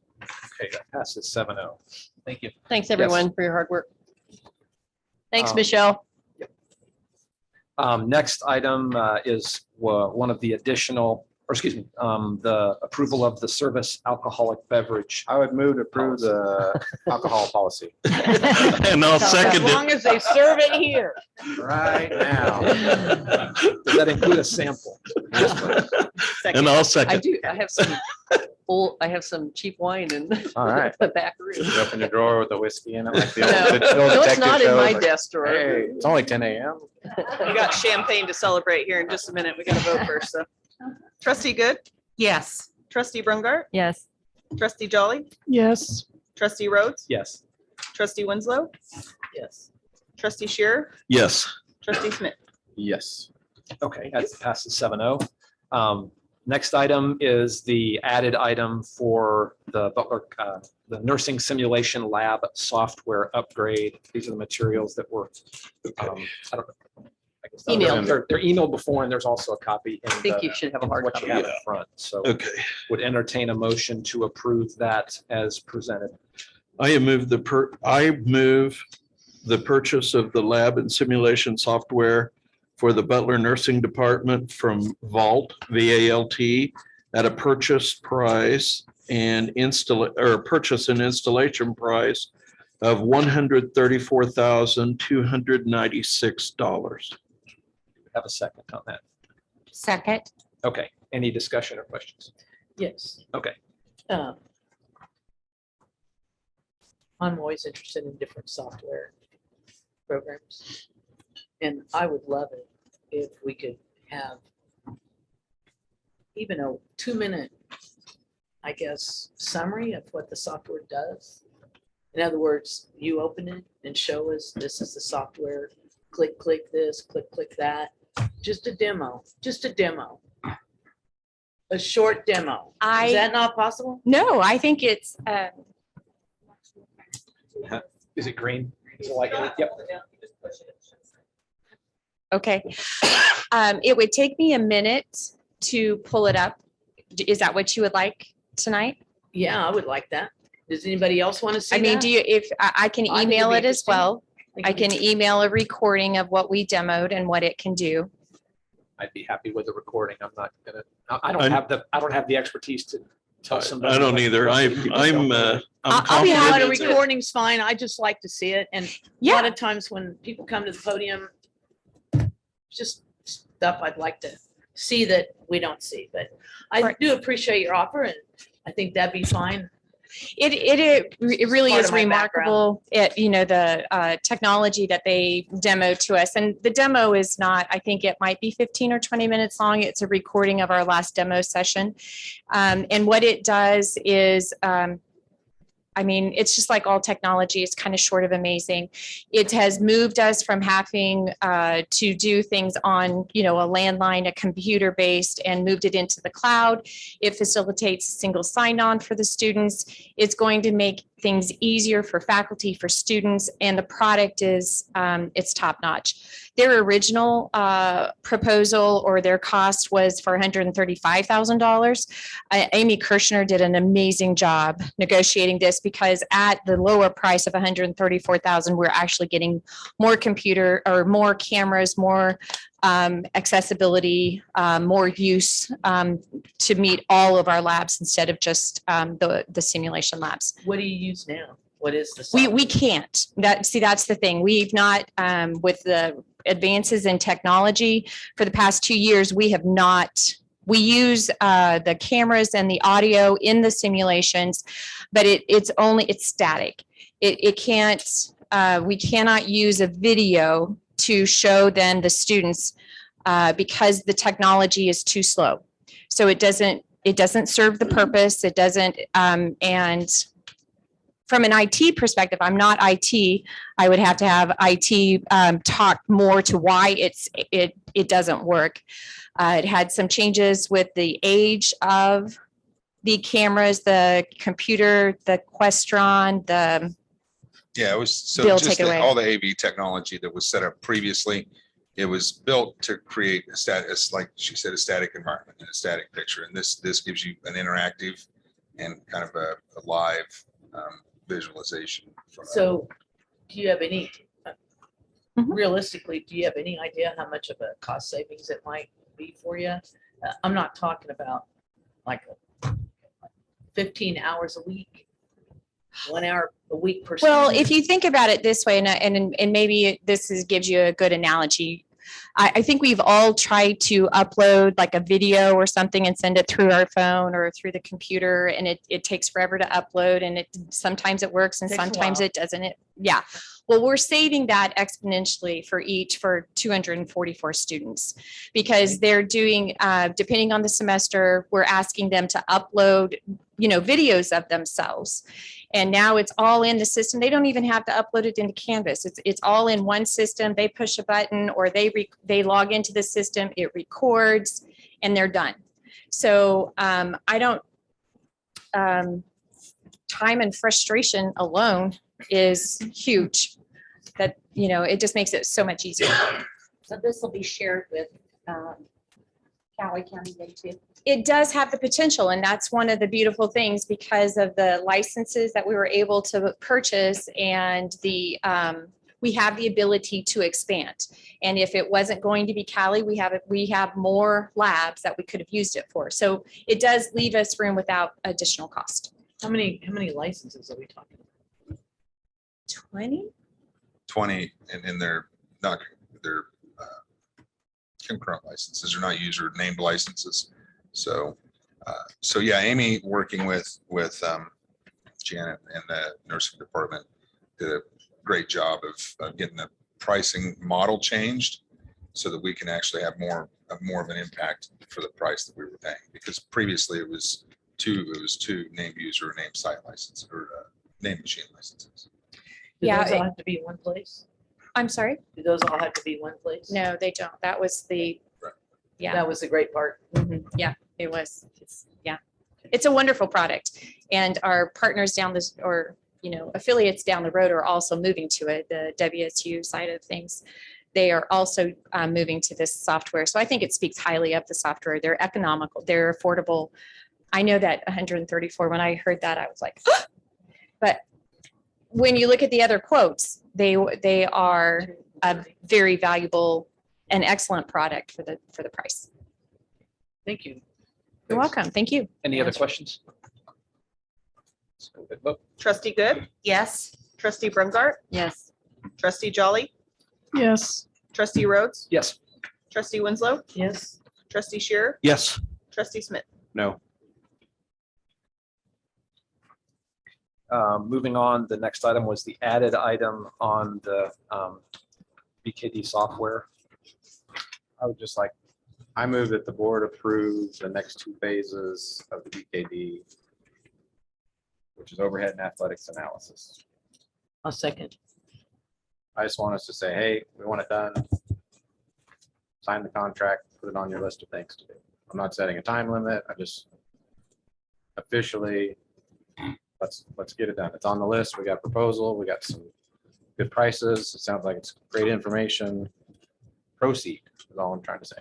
Okay, that passes 7-0. Thank you. Thanks, everyone, for your hard work. Thanks, Um, Michelle. Next item is one of the additional, or excuse me, the approval of the service alcoholic beverage. I would move to approve the alcohol policy. And I'll second As long it. as they serve it here. Right now. Does that include a sample? And I'll second. I have some cheap wine in All right. the back room. You open your drawer with a whiskey in it like the No, old no, it's detective not in shows, my like, desk drawer. Hey, it's only 10 a.m. We got champagne to celebrate here in just a minute. We got to vote first, so. Trustee Good? Yes. Trustee Brungart? Yes. Trustee Jolly? Yes. Trustee Rhodes? Yes. Trustee Winslow? Yes. Trustee Shearer? Yes. Trustee Smith? Yes. Okay, that passes 7-0. Next item is the added item for the Butler, the nursing simulation lab software upgrade. These are the materials that were, I don't know. I guess Emailed. They're emailed before, and there's also a copy. I think you should have a hard what copy. you have in front. So Okay. would entertain a motion to approve that as presented. I move the purchase of the lab and simulation software for the Butler Nursing Department from Vault, VALT, at a purchase price and purchase and installation price of $134,296. Have a second on that. Second. Okay, any discussion or questions? Yes. Okay. I'm always interested in different software programs. And I would love it if we could have even a 2-minute, I guess, summary of what the software does. In other words, you open it and show us, this is the software, click this, click that. Just a demo, A short demo. Is that not possible? No, I think it's, Is it green? Is it like, yep. okay. It would take me a minute to pull it up. Is that what you would like tonight? Yeah, I would like that. Does anybody else want to see I mean, that? do you, if I can I think it'd email be it as interesting. well. I think it'd can be- email a recording of what we demoed and what it can do. I'd be happy with the recording. I'm not gonna, I don't I'm- have the expertise to tell somebody. I don't what- either. what I'm people don't know. I'll be confident happy. A in it. recording's fine. I just like to see it. And a lot of times when people come to the podium, just stuff I'd like to see that we don't see, but I do appreciate your offer and I think that'd be fine. It really part is of my remarkable. The technology that they demoed to us, and the demo is not, I think it might be 15 or 20 minutes long. It's a recording of our last demo session. And what it does is, I mean, it's just like all technology, it's kind of short of amazing. It has moved us from having to do things on, a landline, a computer based, and moved it into the cloud. It facilitates single sign-on for the students. It's going to make things easier for faculty, for students, and the product is, it's top notch. Their original proposal or their cost was for $135,000. Amy Kirshner did an amazing job negotiating this because at the lower price of $134,000, we're actually getting more computer or more cameras, more accessibility, more use to meet all of our labs instead of just the simulation labs. What do you use now? What is the? We can't. That's the thing. We've not, with the advances in technology for the past 2 years, we have not. We use the cameras and the audio in the simulations, but it's static. It can't, we cannot use a video to show then the students because the technology is too slow. So it doesn't serve the purpose. It doesn't, and from an IT perspective, I'm not IT. I would have to have IT talk more to why it doesn't work. It had some changes with the age of the cameras, the computer, the Questron, the. Yeah, it was, so Bill, just take it away. all the AV technology that was set up previously, it was built to create a status, like she said, a static environment and a static picture. And this gives you an interactive and kind of a live visualization. So do you have any, realistically, do you have any idea how much of a cost savings it might be for you? I'm not talking about like 15 hours a week, 1 hour a week per. Well, student. if you think about it this way, and maybe gives you a good analogy. I think we've all tried to upload like a video or something and send it through our phone or through the computer, and it takes forever to upload, and sometimes it works and Takes a sometimes while. it doesn't. Yeah. Well, we're saving that exponentially for 244 students because they're doing, depending on the semester, we're asking them to upload, videos of themselves. And now it's all in the system. They don't even have to upload it into Canvas. It's all in one system. They push a button or they log into the system, it records, and they're done. So I don't, time and frustration alone is huge. That, it just makes it so much easier. So this will be shared with Cowee County Day too. It does have the potential, and that's one of the beautiful things because of the licenses that we were able to purchase and we have the ability to expand. And if it wasn't going to be Cali, we have more labs that we could have used it for. So it does leave us room without additional cost. How many licenses are we talking? 20? 20 and they're not, they're concurrent licenses, are not user named licenses. So yeah, Amy working with Janet and the nursing department did a great job of getting the pricing model changed so that we can actually have more of an impact for the price that we were paying, because previously it was two named user, named site license, or named machine licenses. Do those all have to be in one place? I'm sorry? Do those all have to be one place? No, they don't. That was yeah. That was the great part. Yeah, it was. It's a wonderful product. And our partners down this, or, affiliates down the road are also moving to it, the WSU side of things. They are also moving to this software. So I think it speaks highly of the software. They're economical, they're affordable. I know that 134, when I heard that, I was like, But when you look at the other quotes, they are a very valuable and excellent product for the price. Thank you. You're welcome. Thank you. Any other questions? Let's go with vote. Trustee Good, Yes. trustee Brumgart, Yes. trustee Jolly, Yes. trustee Rhodes, Yes. trustee Winslow, Yes. trustee Shearer, Yes. trustee Smith. No. Moving on, the next item was the added item on the BKD software. I would just like, I move that the board approve the next two phases of the BKD, which is overhead and athletics analysis. A second. I just want us to say, hey, we want it done. Sign the contract, put it on your list of things to do. I'm not setting a time limit. I just officially, let's get it done. It's on the list. We got a proposal. We got some good prices. It sounds like it's great information. Proceed is all I'm trying to say.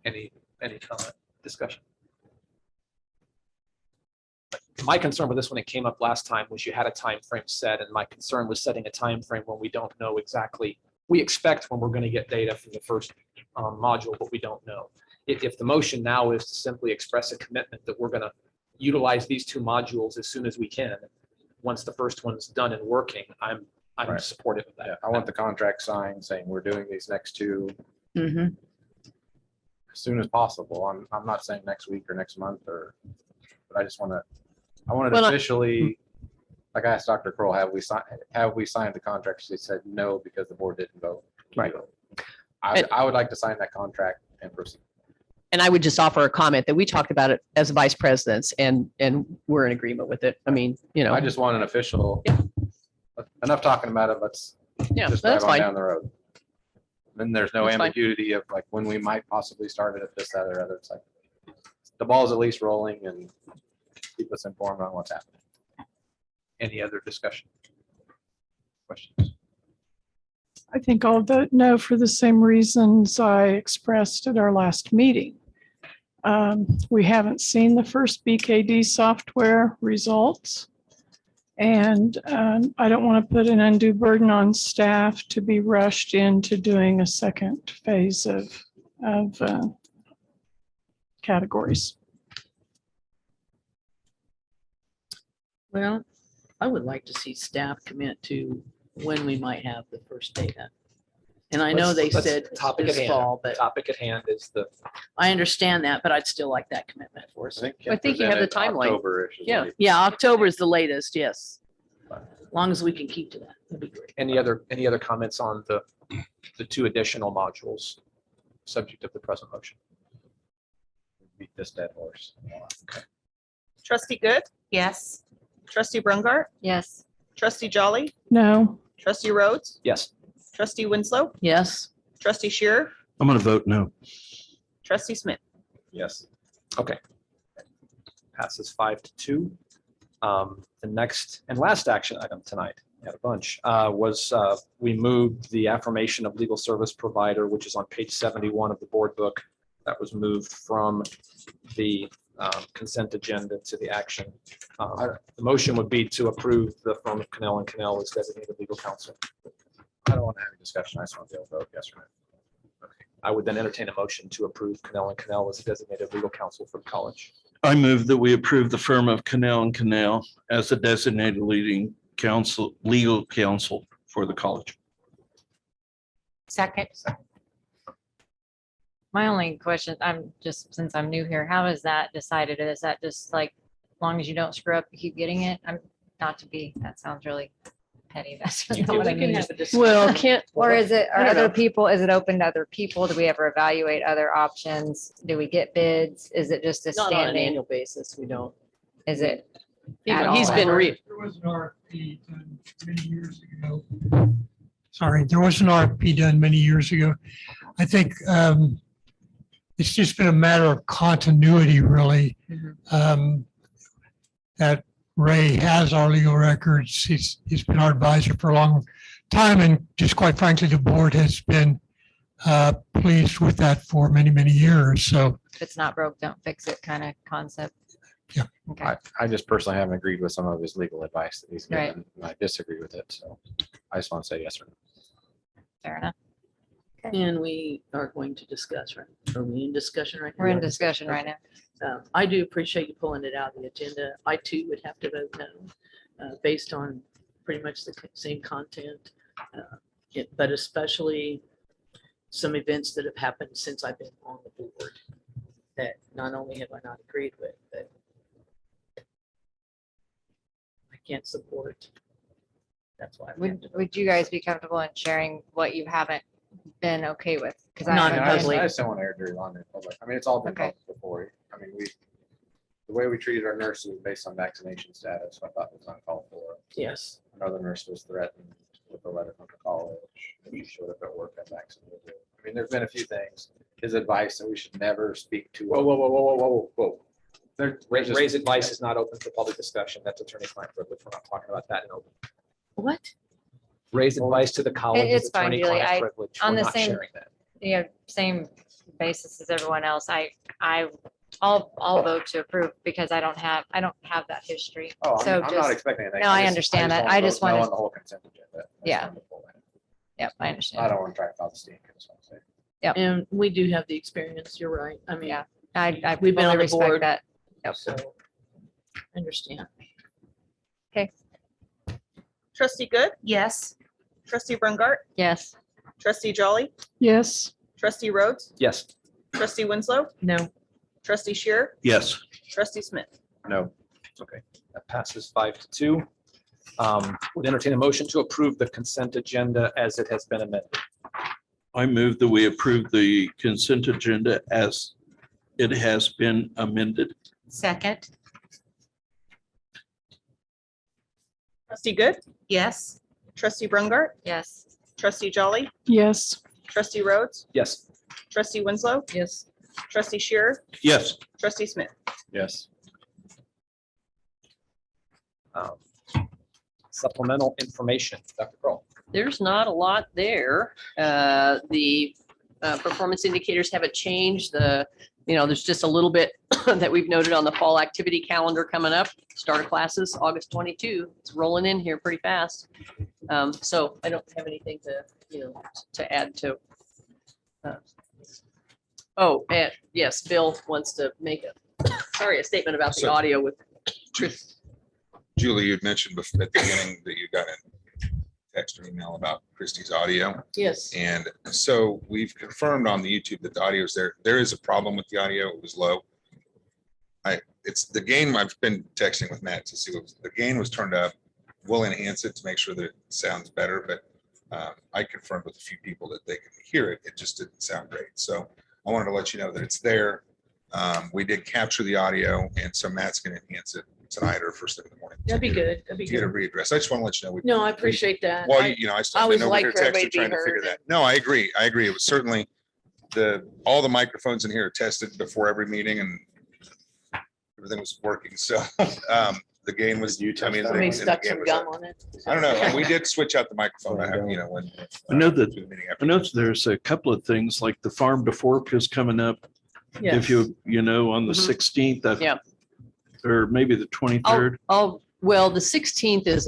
Any comment, discussion? My concern with this when it came up last time was you had a time frame set, and my concern was setting a time frame when we don't know exactly. We expect when we're going to get data from the first module, but we don't know. If the motion now is to simply express a commitment that we're going to utilize these two modules as soon as we can, once the first one's done and working, I'm Right. supportive of that. Yeah, I want the contract signed saying we're doing these next two Mm-hmm. as soon as possible. I'm not saying next week or next month but I just want to Well, officially, like I asked Dr. Kroll, have we signed the contract? She said no, because the board didn't vote. Right. I would like to sign that contract and proceed. And I would just offer a comment that we talked about it as vice presidents and we're in agreement with it. I mean, I just want an official, enough talking about it. Let's Yeah, just that's drive on fine. down the road. Then there's no That's fine. ambiguity of like when we might possibly start it at this, that, or other. It's like the ball's at least rolling and keep us informed on what's happening. Any other discussion? Questions? I think I'll vote no for the same reasons I expressed at our last meeting. We haven't seen the first BKD software results. And I don't want to put an undue burden on staff to be rushed into doing a second phase of categories. Well, I would like to see staff commit to when we might have the first data. And I know they Let's- said topic at this hand. fall, but Topic at hand is the, I understand that, but I'd still like that commitment for us. I think you have the timeline. October-ish is Yeah. late. Yeah, October is the latest, yes. As long as we can keep to that, that'd be great. any other comments on the two additional modules, subject of the present motion? Beat this dead horse. Trustee Good, Yes. trustee Brumgart, Yes. trustee Jolly, No, trustee Rhodes, Yes. trustee Winslow, Yes. trustee Shearer, I'm going to vote no. trustee Smith. Yes. Okay. Passes 5-2. The next and last action item tonight, we had a bunch, was we moved the affirmation of legal service provider, which is on page 71 of the board book. That was moved from the consent agenda to the action. The motion would be to approve the firm of Cannell and Cannell as designated legal counsel. I don't want to have a discussion. I just want to be able to vote yes or no. I would then entertain a motion to approve Cannell and Cannell as designated legal counsel for the college. I move that we approve the firm of Cannell and Cannell as the designated legal counsel for the college. Second. My only question, since I'm new here, how is that decided? Is that just like, as long as you don't screw up, you keep getting it? That sounds really petty. That's not what I mean. Well, can't. Or is it, I are don't other know. people, is it open to other people? Do we ever evaluate other options? Do we get bids? Is it just a Not on an standing? annual basis, we don't. Is it? He's at all been ever? There was an RFP done many years ago. Sorry, there was an RFP done many years ago. I think it's just been a matter of continuity, really. That Ray has our legal records. He's been our advisor for a long time, and just quite frankly, the board has been pleased with that for many, many years. So If it's not broke, don't fix it kind of concept. I just personally haven't agreed with some of his legal advice that he's Right. given. And I disagree with it, so I just want to say yes or no. Fair enough. And we are going to discuss, right? Are we in discussion right now? We're in discussion right now. I do appreciate you pulling it out of the agenda. I too would have to vote no, based on pretty much the same content. But especially some events that have happened since I've been on the board that not only have I not agreed with, but I can't support. That's why. Would you guys be comfortable in sharing what you haven't been okay with? Because Not I I haven't just been. I just don't want to air dirty laundry in public. I mean, it's all been Okay. public before. I mean, the way we treated our nurses was based on vaccination status. I thought was uncalled for. Yes. Another nurse was threatened with a letter from the college. If she showed up at work unvaccinated. I mean, there's been a few things. His advice that we should never speak to. Whoa, whoa, whoa, whoa, whoa, whoa, whoa. There's just- Raise advice is not open for public discussion. That's attorney-client privilege. We're not talking about that in open. What? Raise advice to the college is It's fine, Julie. attorney-client privilege. On We're the not same, sharing that. same basis as everyone else. I'll vote to approve because I don't have that history. Oh, So I'm not just, expecting anything. no, I understand that. I just want wanted, on the whole consent agenda. I just Yeah. wanted to pull that. yep, I I understand. don't want to try to cause a stink. I just want to say. Yep. And we do have the experience. You're right. I mean, Yeah, I we've been fully on the respect board. that. Yep. So I understand. Trustee Good, Yes. trustee Brungart, Yes. trustee Jolly, Yes. trustee Rhodes, Yes. trustee Winslow, No. trustee Shearer, Yes. trustee Smith. No. Okay, that passes 5-2. Would entertain a motion to approve the consent agenda as it has been amended. I move that we approve the consent agenda as it has been amended. Second. Trustee Good, Yes. trustee Brungart, Yes. trustee Jolly, Yes. trustee Rhodes, Yes. trustee Winslow, Yes. trustee Shearer, Yes. trustee Smith. Yes. Supplemental information, Dr. Kroll. There's not a lot there. The performance indicators haven't changed. There's just a little bit that we've noted on the fall activity calendar coming up. Start of classes, August 22. It's rolling in here pretty fast. So I don't have anything to add to. And yes, Bill wants to make a statement about the So- audio with truth. Julie, you'd mentioned before at the beginning that you got a text or email about Christie's audio. Yes. And so we've confirmed on the YouTube that the audio is there. There is a problem with the audio. It was low. It's the gain. I've been texting with Matt to see what the gain was turned up. We'll enhance it to make sure that it sounds better, but I confirmed with a few people that they can hear it. It just didn't sound great. So I wanted to let you know that it's there. We did capture the audio, and so Matt's going to enhance it tonight or first thing in the morning. That'd be good. That'd be To get it good. readdressed. I just want to let you know. No, I appreciate that. Well, I- I I still always been over like here for everybody texting, to trying be to figure heard. that. No, I agree. It was certainly all the microphones in here are tested before every meeting and everything was working. So the gain was, I mean. Somebody the stuck game some was gum up. on it. I don't know. We did switch out the microphone. I have, when. I know that, through the meeting I know there's a couple of things like the Farm to Fork is coming up. Yes. If on the Mhm. 16th. Yeah. Or maybe the 23rd. Well, the 16th is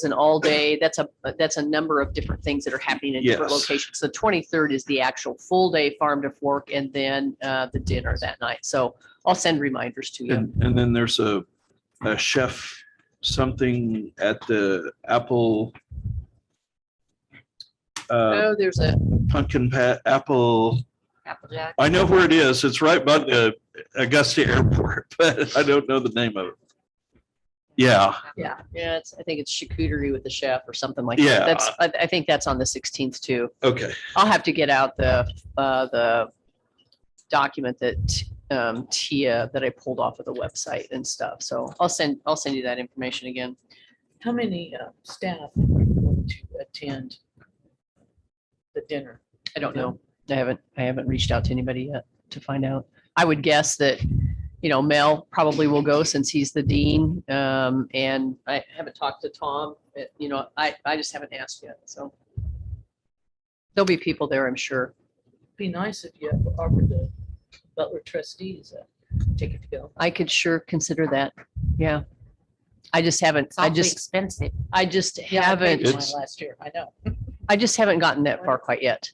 an all day. That's a number of different things that are happening in different Yes. locations. The 23rd is the actual full day farm to fork and then the dinner that night. So I'll send reminders to you. And then there's a chef something at the Apple. There's a Pumpkin apple. Applejack. I know where it is. It's right by the Augusta Airport, but I don't know the name of it. Yeah. Yeah, I think it's charcuterie with the chef or something like Yeah. that. I think that's on the 16th too. Okay. I'll have to get out the document that Tia that I pulled off of the website and stuff. So I'll send you that information again. How many staff are going to attend the dinner? I don't know. I haven't reached out to anybody yet to find out. I would guess that, Mel probably will go since he's the dean. And I haven't talked to Tom, I just haven't asked yet. So there'll be people there, I'm sure. Be nice if you offered the Butler trustees ticket to go. I could sure consider that. Yeah. I just haven't, It's awfully expensive. I just Yeah, I paid haven't, mine last year. I know. I just haven't gotten that far quite yet.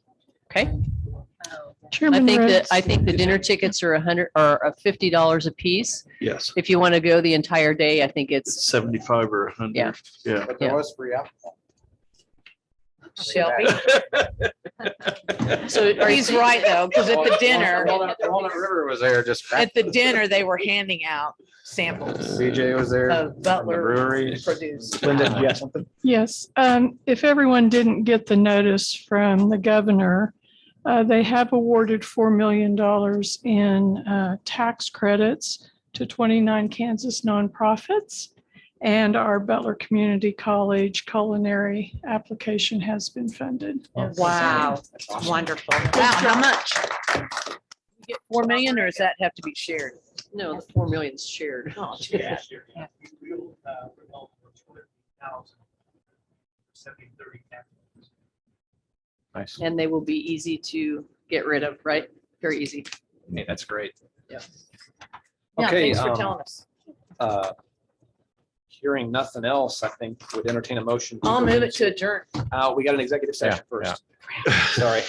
Okay. I Chairman think Rhodes, I think the dinner tickets are $50 a piece. Yes, If you want to go the entire day, I think it's, 75 or 100. Yeah. Yeah. But there Yeah. was free alcohol. Shelby. so are you- He's right though, because at the dinner, Walnut River was there just. at the dinner, they were handing out samples CJ was there. Of from the Butler brewery. produced. Linda, did you have something? yes, if everyone didn't get the notice from the governor, they have awarded $4 million in tax credits to 29 Kansas nonprofits. And our Butler Community College culinary application has been funded. Wow, wonderful. Wow, how much? You get 4 million, or does that have to be shared? no, the 4 million's shared. Oh, Yeah. Nice. And they will be easy to get rid of, right? Very easy. Hey, that's great. Yeah. Yeah, Okay. thanks for um, telling us. Hearing nothing else, I think would entertain a motion. I'll go move it into- to adjourn. We got an executive session first. Sorry.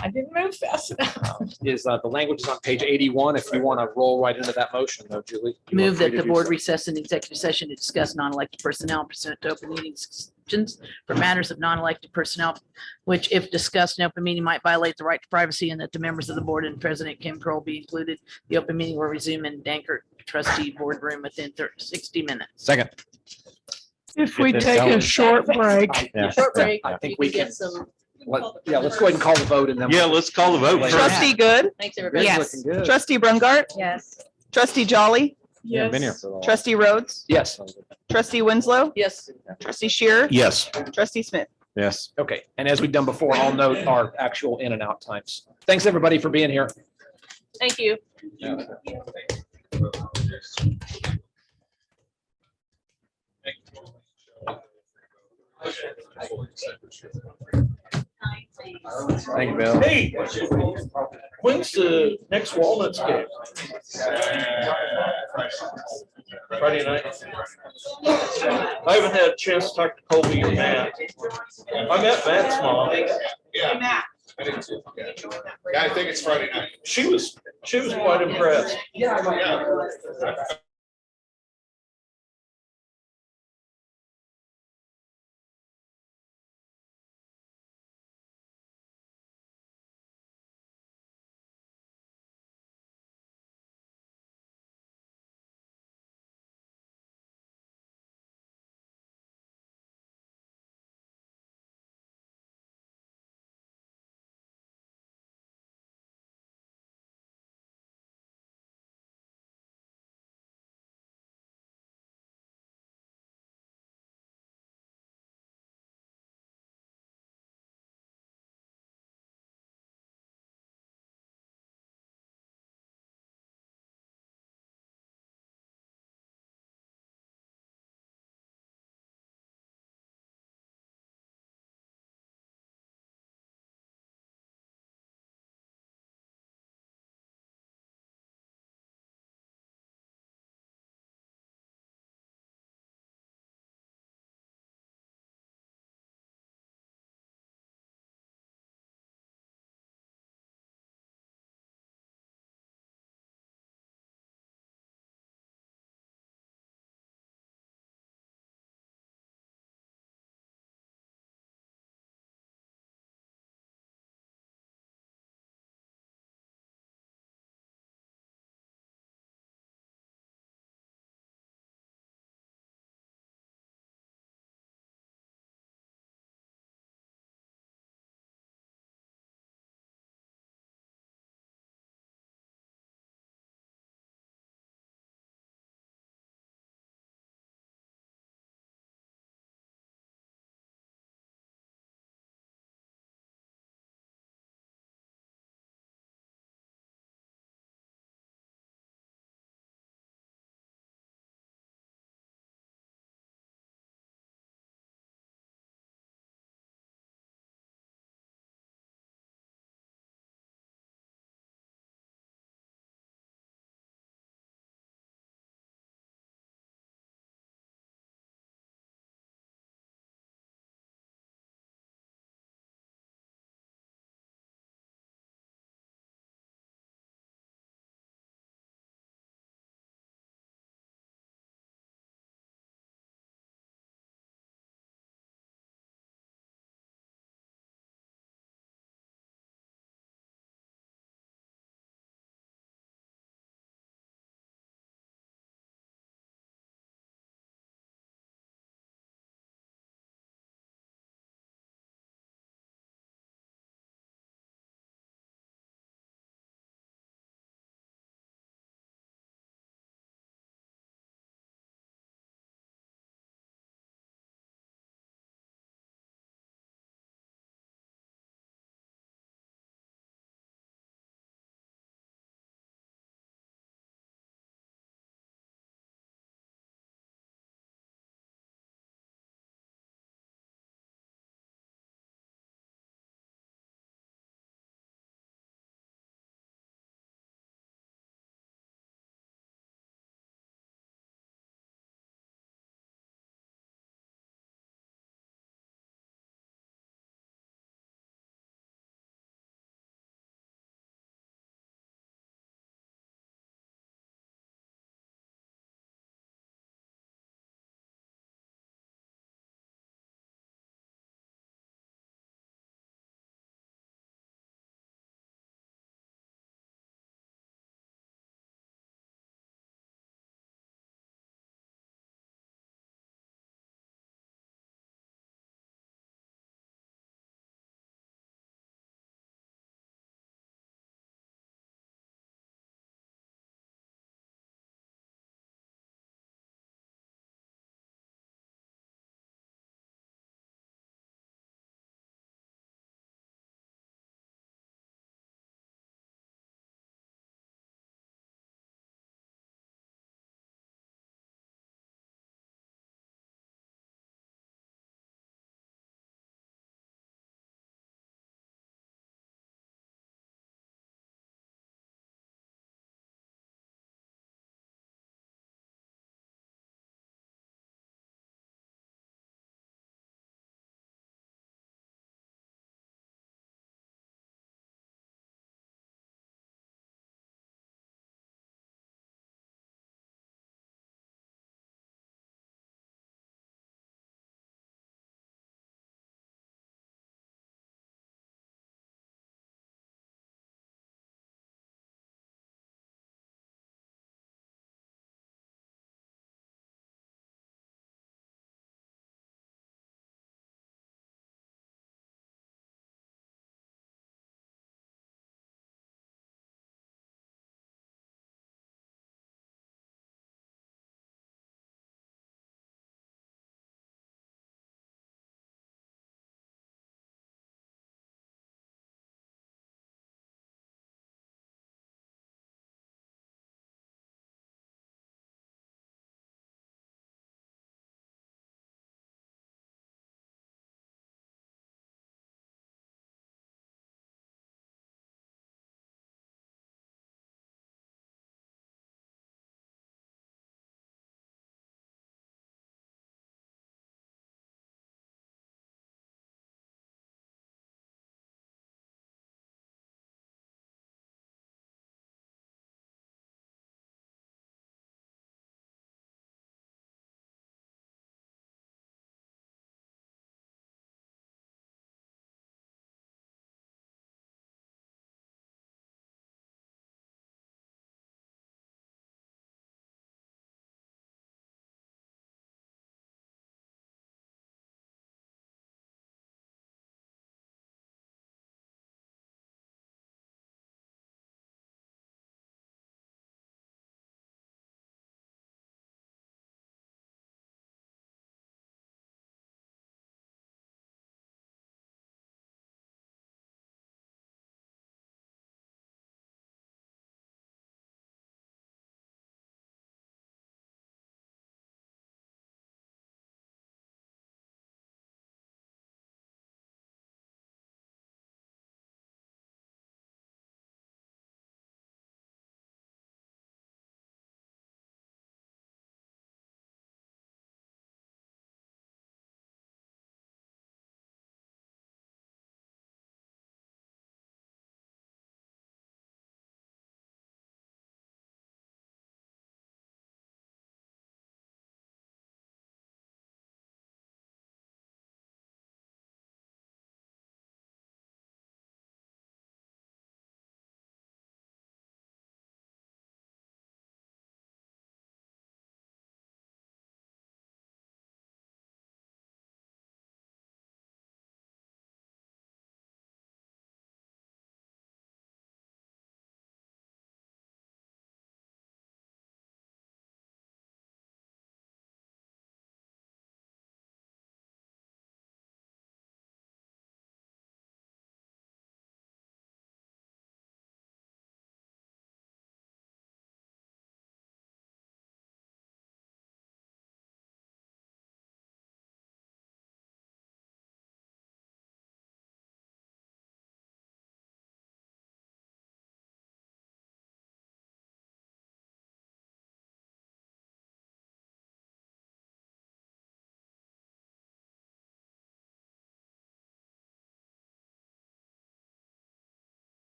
I didn't move fast enough. Is the language is on page 81. If you want to roll right into that motion though, Julie. you are Move free that to the do board so. recess in executive session to discuss non-elected personnel pursuant to open meeting exceptions for matters of non-elected personnel, which if discussed in open meeting might violate the right to privacy, and that the members of the board and President Kim Kroll be included. The open meeting will resume in Dankert trustee boardroom within 60 minutes. Second. If we take a short break. Yeah. Short break. I think you we can can- get some. Yeah, let's go ahead and call the vote and then. Yeah, let's call the vote. Trustee Good, Thanks, everybody. Yes. Looking good. trustee Brungart, Yes. trustee Jolly, Yeah, I've been here Yes. for a while. trustee Rhodes, Yes. trustee Winslow, Yes. trustee Shearer, Yes. trustee Smith. Yes. Okay. And as we've done before, I'll note our actual in and out times. Thanks, everybody, for being here. Thank you. Thank you, Bill. Hey, when's the next Walnuts game? Friday night. I haven't had a chance to talk to Colby or Matt. I met Matt's mom. Yeah. Matt. I did too. Yeah. Yeah, I think it's Friday night. She was quite impressed. Yeah.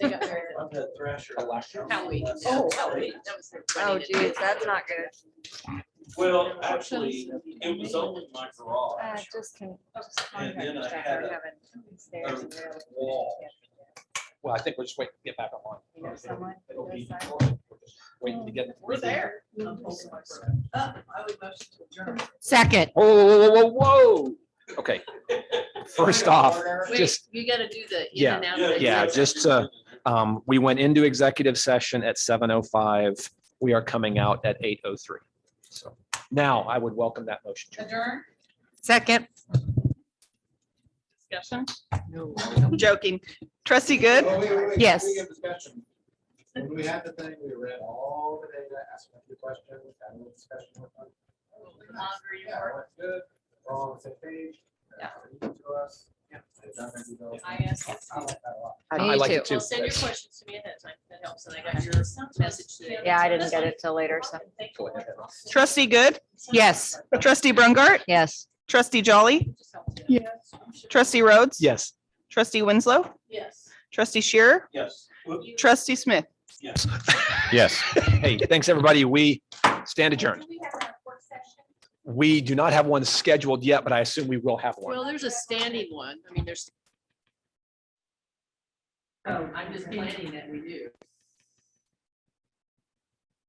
They got married. Howie. Oh, Howie. That was their Oh wedding geez, that's not good. Well, actually, it was only my garage. Just And then I had a wall. Well, I think we're just waiting to get back online. You know someone It'll who be- does Waiting to get. We're there. I would motion to adjourn. Second. Whoa, whoa, whoa, whoa, whoa. Okay. First off, Wait, just, you gotta do the in yeah, and out. of yeah, executive just, we went into executive session at 7:05. We are coming out at 8:03. So now I would welcome that motion. session. Adjourn. Second. Discussion? I'm joking. Trustee Good? Yes. When we had the thing, we read all the data, asked a few questions, had a little discussion with them. Yeah, it went good. We're all on the same page. To us. They've done their due diligence. I asked. I like that a lot. I like it too. Well, send your questions to me ahead of time. That helps. And I got your message today. Yeah, I didn't get it till later, so. Go ahead. Trustee Good? Yes. Trustee Brungart? Yes. Trustee Jolly? Yes. Trustee Rhodes? Yes. Trustee Winslow? Yes. Trustee Shearer? Yes. Trustee Smith? Yes. Yes. Hey, thanks, everybody. We stand adjourned. We do not have one scheduled yet, but I assume we will have one. Well, there's a standing one. I mean, there's. Oh, I'm just planning that we do.